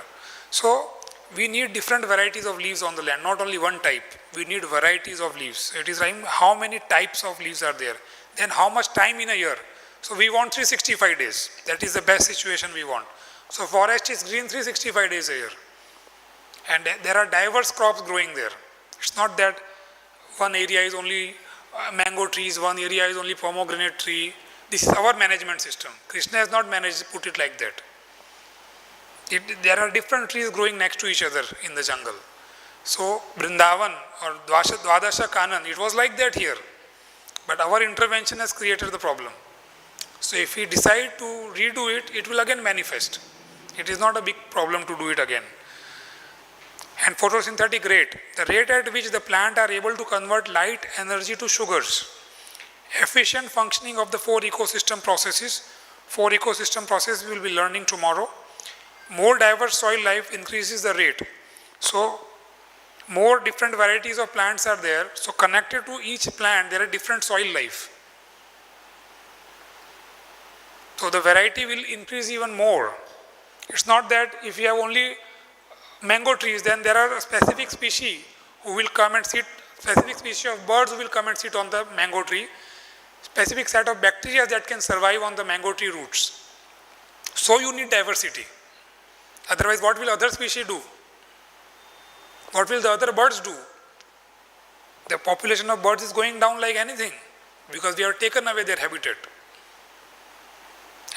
So we need different varieties of leaves on the land, not only one type. We need varieties of leaves. It is how many types of leaves are there. Then how much time in a year. So we want 365 days. That is the best situation we want. So forest is green 365 days a year. And there are diverse crops growing there. It's not that one area is only mango trees, one area is only pomegranate tree. This is our management system. Krishna has not managed to put it like that. There are different trees growing next to each other in the jungle. So Vrindavan or Dwadasha Kanan, it was like that here. But our intervention has created the problem. So if we decide to redo it, it will again manifest. It is not a big problem to do it again. And photosynthetic rate, the rate at which the plant are able to convert light energy to sugars. Efficient functioning of the 4 ecosystem processes. 4 ecosystem processes we will be learning tomorrow. More diverse soil life increases the rate. So more different varieties of plants are there. So connected to each plant, there are different soil life. So the variety will increase even more. It's not that if you have only mango trees, then there are specific species who will come and sit, specific species of birds who will come and sit on the mango tree, specific set of bacteria that can survive on the mango tree roots. So you need diversity. Otherwise, what will other species do? What will the other birds do? The population of birds is going down like anything because we have taken away their habitat.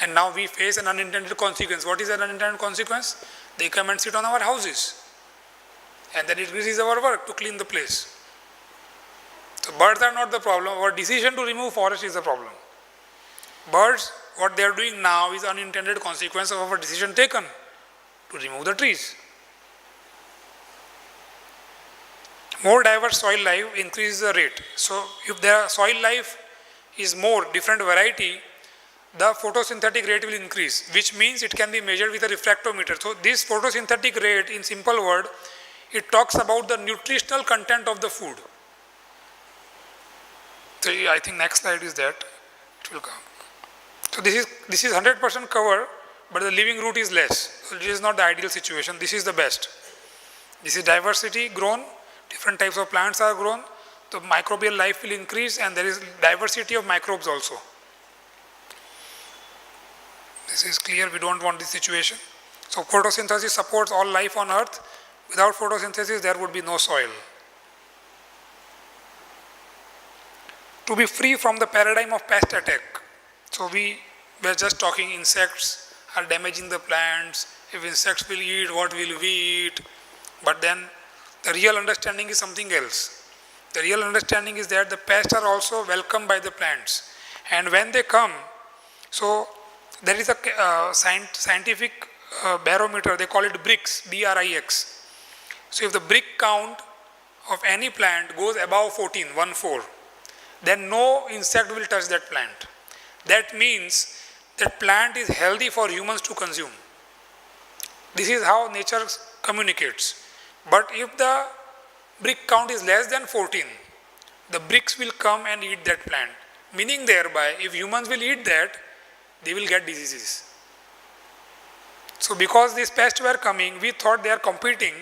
And now we face an unintended consequence. What is an unintended consequence? They come and sit on our houses. And then it increases our work to clean the place. So birds are not the problem. Our decision to remove forest is the problem. Birds, what they are doing now is unintended consequence of our decision taken to remove the trees. More diverse soil life increases the rate. So if the soil life is more, different variety, the photosynthetic rate will increase, which means it can be measured with a refractometer. So this photosynthetic rate, in simple word, it talks about the nutritional content of the food. So I think next slide is that. It will come. So this is 100% cover, but the living root is less. So this is not the ideal situation. This is the best. This is diversity grown. Different types of plants are grown. The microbial life will increase, and there is diversity of microbes also. This is clear. We don't want this situation. So photosynthesis supports all life on earth. Without photosynthesis, there would be no soil. To be free from the paradigm of pest attack. So we were just talking insects are damaging the plants. If insects will eat, what will we eat? But then the real understanding is something else. The real understanding is that the pests are also welcomed by the plants. And when they come, so there is a scientific barometer, they call it BRICS, B-R-I-X. So if the brick count of any plant goes above 14, 1-4, then no insect will touch that plant. That means that plant is healthy for humans to consume. This is how nature communicates. But if the brick count is less than 14, the bricks will come and eat that plant. Meaning thereby, if humans will eat that, they will get diseases. So because these pests were coming, we thought they are competing,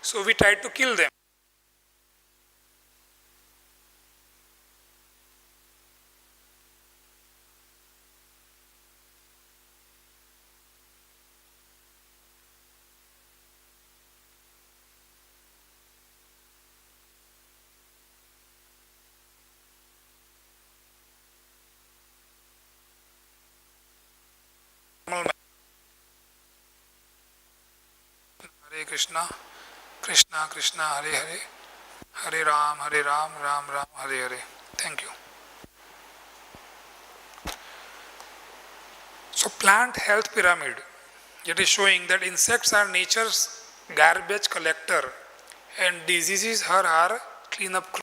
so we tried to kill them. Hare Krishna, Krishna Krishna, Hare Hare, Hare Ram, Ram Ram, Hare Hare. Thank you. So plant health pyramid, it is showing that insects are nature's garbage collector and diseases are our cleanup crew.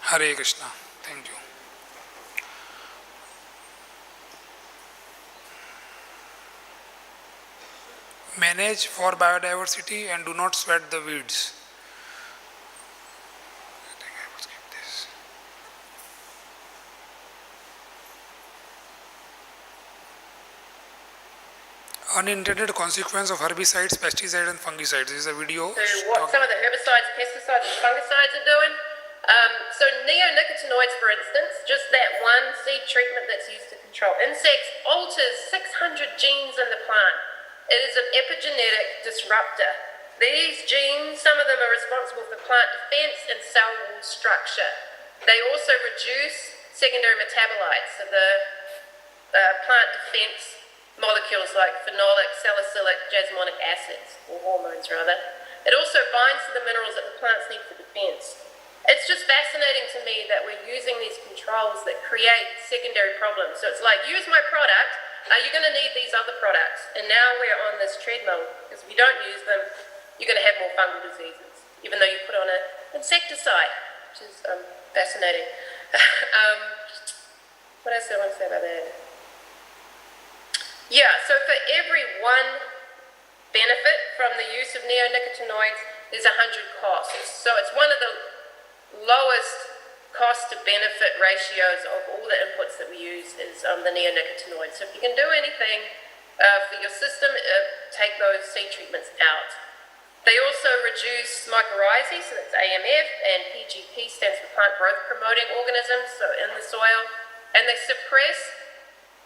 Hare Krishna. Thank you. Manage for biodiversity and do not sweat the weeds. I think I will skip this. Unintended consequence of herbicides, pesticides and fungicides. This is a video. So what some of the herbicides, pesticides and fungicides are doing. So neonicotinoids, for instance, just that one seed treatment that's used to control insects, alters 600 genes in the plant. It is an epigenetic disruptor. These genes, some of them are responsible for plant defense and cell wall structure. They also reduce secondary metabolites, so the plant defense molecules like phenolic, salicylic, jasmonic acids, or hormones rather. It also binds to the minerals that the plants need for defense. It's just fascinating to me that we're using these controls that create secondary problems. So it's like, use my product, you're going to need these other products. And now we're on this treadmill, because if you don't use them, you're going to have more fungal diseases, even though you put on an insecticide, which is fascinating. What else do I want to say about that? Yeah, so for every one benefit from the use of neonicotinoids, there's 100 costs. So it's one of the lowest cost to benefit ratios of all the inputs that we use is the neonicotinoids. So if you can do anything for your system, take those seed treatments out. They also reduce mycorrhizae, so that's AMF, and PGP stands for plant growth promoting organisms, so in the soil, and they suppress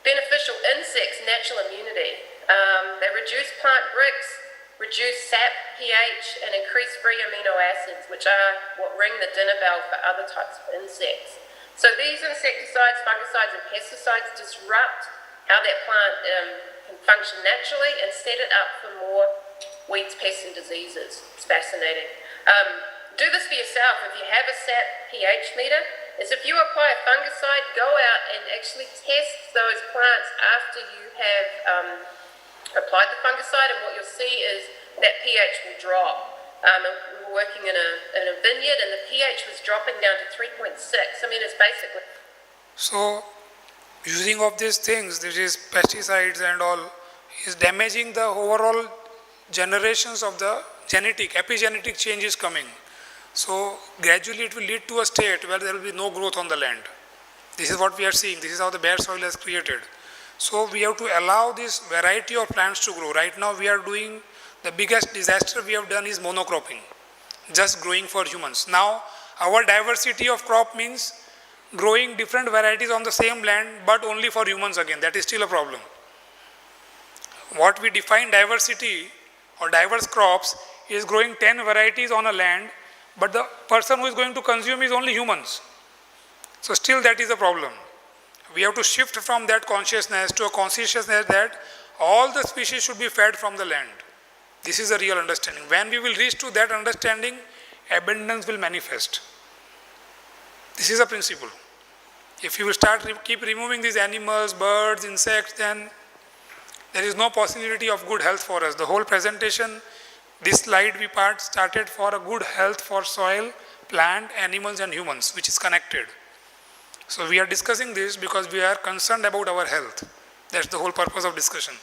beneficial insects' natural immunity. They reduce plant bricks, reduce sap pH, and increase free amino acids, which are what ring the dinner bell for other types of insects. So these insecticides, fungicides, and pesticides disrupt how that plant can function naturally and set it up for more weeds, pests, and diseases. It's fascinating. Do this for yourself. If you have a sap pH meter, is if you apply a fungicide, go out and actually test those plants after you have applied the fungicide, and what you'll see is that pH will drop. We were working in a vineyard, and the pH was dropping down to 3.6. I mean, it's basically... So, using of these things, this is pesticides and all, is damaging the overall generations of the epigenetic change is coming. So, gradually it will lead to a state where there will be no growth on the land. This is what we are seeing. This is how the bare soil is created. So, we have to allow this variety of plants to grow. Right now, we are doing, the biggest disaster we have done is monocropping, just growing for humans. Now, our diversity of crop means growing different varieties on the same land, but only for humans again. That is still a problem. What we define diversity or diverse crops is growing 10 varieties on a land, but the person who is going to consume is only humans. So still that is a problem. We have to shift from that consciousness to a consciousness that all the species should be fed from the land. This is a real understanding. When we will reach to that understanding, abundance will manifest. This is a principle. If you will keep removing these animals, birds, insects, then there is no possibility of good health for us. The whole presentation, this slide we started for a good health for soil, plant, animals and humans, which is connected. So we are discussing this because we are concerned about our health. That's the whole purpose of discussion.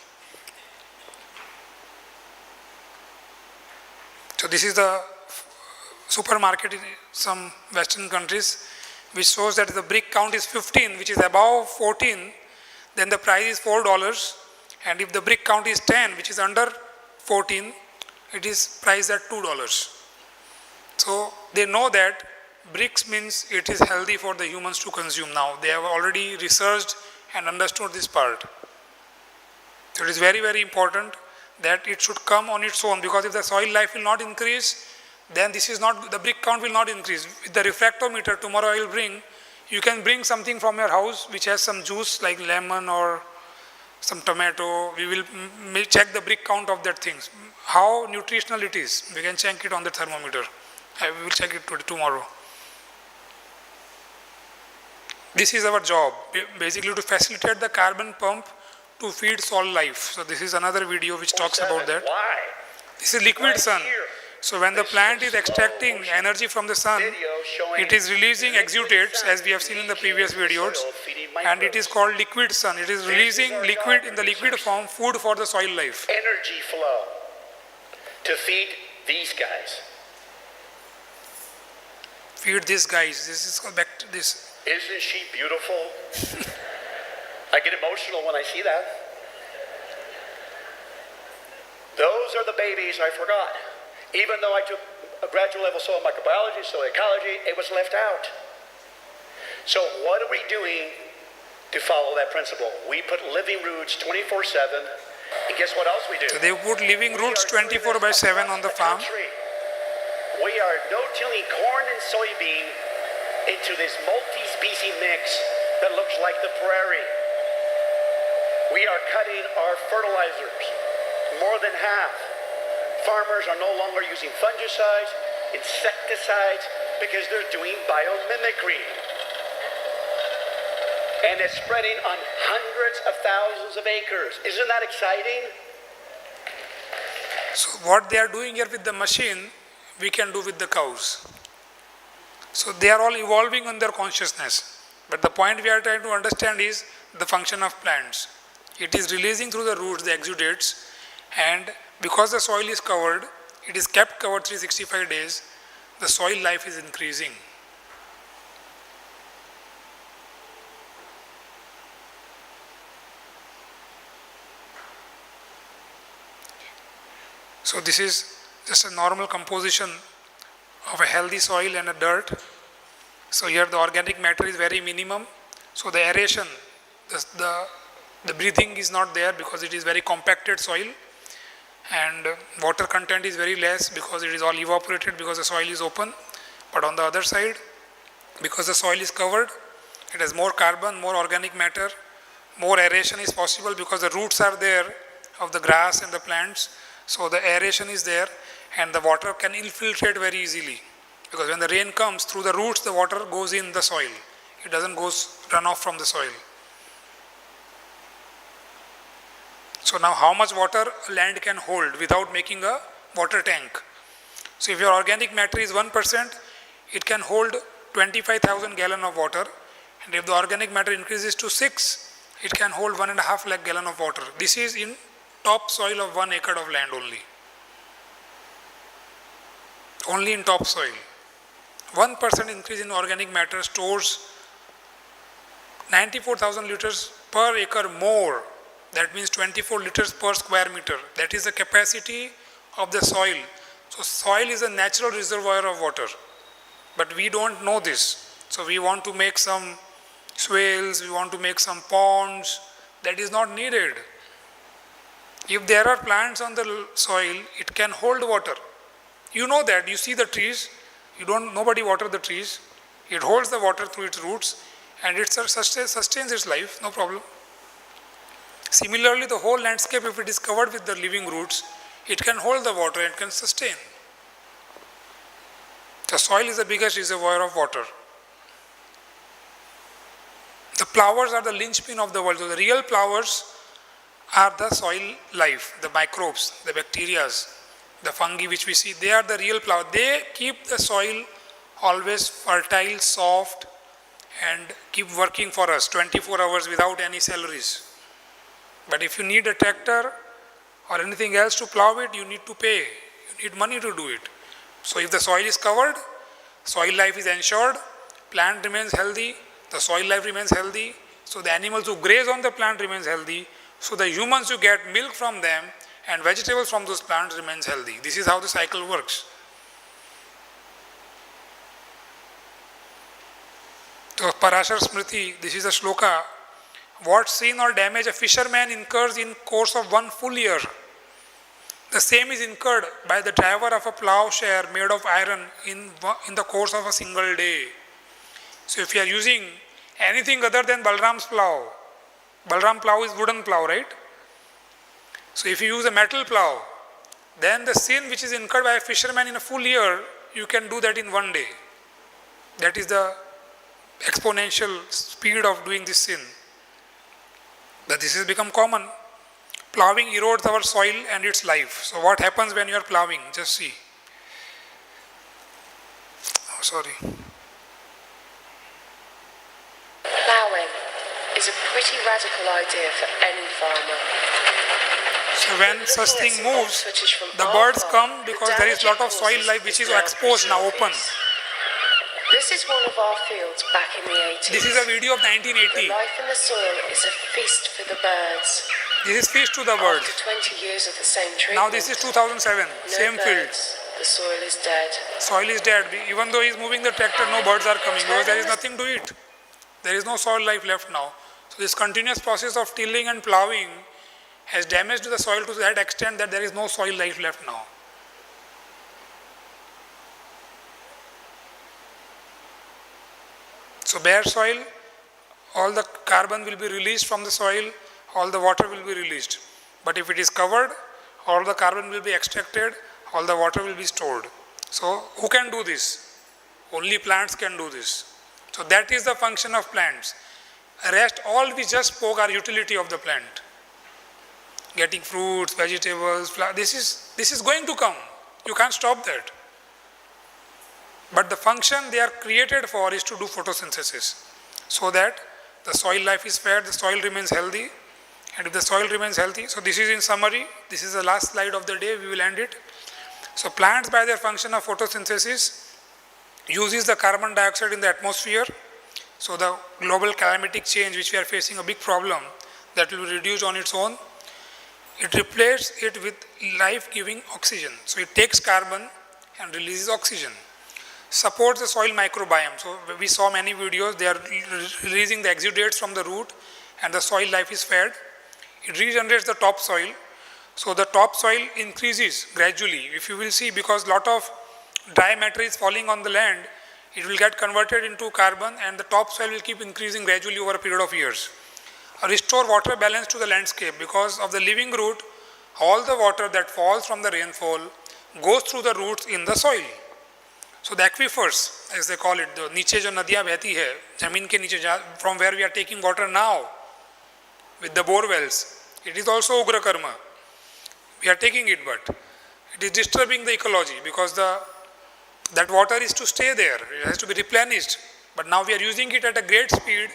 So this is the supermarket in some Western countries, which shows that the brick count is 15, which is above 14, then the price is $4. And if the brick count is 10, which is under 14, it is priced at $2. So they know that bricks means it is healthy for the humans to consume now. They have already researched and understood this part. So it is very, very important that it should come on its own, because if the soil life will not increase, then this is not, the brick count will not increase. With the refractometer tomorrow I will bring, you can bring something from your house which has some juice like lemon or some tomato. We will check the brick count of that things. How nutritional it is, we can check it on the thermometer. I will check it tomorrow. This is our job, basically to facilitate the carbon pump to feed soil life. So this is another video which talks about that. Why? This is liquid sun. So when the plant is extracting energy from the sun, it is releasing exudates, as we have seen in the previous videos, and it is called liquid sun. It is releasing liquid, in the liquid form, food for the soil life. Energy flow to feed these guys. Feed these guys. This is back to this. Isn't she beautiful? I get emotional when I see that. Those are the babies I forgot. Even though I took a graduate level soil microbiology, soil ecology, it was left out. So what are we doing to follow that principle? We put living roots 24/7, and guess what else we do? So they put living roots 24/7 on the farm. We are no-tilling corn and soybean into this multi-species mix that looks like the prairie. We are cutting our fertilizers, more than half. Farmers are no longer using fungicides, insecticides, because they're doing biomimicry. And it's spreading on hundreds of thousands of acres. Isn't that exciting? So what they are doing here with the machine, we can do with the cows. So they are all evolving on their consciousness. But the point we are trying to understand is the function of plants. It is releasing through the roots the exudates, and because the soil is covered, it is kept covered 365 days, the soil life is increasing. So this is just a normal composition of a healthy soil and a dirt. So here the organic matter is very minimum. So the aeration, the breathing is not there because it is very compacted soil, and water content is very less because it is all evaporated because the soil is open. But on the other side, because the soil is covered, it has more carbon, more organic matter, more aeration is possible because the roots are there of the grass and the plants. So the aeration is there and the water can infiltrate very easily, because when the rain comes through the roots, the water goes in the soil. It doesn't run off from the soil. So now how much water land can hold without making a water tank? So if your organic matter is 1%, it can hold 25,000 gallons of water. And if the organic matter increases to 6, it can hold 1.5 lakh gallons of water. This is in top soil of 1 acre of land only. Only in top soil. 1% increase in organic matter stores 94,000 liters per acre more. That means 24 liters per square meter. That is the capacity of the soil. So soil is a natural reservoir of water. But we don't know this. So we want to make some swales, we want to make some ponds. That is not needed. If there are plants on the soil, it can hold water. You know that. You see the trees. Nobody water the trees. It holds the water through its roots and it sustains its life, no problem. Similarly, the whole landscape, if it is covered with the living roots, it can hold the water and can sustain. The soil is the biggest reservoir of water. The flowers are the linchpin of the world. So the real flowers are the soil life, the microbes, the bacteria, the fungi which we see. They are the real flowers. They keep the soil always fertile, soft, and keep working for us 24 hours without any salaries. But if you need a tractor or anything else to plow it, you need to pay. You need money to do it. So if the soil is covered, soil life is ensured, plant remains healthy, the soil life remains healthy, so the animals who graze on the plant remains healthy, so the humans who get milk from them and vegetables from those plants remains healthy. This is how the cycle works. So Parashar Smriti, this is a shloka. What sin or damage a fisherman incurs in course of 1 full year, the same is incurred by the driver of a plowshare made of iron in the course of a single day. So if you are using anything other than Balram's plow, Balram plow is wooden plow, right? So if you use a metal plow, then the sin which is incurred by a fisherman in a full year, you can do that in 1 day. That is the exponential speed of doing this sin. But this has become common. Plowing erodes our soil and its life. So what happens when you are plowing? Just see. Oh, sorry. Ploughing is a pretty radical idea for any farmer. So when such thing moves, the birds come because there is a lot of soil life which is exposed now, open. This is one of our fields back in the 80s. This is a video of 1980. The life in the soil is a feast for the birds. This is feast to the birds. After 20 years of the same treatment, Now this is 2007, same field. The soil is dead. Soil is dead. Even though he is moving the tractor, no birds are coming because there is nothing to eat. There is no soil life left now. So this continuous process of tilling and ploughing has damaged the soil to that extent that there is no soil life left now. So bare soil, all the carbon will be released from the soil, all the water will be released. But if it is covered, all the carbon will be extracted, all the water will be stored. So who can do this? Only plants can do this. So that is the function of plants. Rest, all we just spoke are utility of the plant. Getting fruits, vegetables, flowers, this is going to come. You can't stop that. But the function they are created for is to do photosynthesis, so that the soil life is fed, the soil remains healthy, and if the soil remains healthy, so this is in summary, this is the last slide of the day, we will end it. So plants by their function of photosynthesis uses the carbon dioxide in the atmosphere, so the global climatic change which we are facing a big problem, that will be reduced on its own. it replaces it with life-giving oxygen. So it takes carbon and releases oxygen. Supports the soil microbiome. So we saw many videos, they are releasing the exudates from the root and the soil life is fed. It regenerates the topsoil. So the topsoil increases gradually. If you will see, because lot of dry matter is falling on the land, it will get converted into carbon and the topsoil will keep increasing gradually over a period of years. Restore water balance to the landscape. Because of the living root, all the water that falls from the rainfall goes through the roots in the soil. So the aquifers, as they call it, the नीचे जो नदियाँ बहती है, जमीन के नीचे, from where we are taking water now, with the bore wells, it is also ugra karma. We are taking it, but it is disturbing the ecology because that water is to stay there. It has to be replenished. But now we are using it at a great speed.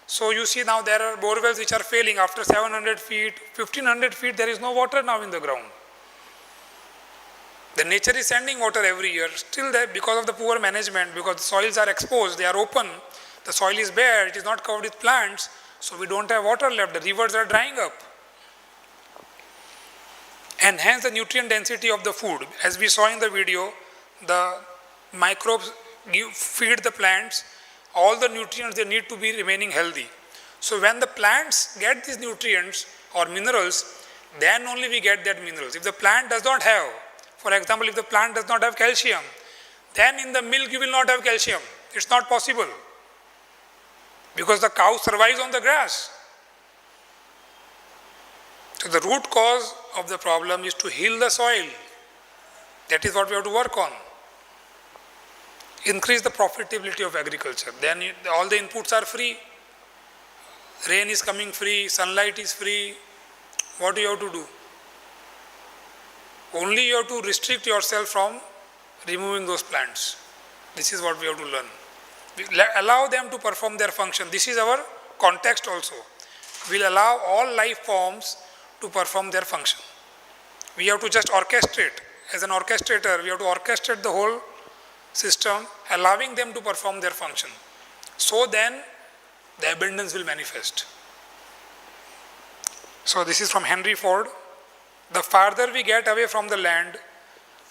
So you see now there are bore wells which are failing after 700 feet, 1500 feet, there is no water now in the ground. The nature is sending water every year. Still there, because of the poor management, because the soils are exposed, they are open, the soil is bare, it is not covered with plants, so we don't have water left. The rivers are drying up. Enhance the nutrient density of the food. As we saw in the video, the microbes feed the plants all the nutrients they need to be remaining healthy. So when the plants get these nutrients or minerals, then only we get that minerals. If the plant does not have, for example, if the plant does not have calcium, then in the milk you will not have calcium. It's not possible. Because the cow survives on the grass. So the root cause of the problem is to heal the soil. That is what we have to work on. Increase the profitability of agriculture. Then all the inputs are free. Rain is coming free, sunlight is free. What do you have to do? Only you have to restrict yourself from removing those plants. This is what we have to learn. Allow them to perform their function. This is our context also. We'll allow all life forms to perform their function. We have to just orchestrate. As an orchestrator, we have to orchestrate the whole system, allowing them to perform their function. So then, the abundance will manifest. So this is from Henry Ford. The farther we get away from the land,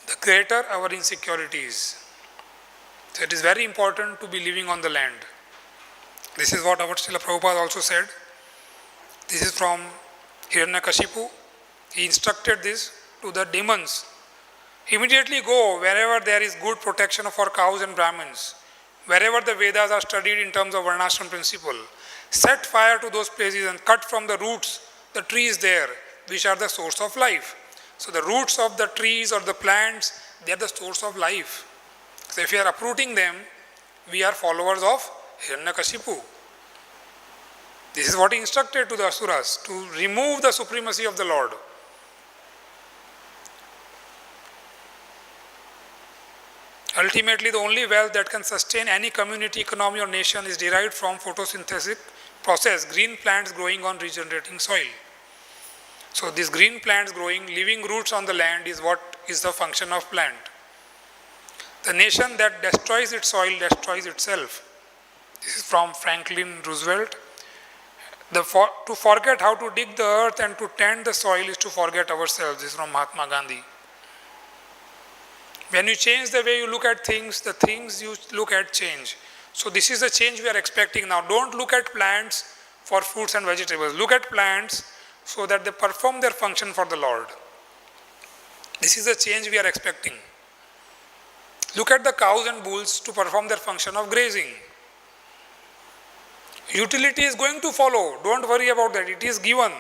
the greater our insecurity is. So it is very important to be living on the land. This is what our Srila Prabhupada also said. This is from Hiranyakashipu. He instructed this to the demons. Immediately go wherever there is good protection for cows and Brahmins, wherever the Vedas are studied in terms of Varnashram principle. Set fire to those places and cut from the roots the trees there, which are the source of life. So the roots of the trees or the plants, they are the source of life. So if we are uprooting them, we are followers of Hiranyakashipu. This is what he instructed to the Asuras, to remove the supremacy of the Lord. Ultimately, the only wealth that can sustain any community, economy or nation is derived from photosynthetic process, green plants growing on regenerating soil. So these green plants growing, leaving roots on the land is what is the function of plant. The nation that destroys its soil destroys itself. This is from Franklin Roosevelt. To forget how to dig the earth and to tend the soil is to forget ourselves. This is from Mahatma Gandhi. When you change the way you look at things, the things you look at change. So this is the change we are expecting now. Don't look at plants for fruits and vegetables. Look at plants so that they perform their function for the Lord. This is the change we are expecting. Look at the cows and bulls to perform their function of grazing. Utility is going to follow. Don't worry about that. It is given.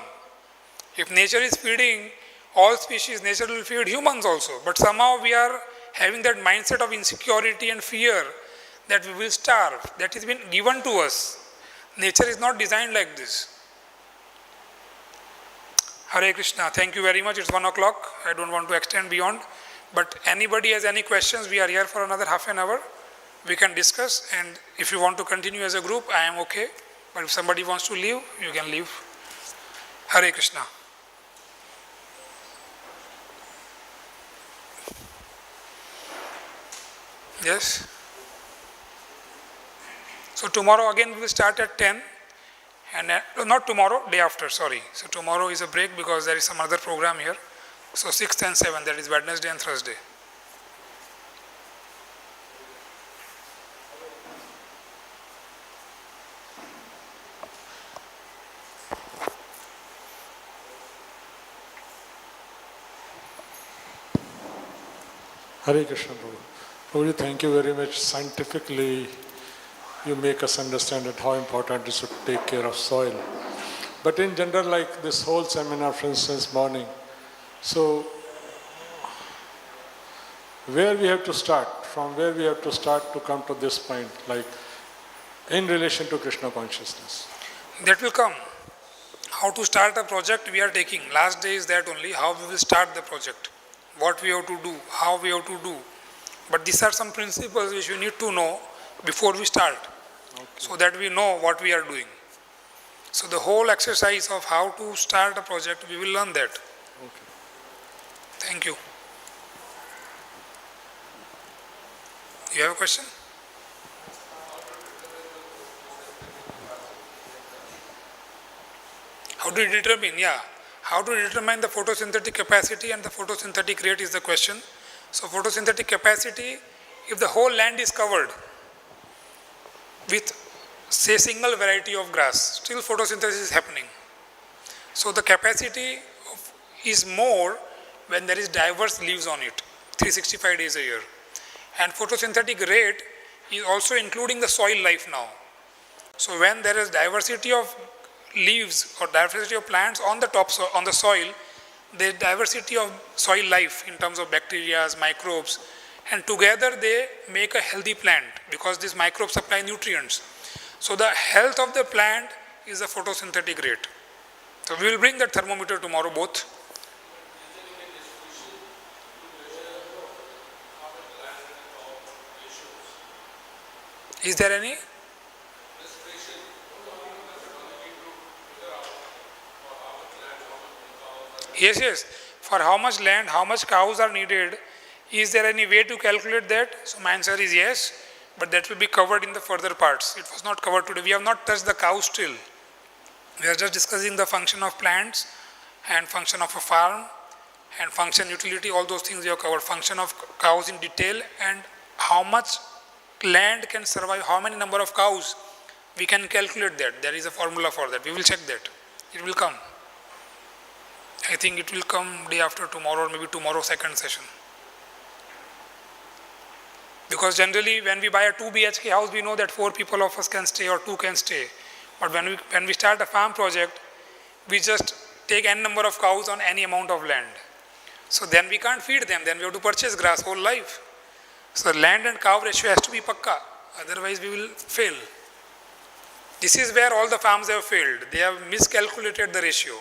If nature is feeding all species, nature will feed humans also. But somehow we are having that mindset of insecurity and fear that we will starve. That has been given to us. Nature is not designed like this. Hare Krishna. Thank you very much. It's 1 o'clock. I don't want to extend beyond. But anybody has any questions, we are here for another half an hour. We can discuss, and if you want to continue as a group, I am okay. But if somebody wants to leave, you can leave. Hare Krishna. Yes? So tomorrow again we will start at 10 And not tomorrow, day after, sorry. So tomorrow is a break because there is some other program here. So 6th and 7th, that is Wednesday and Thursday. Hare Krishna Prabhu. Prabhuji, thank you very much. Scientifically, you make us understand that how important it is to take care of soil. But in general, like this whole seminar, for instance, morning, so where we have to start, from where we have to start to come to this point, like in relation to Krishna consciousness? That will come. How to start a project we are taking. Last day is that only, how we will start the project. What we have to do, how we have to do. But these are some principles which we need to know before we start, so that we know what we are doing. So the whole exercise of how to start a project, we will learn that. Okay. Thank you. You have a question? How do you determine? Yeah. How to determine the photosynthetic capacity and the photosynthetic rate is the question. So photosynthetic capacity, if the whole land is covered with say single variety of grass, still photosynthesis is happening. So the capacity is more when there is diverse leaves on it, 365 days a year. And photosynthetic rate is also including the soil life now. So when there is diversity of leaves or diversity of plants on the top on the soil, the diversity of soil life in terms of bacteria, microbes, and together they make a healthy plant because these microbes supply nutrients. So the health of the plant is the photosynthetic rate. So we will bring that thermometer tomorrow both. Is there any? Yes. For how much land, how much cows are needed, is there any way to calculate that? So my answer is yes, but that will be covered in the further parts. It was not covered today. We have not touched the cows still. We are just discussing the function of plants and function of a farm and function, utility, all those things we have covered. Function of cows in detail and how much land can survive, how many number of cows, we can calculate that. There is a formula for that. We will check that. It will come. I think it will come day after tomorrow or maybe tomorrow second session. Because generally when we buy a 2 BHK house, we know that 4 people of us can stay or 2 can stay. But when we start a farm project, we just take n number of cows on any amount of land. So then we can't feed them, then we have to purchase grass whole life. So land and cow ratio has to be pakka, otherwise we will fail. This is where all the farms have failed. They have miscalculated the ratio.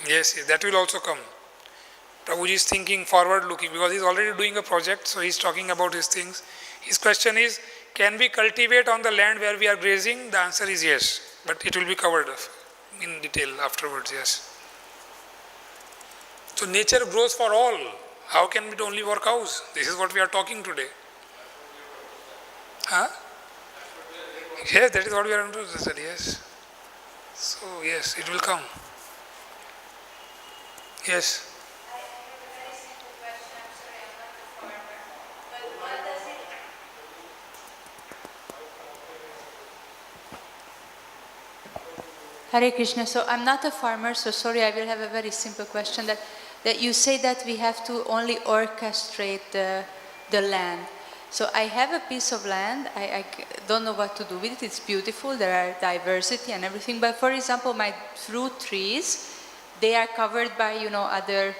Yes, that will also come. Prabhuji is thinking forward looking because he is already doing a project, so he is talking about his things. His question is, can we cultivate on the land where we are grazing? The answer is yes, but it will be covered in detail afterwards, yes. So nature grows for all. How can it only for cows? This is what we are talking today. Huh? Yes, that is what we are interested in, yes. So yes, it will come. Yes. Hare Krishna. So I'm not a farmer, so sorry, I will have a very simple question. That you say that we have to only orchestrate the land. So I have a piece of land, I don't know what to do with it, it's beautiful, there are diversity and everything, but for example, my fruit trees, they are covered by, other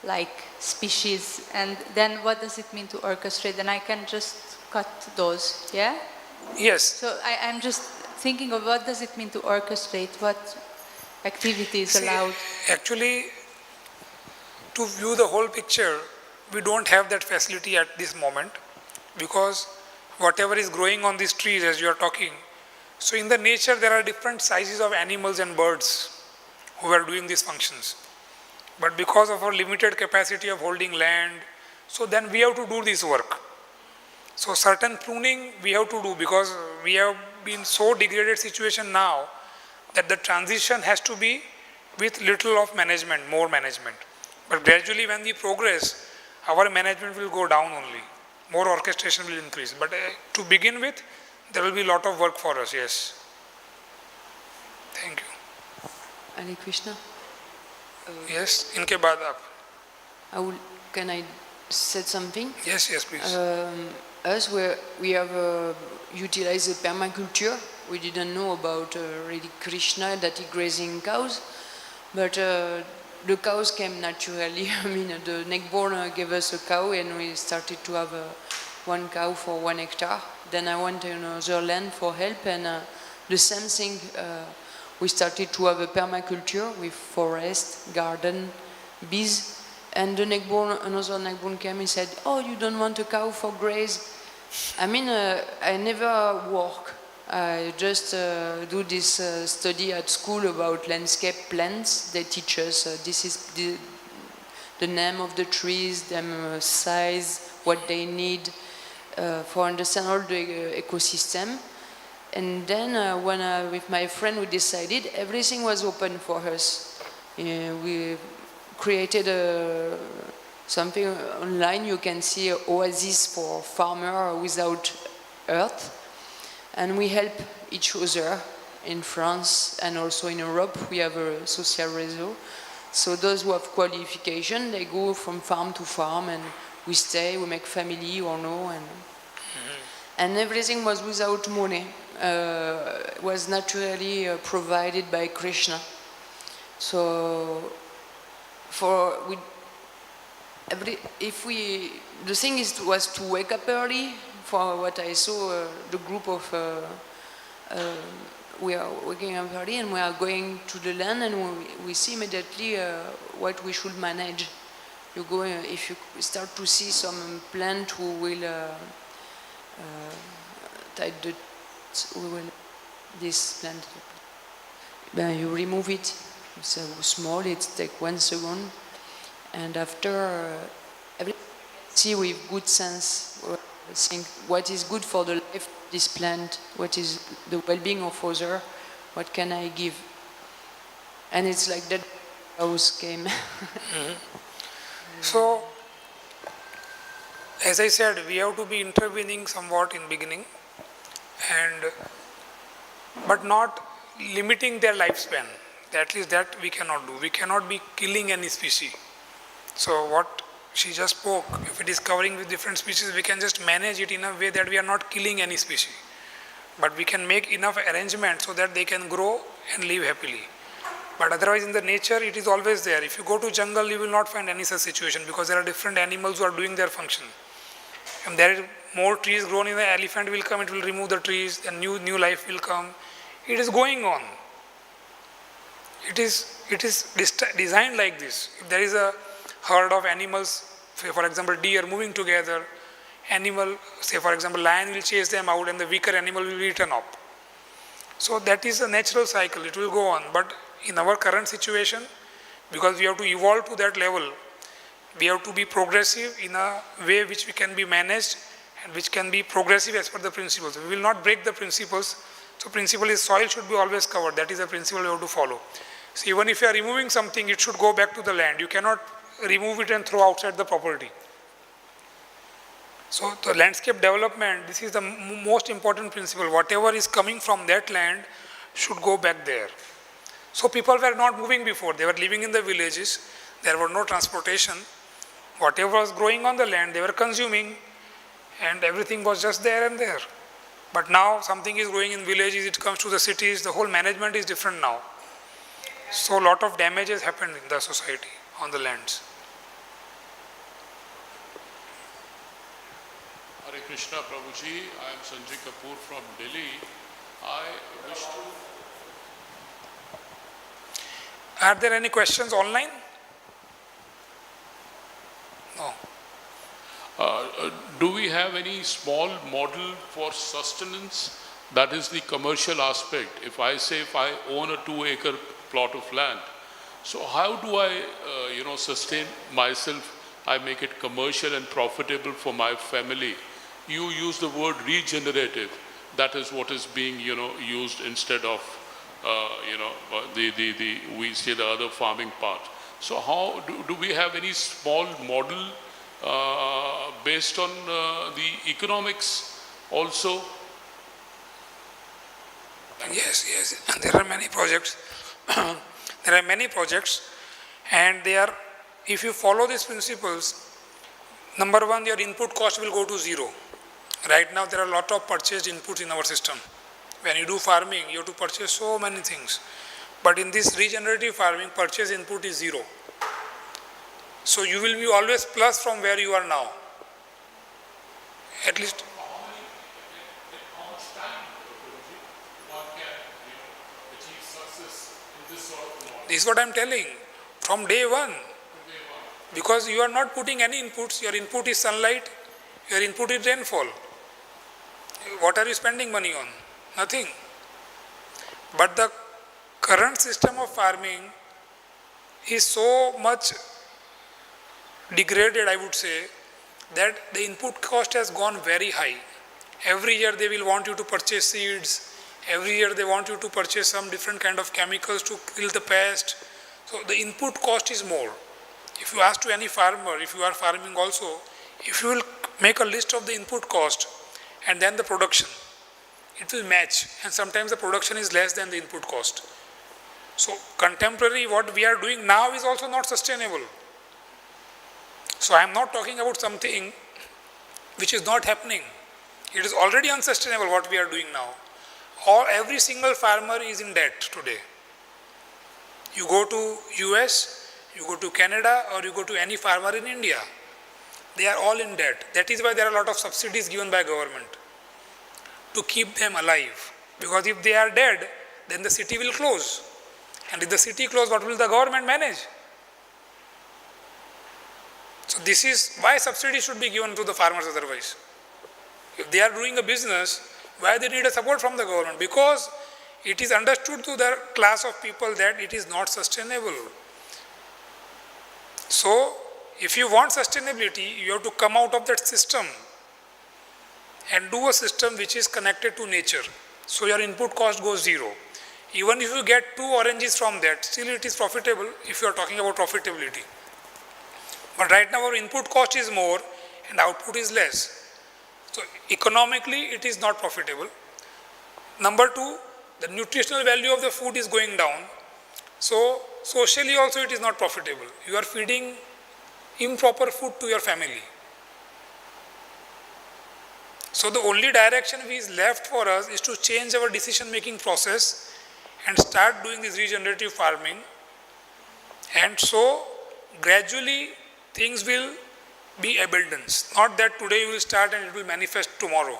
like species, and then what does it mean to orchestrate? Then I can just cut those, yeah? Yes. So I'm just thinking of what does it mean to orchestrate, what activity is allowed? Actually, to view the whole picture, we don't have that facility at this moment because whatever is growing on these trees as you are talking, so in the nature there are different sizes of animals and birds. who were doing these functions. But because of our limited capacity of holding land, so then we have to do this work. So certain pruning we have to do because we have been so degraded situation now that the transition has to be with little of management, more management. But gradually when we progress, our management will go down only. More orchestration will increase. But to begin with, there will be a lot of work for us, yes. Thank you. Hare Krishna. Yes, inke baad aap. Can I say something? Yes, yes, please. Us, we have utilized the permaculture. We didn't know about really Krishna, that he grazing cows, but the cows came naturally. I mean, the neckbone gave us a cow, and we started to have one cow for 1 hectare. Then I went to another land for help, and the same thing. We started to have a permaculture with forest, garden, bees. And the another neckbone came and said, "Oh, you don't want a cow for graze?" I mean, I never work. I just do this study at school about landscape plants. They teach us this is the name of the trees, their size, what they need for understand all the ecosystem. And then when with my friend we decided, everything was open for us. We created something online. You can see an oasis for farmer without earth, and we help each other in France and also in Europe. We have a social réseau. So those who have qualification, they go from farm to farm, and we stay, we make family or no, and everything was without money. Was naturally provided by Krishna. So the thing was to wake up early. For what I saw, the group of we are waking up early and we are going to the land, and we see immediately what we should manage. You go if you start to see some plant who will this plant. You remove it. It's small. It takes 1 second, and after see with good sense, think what is good for the life of this plant, what is the well-being of other, what can I give, and it's like that. House came. So, as I said, we have to be intervening somewhat in beginning, but not limiting their lifespan. At least that we cannot do. We cannot be killing any species. So what she just spoke, if it is covering with different species, we can just manage it in a way that we are not killing any species. But we can make enough arrangement so that they can grow and live happily. But otherwise in the nature it is always there. If you go to jungle, you will not find any such situation because there are different animals who are doing their function. And there is more trees grown in the elephant will come, it will remove the trees, and new life will come. It is going on. It is designed like this. If there is a herd of animals, say for example deer moving together, say for example lion will chase them out and the weaker animal will be eaten up. So that is a natural cycle, it will go on. But in our current situation, because we have to evolve to that level, we have to be progressive in a way which we can be managed and which can be progressive as per the principles. We will not break the principles. So principle is soil should be always covered. That is the principle you have to follow. So even if you are removing something, it should go back to the land. You cannot remove it and throw outside the property. So the landscape development, this is the most important principle. Whatever is coming from that land should go back there. So people were not moving before. They were living in the villages. There were no transportation. Whatever was growing on the land, they were consuming, and everything was just there and there. But now something is growing in villages, it comes to the cities, the whole management is different now. So a lot of damage has happened in the society, on the lands. Hare Krishna Prabhuji, I am Sanjay Kapoor from Delhi. I wish to... Are there any questions online? No. Do we have any small model for sustenance? That is the commercial aspect. If I own a 2-acre plot of land, So how do I, sustain myself? I make it commercial and profitable for my family. You use the word regenerative. That is what is being, used instead of, we say the other farming part. So how do we have any small model based on the economics also? Yes. And there are many projects. There are many projects, and they are, if you follow these principles, number one, your input cost will go to zero. Right now, there are a lot of purchased inputs in our system. When you do farming, you have to purchase so many things. But in this regenerative farming, purchase input is zero. So you will be always plus from where you are now. At least. This is what I am telling. From day one. Because you are not putting any inputs. Your input is sunlight. Your input is rainfall. What are you spending money on? Nothing. But the current system of farming is so much degraded, I would say, that the input cost has gone very high. Every year they will want you to purchase seeds. Every year they want you to purchase some different kind of chemicals to kill the pest. So the input cost is more. If you ask to any farmer, if you are farming also, if you will make a list of the input cost and then the production, it will match, and sometimes the production is less than the input cost. So contemporary, what we are doing now is also not sustainable. So I am not talking about something which is not happening. It is already unsustainable what we are doing now. Every single farmer is in debt today. You go to US, you go to Canada, or you go to any farmer in India, they are all in debt. That is why there are a lot of subsidies given by government to keep them alive. Because if they are dead, then the city will close. And if the city closes, what will the government manage? So this is why subsidies should be given to the farmers otherwise. If they are doing a business, why they need a support from the government? Because it is understood to the class of people that it is not sustainable. So, if you want sustainability, you have to come out of that system and do a system which is connected to nature. So your input cost goes zero. Even if you get 2 oranges from that, still it is profitable if you are talking about profitability. But right now our input cost is more and output is less. So economically it is not profitable. Number 2, the nutritional value of the food is going down. So socially also it is not profitable. You are feeding improper food to your family. So the only direction which is left for us is to change our decision making process and start doing this regenerative farming. And so gradually things will be abundance. Not that today you will start and it will manifest tomorrow.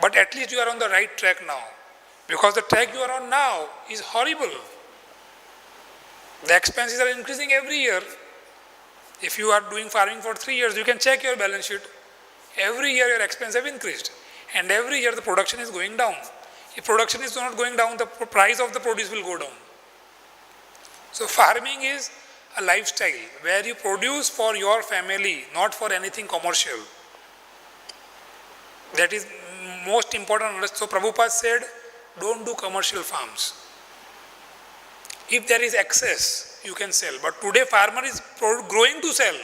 But at least you are on the right track now. Because the track you are on now is horrible. The expenses are increasing every year. If you are doing farming for 3 years, you can check your balance sheet. Every year your expenses have increased. And every year the production is going down. If production is not going down, the price of the produce will go down. So farming is a lifestyle where you produce for your family, not for anything commercial. That is most important. So Prabhupada said, don't do commercial farms. If there is excess, you can sell. But today farmer is growing to sell.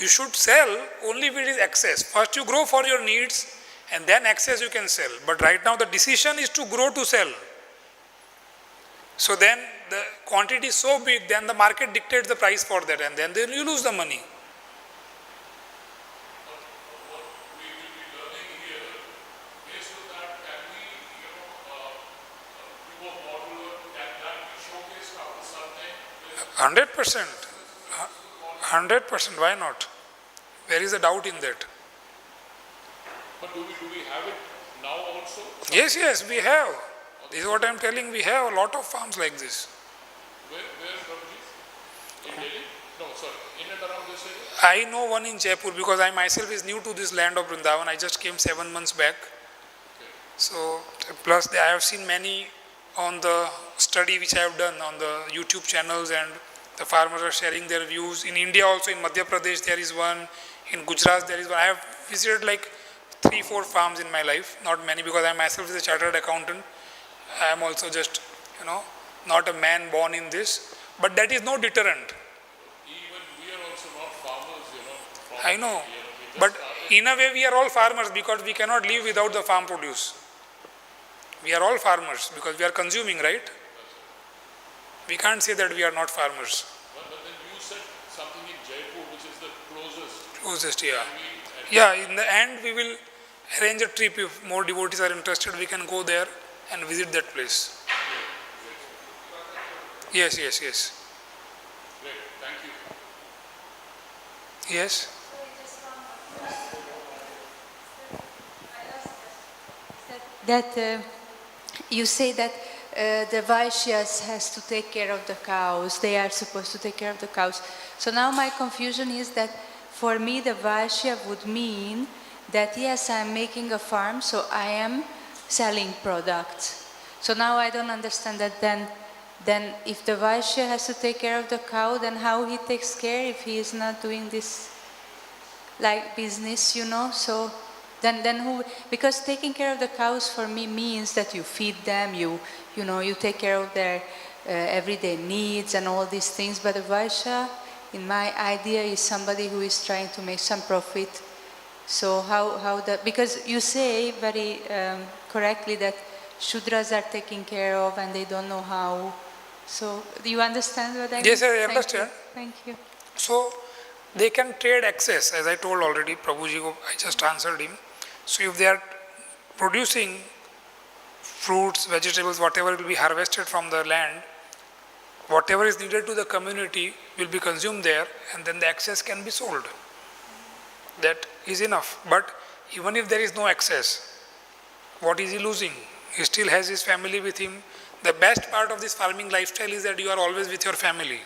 You should sell only if it is excess. First you grow for your needs and then excess you can sell. But right now the decision is to grow to sell. So then the quantity is so big, then the market dictates the price for that and then you lose the money. What we will be learning here, based on that, can we do a model that we showcase after something? 100%. 100%. Why not? Where is a doubt in that? But do we have it now also? Yes, we have. This is what I am telling. We have a lot of farms like this. Where Prabhuji? In Delhi? No, sorry. In and around this area? I know one in Jaipur because I myself is new to this land of Vrindavan. I just came 7 months back. Okay. So, plus I have seen many on the study which I have done on the YouTube channels, and the farmers are sharing their views. In India also, in Madhya Pradesh there is one, in Gujarat there is one. I have visited like 3-4 farms in my life, not many because I myself is a chartered accountant. I am also just, not a man born in this, but that is no deterrent. Even we are also not farmers, I know, but in a way we are all farmers because we cannot live without the farm produce. We are all farmers because we are consuming, right? We can't say that we are not farmers. But then you said something in Jaipur, which is the closest. Closest, yeah. Yeah, in the end we will arrange a trip. If more devotees are interested, we can go there and visit that place. Yes. Great, thank you. Yes. That you say that the Vaishyas has to take care of the cows. They are supposed to take care of the cows. So now my confusion is that for me the Vaishya would mean that yes, I am making a farm, so I am selling products. So now I don't understand that then if the Vaishya has to take care of the cow, then how he takes care if he is not doing this like business, So then who? Because taking care of the cows for me means that you feed them, you take care of their everyday needs and all these things. But a Vaishya, in my idea, is somebody who is trying to make some profit. So how that? Because you say very correctly that Shudras are taken care of and they don't know how. So do you understand what I mean? Yes, I understand. Thank you. So they can trade excess, as I told already, Prabhuji, I just answered him. So if they are producing fruits, vegetables, whatever will be harvested from the land, whatever is needed to the community will be consumed there, and then the excess can be sold. That is enough. But even if there is no excess, what is he losing? He still has his family with him. The best part of this farming lifestyle is that you are always with your family.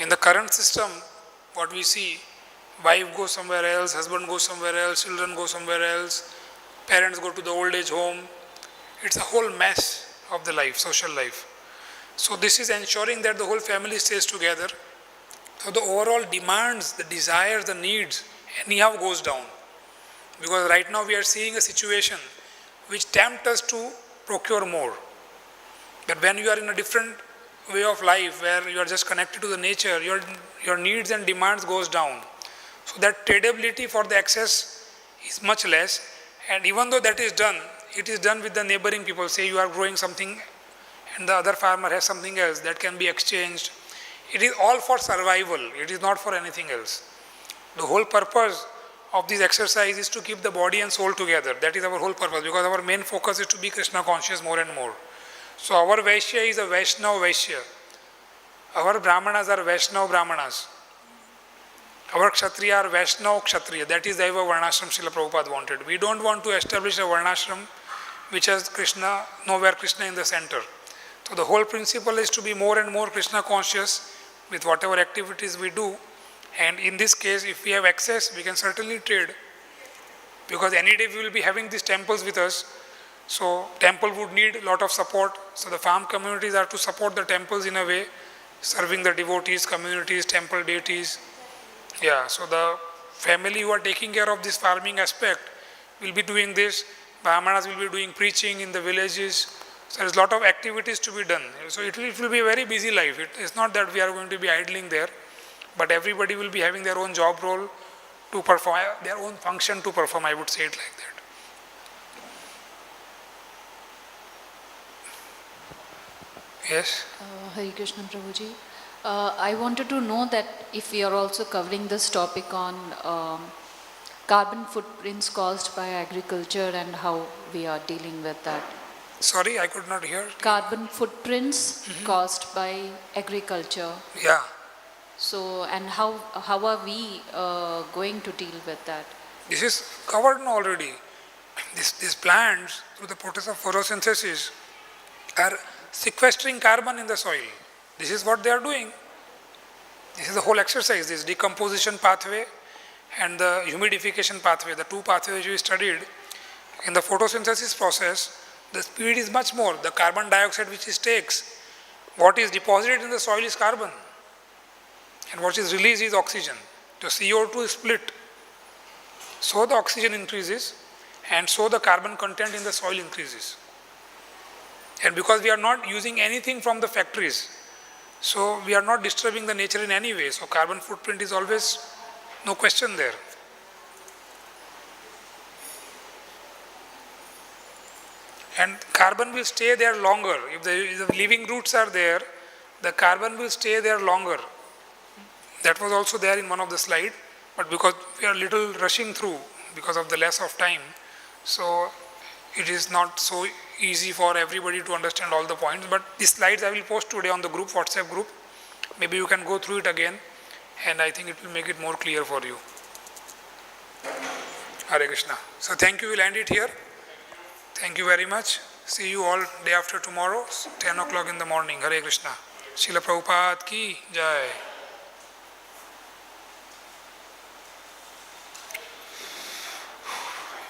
In the current system, what we see, wife goes somewhere else, husband goes somewhere else, children go somewhere else, parents go to the old age home. It's a whole mess of the life, social life. So this is ensuring that the whole family stays together. So the overall demands, the desires, the needs, anyhow goes down. Because right now we are seeing a situation which tempts us to procure more. But when you are in a different way of life, where you are just connected to the nature, your needs and demands goes down. So that tradability for the excess is much less. And even though that is done, it is done with the neighboring people. Say you are growing something and the other farmer has something else that can be exchanged. It is all for survival. It is not for anything else. The whole purpose of this exercise is to keep the body and soul together. That is our whole purpose, because our main focus is to be Krishna conscious more and more. So our Vaishya is a Vaishnava Vaishya. Our Brahmanas are Vaishnava Brahmanas. Our Kshatriya are Vaishnava Kshatriya. That is Daiva Varnashram Srila Prabhupada wanted. We don't want to establish a Varnashram which has Krishna, nowhere Krishna in the center. So the whole principle is to be more and more Krishna conscious with whatever activities we do. And in this case, if we have access, we can certainly trade. Because any day we will be having these temples with us. So temple would need a lot of support. So the farm communities are to support the temples in a way, serving the devotees, communities, temple deities. Yeah, so the family who are taking care of this farming aspect will be doing this. Brahmanas will be doing preaching in the villages. So there is a lot of activities to be done. So it will be a very busy life. It's not that we are going to be idling there, but everybody will be having their own job role to perform, their own function to perform, I would say it like that. Yes? Hare Krishna Prabhuji. I wanted to know that if we are also covering this topic on carbon footprints caused by agriculture and how we are dealing with that. Sorry, I could not hear. Carbon footprints caused by agriculture. Yeah. So, and how are we going to deal with that? This is covered already. These plants, through the process of photosynthesis, are sequestering carbon in the soil. This is what they are doing. This is the whole exercise, this decomposition pathway and the humidification pathway, the two pathways we studied. In the photosynthesis process, The speed is much more. The carbon dioxide which it takes, what is deposited in the soil is carbon, and what is released is oxygen. The CO2 is split. So the oxygen increases, and so the carbon content in the soil increases. And because we are not using anything from the factories, so we are not disturbing the nature in any way. So carbon footprint is always no question there. And carbon will stay there longer. If the living roots are there, the carbon will stay there longer. That was also there in one of the slides, but because we are little rushing through because of the less of time, so it is not so easy for everybody to understand all the points. But these slides I will post today on the group, WhatsApp group. Maybe you can go through it again, and I think it will make it more clear for you. Hare Krishna. So thank you, we'll end it here. Thank you very much. See you all day after tomorrow, 10 o'clock in the morning. Hare Krishna. Srila Prabhupada ki Jai.